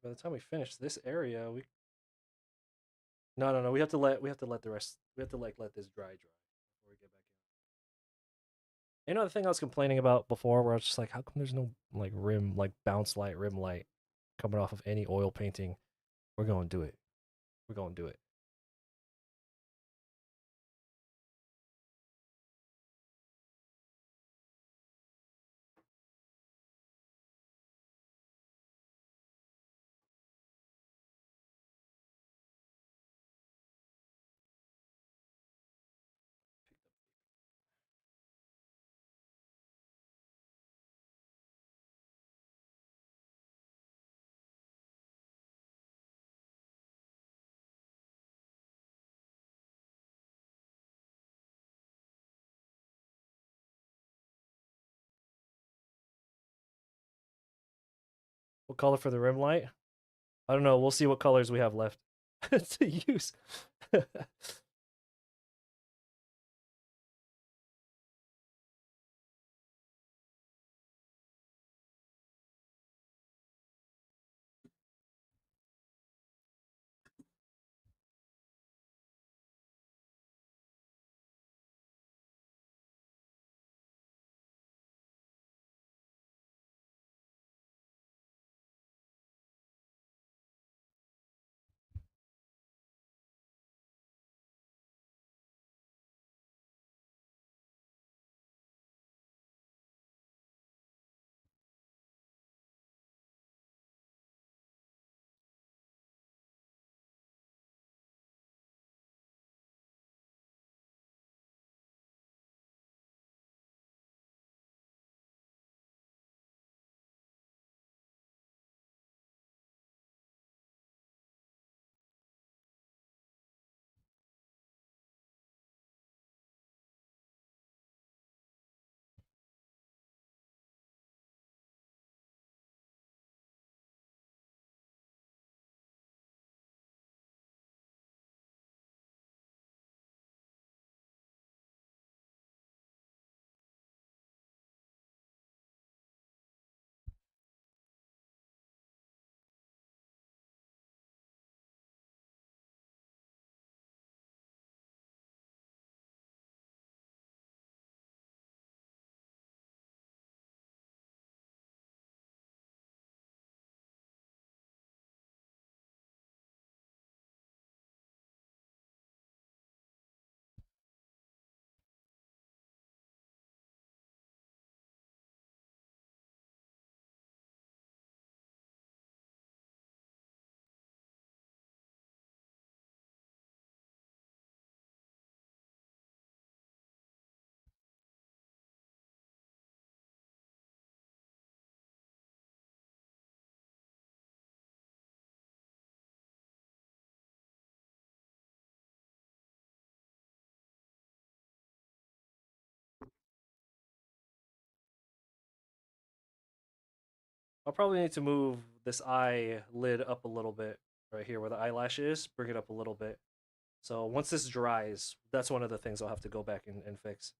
By the time we finish this area, we no. We have to let the rest. We have to like let this dry before we get back in. You know the thing I was complaining about before, where I was just like, how come there's no like rim, like bounce light, rim light coming off of any oil painting? We're gonna do it. We're gonna do it. What color for the rim light? I don't know. We'll see what colors we have left to use. I'll probably need to move this eye lid up a little bit right here where the eyelash is. Bring it up a little bit. So once this dries, that's one of the things I'll have to go back and fix.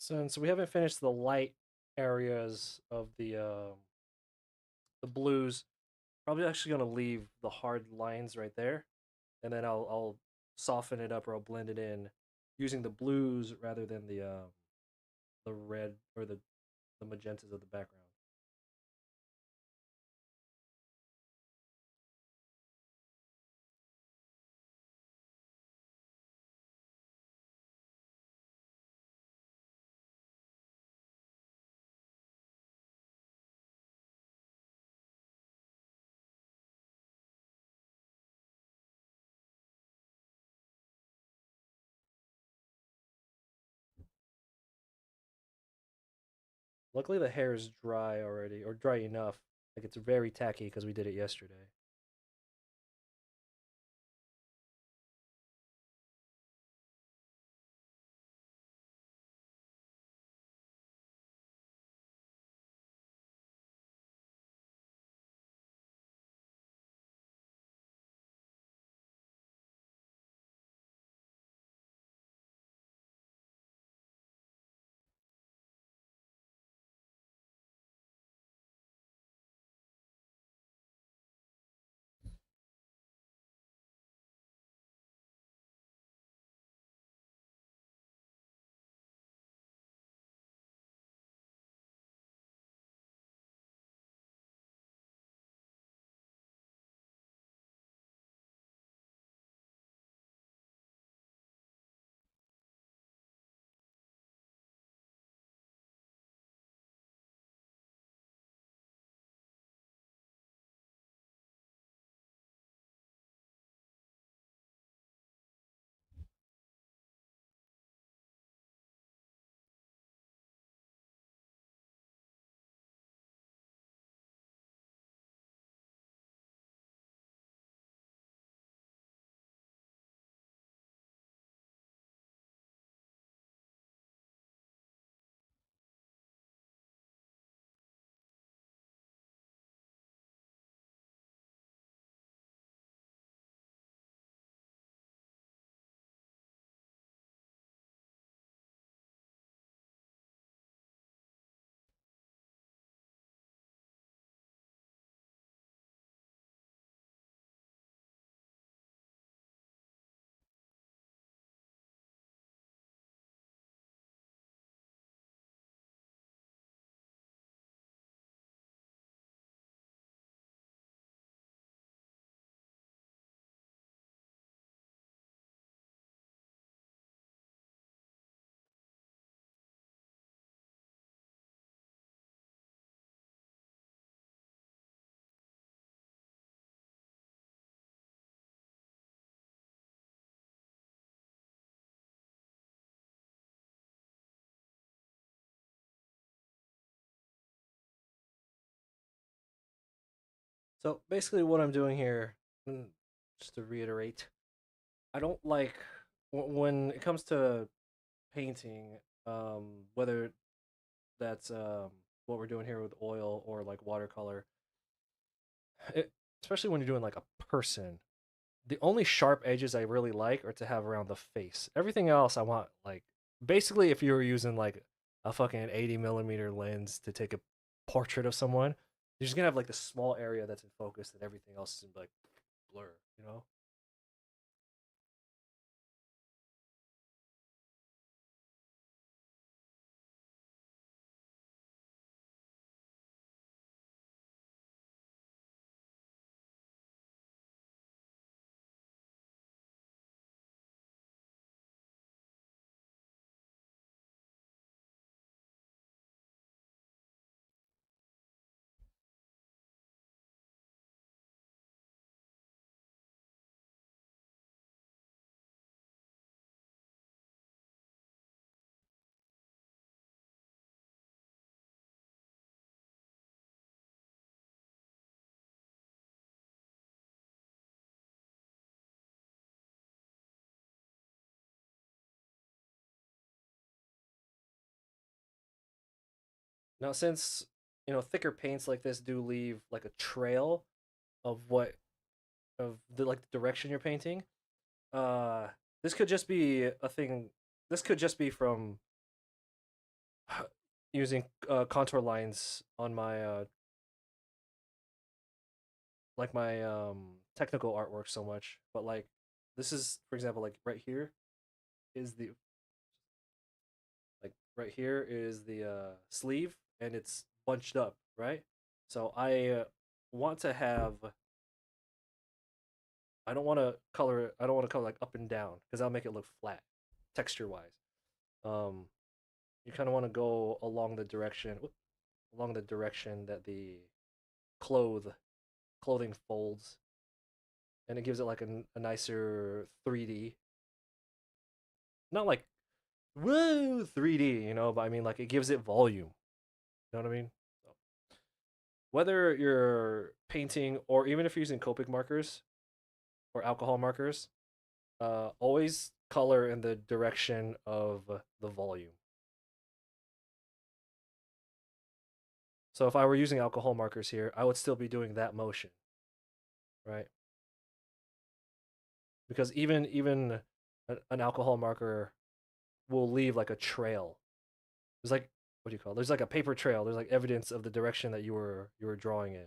Since we haven't finished the light areas of the blues, probably actually gonna leave the hard lines right there, and then I'll soften it up or I'll blend it in using the blues rather than the red or the magentas of the background. Luckily, the hair is dry already, or dry enough. Like it's very tacky because we did it yesterday. So basically, what I'm doing here, just to reiterate, I don't like when it comes to painting, whether that's what we're doing here with oil or like watercolor, it, especially when you're doing like a person. The only sharp edges I really like are to have around the face. Everything else I want like basically if you were using like a fucking 80 millimeter lens to take a portrait of someone, you're just gonna have like the small area that's in focus and everything else is in like blur, you know? Now since thicker paints like this do leave like a trail of what of the like the direction you're painting, uh this could just be a thing. This could just be from using contour lines on my like my technical artwork so much, but like this is, for example, like right here is the right here is the sleeve, and it's bunched up, right? So want to have I don't want to color it. I don't want to color like up and down because that'll make it look flat, texture wise. Um, you kind of want to go along the direction that the cloth clothing folds, and it gives it like a nicer 3D. Not like woo 3D, but I mean like it gives it volume. You know what I mean? So, whether you're painting or even if you're using Copic markers or alcohol markers, always color in the direction of the volume. So if I were using alcohol markers here, I would still be doing that motion, right? Because even an alcohol marker will leave like a trail. There's like what do you call it? There's like a paper trail. There's like evidence of the direction that you were drawing in.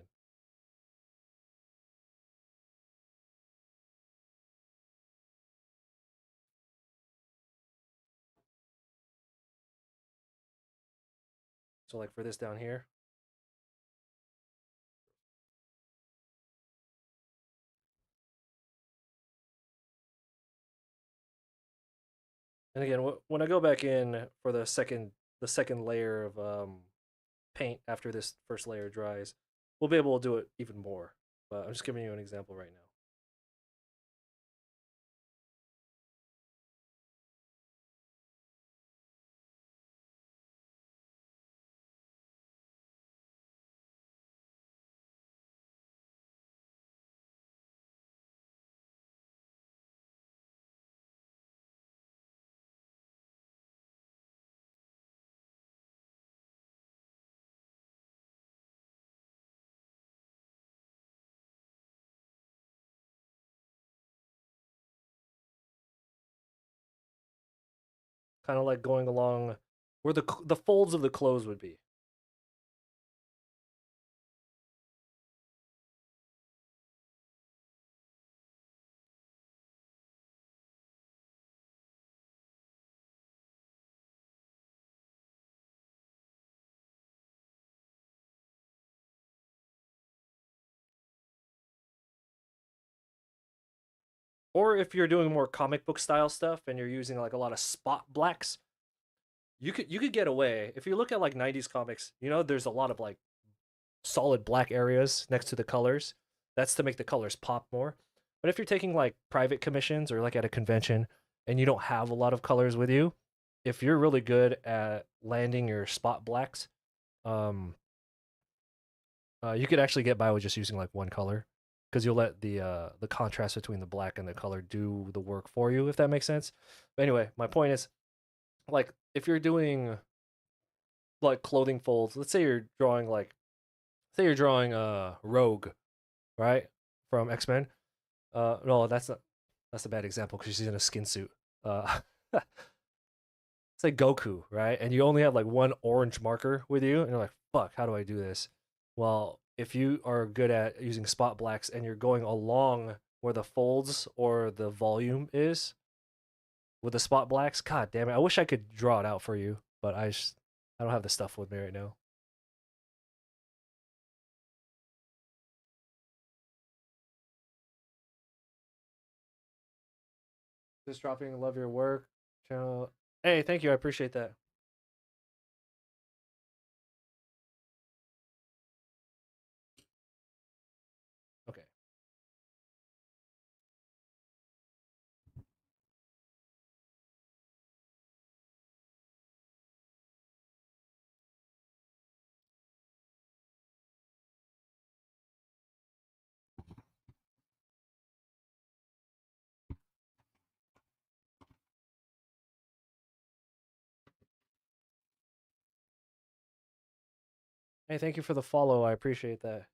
So like for this down here, and again, when I go back in for the second layer of paint after this first layer dries, we'll be able to do it even more. But I'm just giving you an example right now. Kind of like going along where the folds of the clothes would be. Or if you're doing more comic book style stuff and you're using like a lot of spot blacks, you could get away. If you look at like 90s comics, there's a lot of like solid black areas next to the colors. That's to make the colors pop more. But if you're taking like private commissions or like at a convention and you don't have a lot of colors with you, if you're really good at landing your spot blacks, um, you could actually get by with just using like one color because you'll let the contrast between the black and the color do the work for you, if that makes sense. But anyway, my point is like if you're doing like clothing folds, let's say you're drawing Rogue, right? From X-Men. No, that's a bad example because she's in a skin suit. Say Goku, right? And you only have like one orange marker with you, and you're like, fuck, how do I do this? Well, if you are good at using spot blacks and you're going along where the folds or the volume is with the spot blacks, god damn it. I wish I could draw it out for you, but I don't have the stuff with me right now. Just dropping, love your work. Channel. Hey, thank you. I appreciate that. Okay. Hey, thank you for the follow. I appreciate that.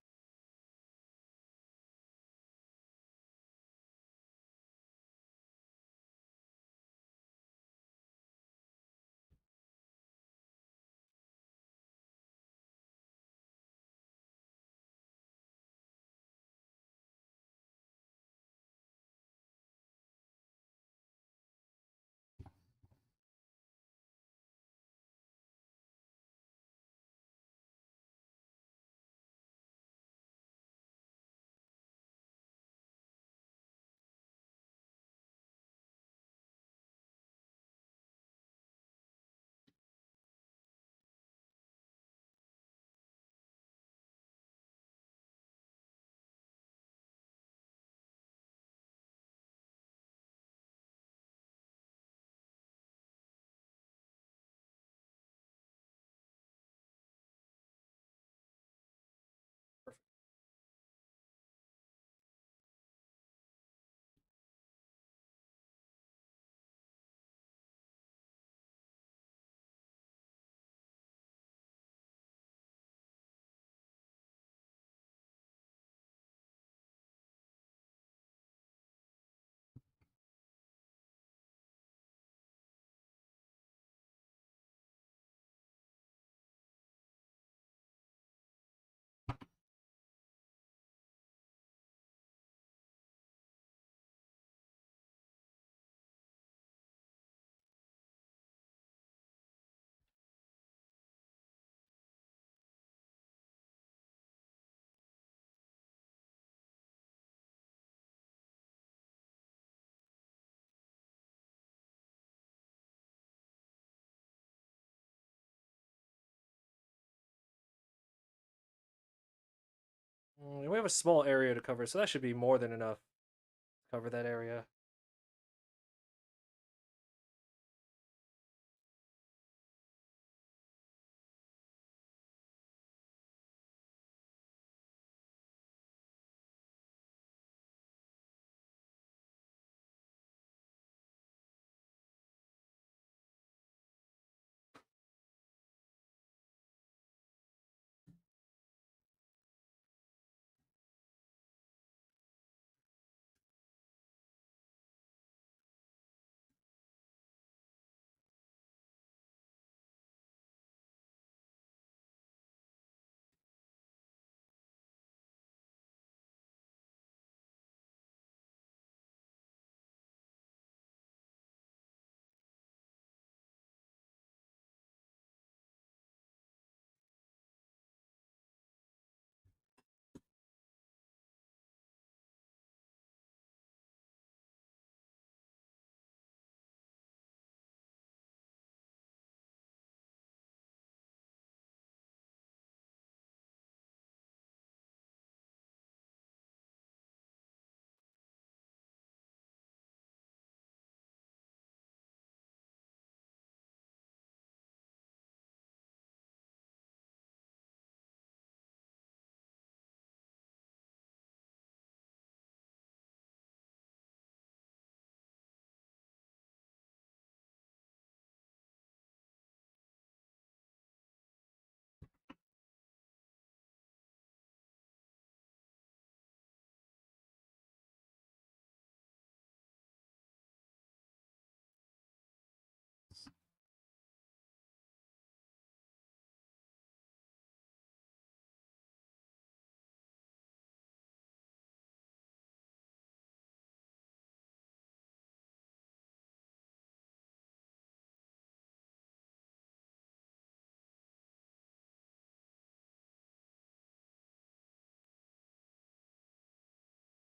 We have a small area to cover, so that should be more than enough to cover that area.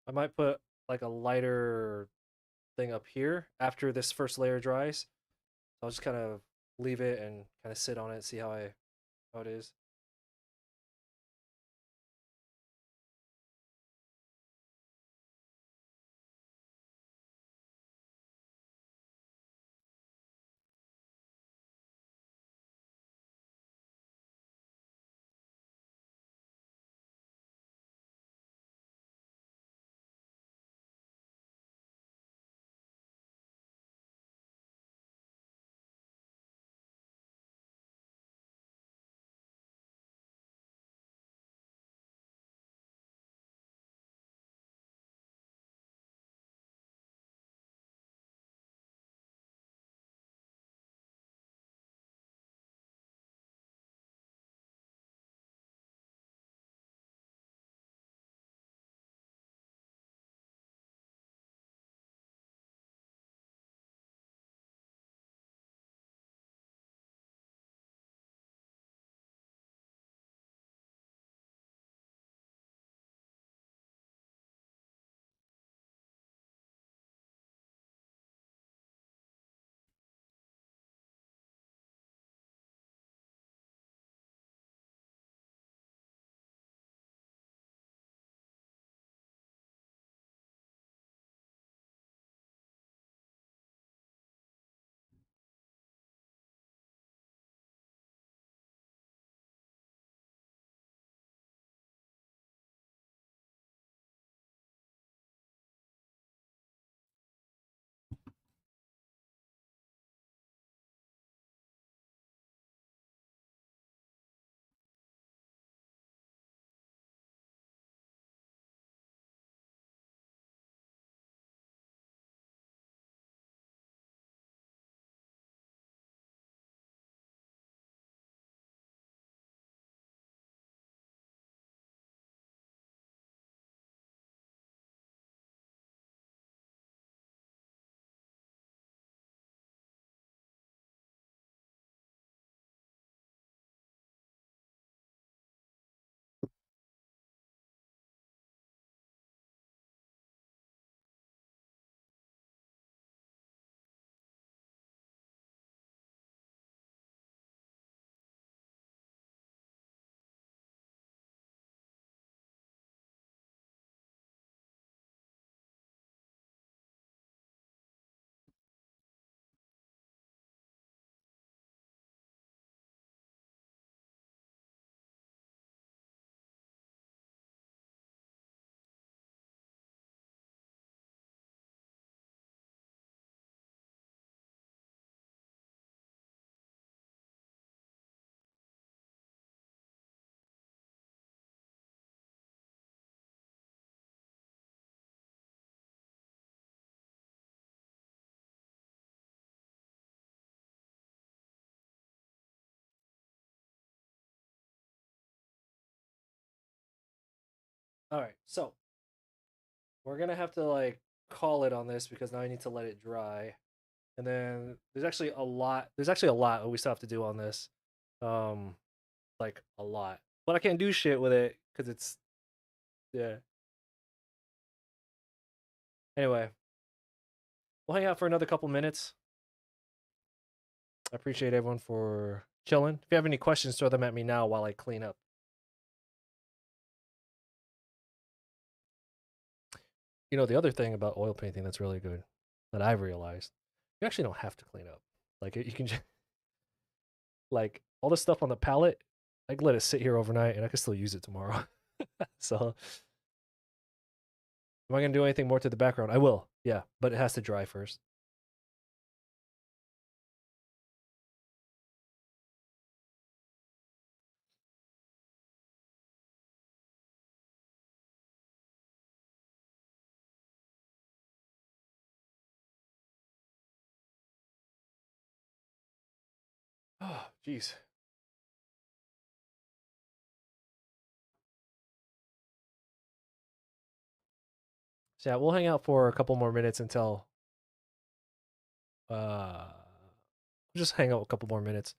I might put like a lighter thing up here after this first layer dries. I'll just kind of leave it and kind of sit on it, see how it is. All right, so we're gonna have to like call it on this because now I need to let it dry. And then there's actually a lot. There's actually a lot we still have to do on this. Um, like a lot. But I can't do shit with it because it's yeah. Anyway, we'll hang out for another couple minutes. I appreciate everyone for chilling. If you have any questions, throw them at me now while I clean up. You know, the other thing about oil painting that's really good that I've realized, you actually don't have to clean up. Like you can just like all the stuff on the palette, I can let it sit here overnight and I can still use it tomorrow. So, am I gonna do anything more to the background? I will, yeah, but it has to dry first. Oh, jeez. So yeah, we'll hang out for a couple more minutes until just hang out a couple more minutes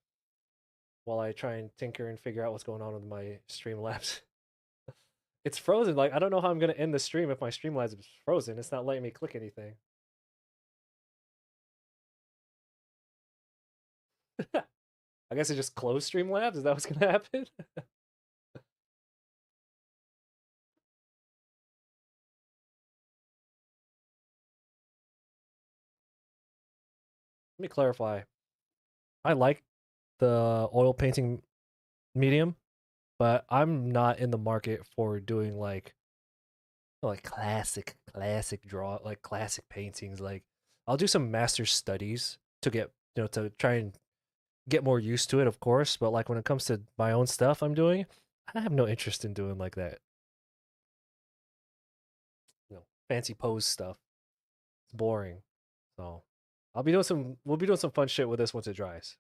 while I try and tinker and figure out what's going on with my Streamlabs. It's frozen. Like I don't know how I'm gonna end the stream if my Streamlabs is frozen. It's not letting me click anything. I guess I just close Streamlabs. Is that what's gonna happen? Let me clarify. I like the oil painting medium, but I'm not in the market for doing like classic draw like classic paintings. Like I'll do some master studies to get to try and get more used to it, of course. But like when it comes to my own stuff I'm doing, I have no interest in doing like that, fancy pose stuff. It's boring. So we'll be doing some fun shit with this once it dries.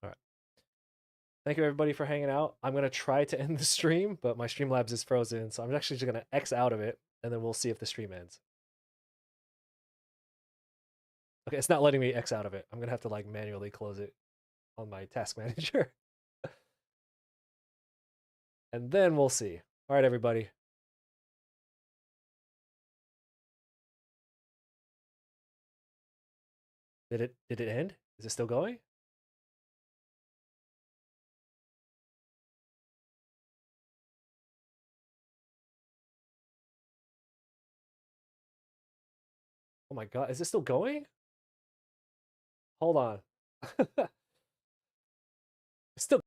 All right. Thank you everybody for hanging out. I'm gonna try to end the stream, but my Streamlabs is frozen, so I'm actually just gonna X out of it, and then we'll see if the stream ends. Okay, it's not letting me X out of it. I'm gonna have to like manually close it on my task manager, and then we'll see. All right, everybody. Did it end? Is it still going? Oh my god, is it still going? Hold on. It's still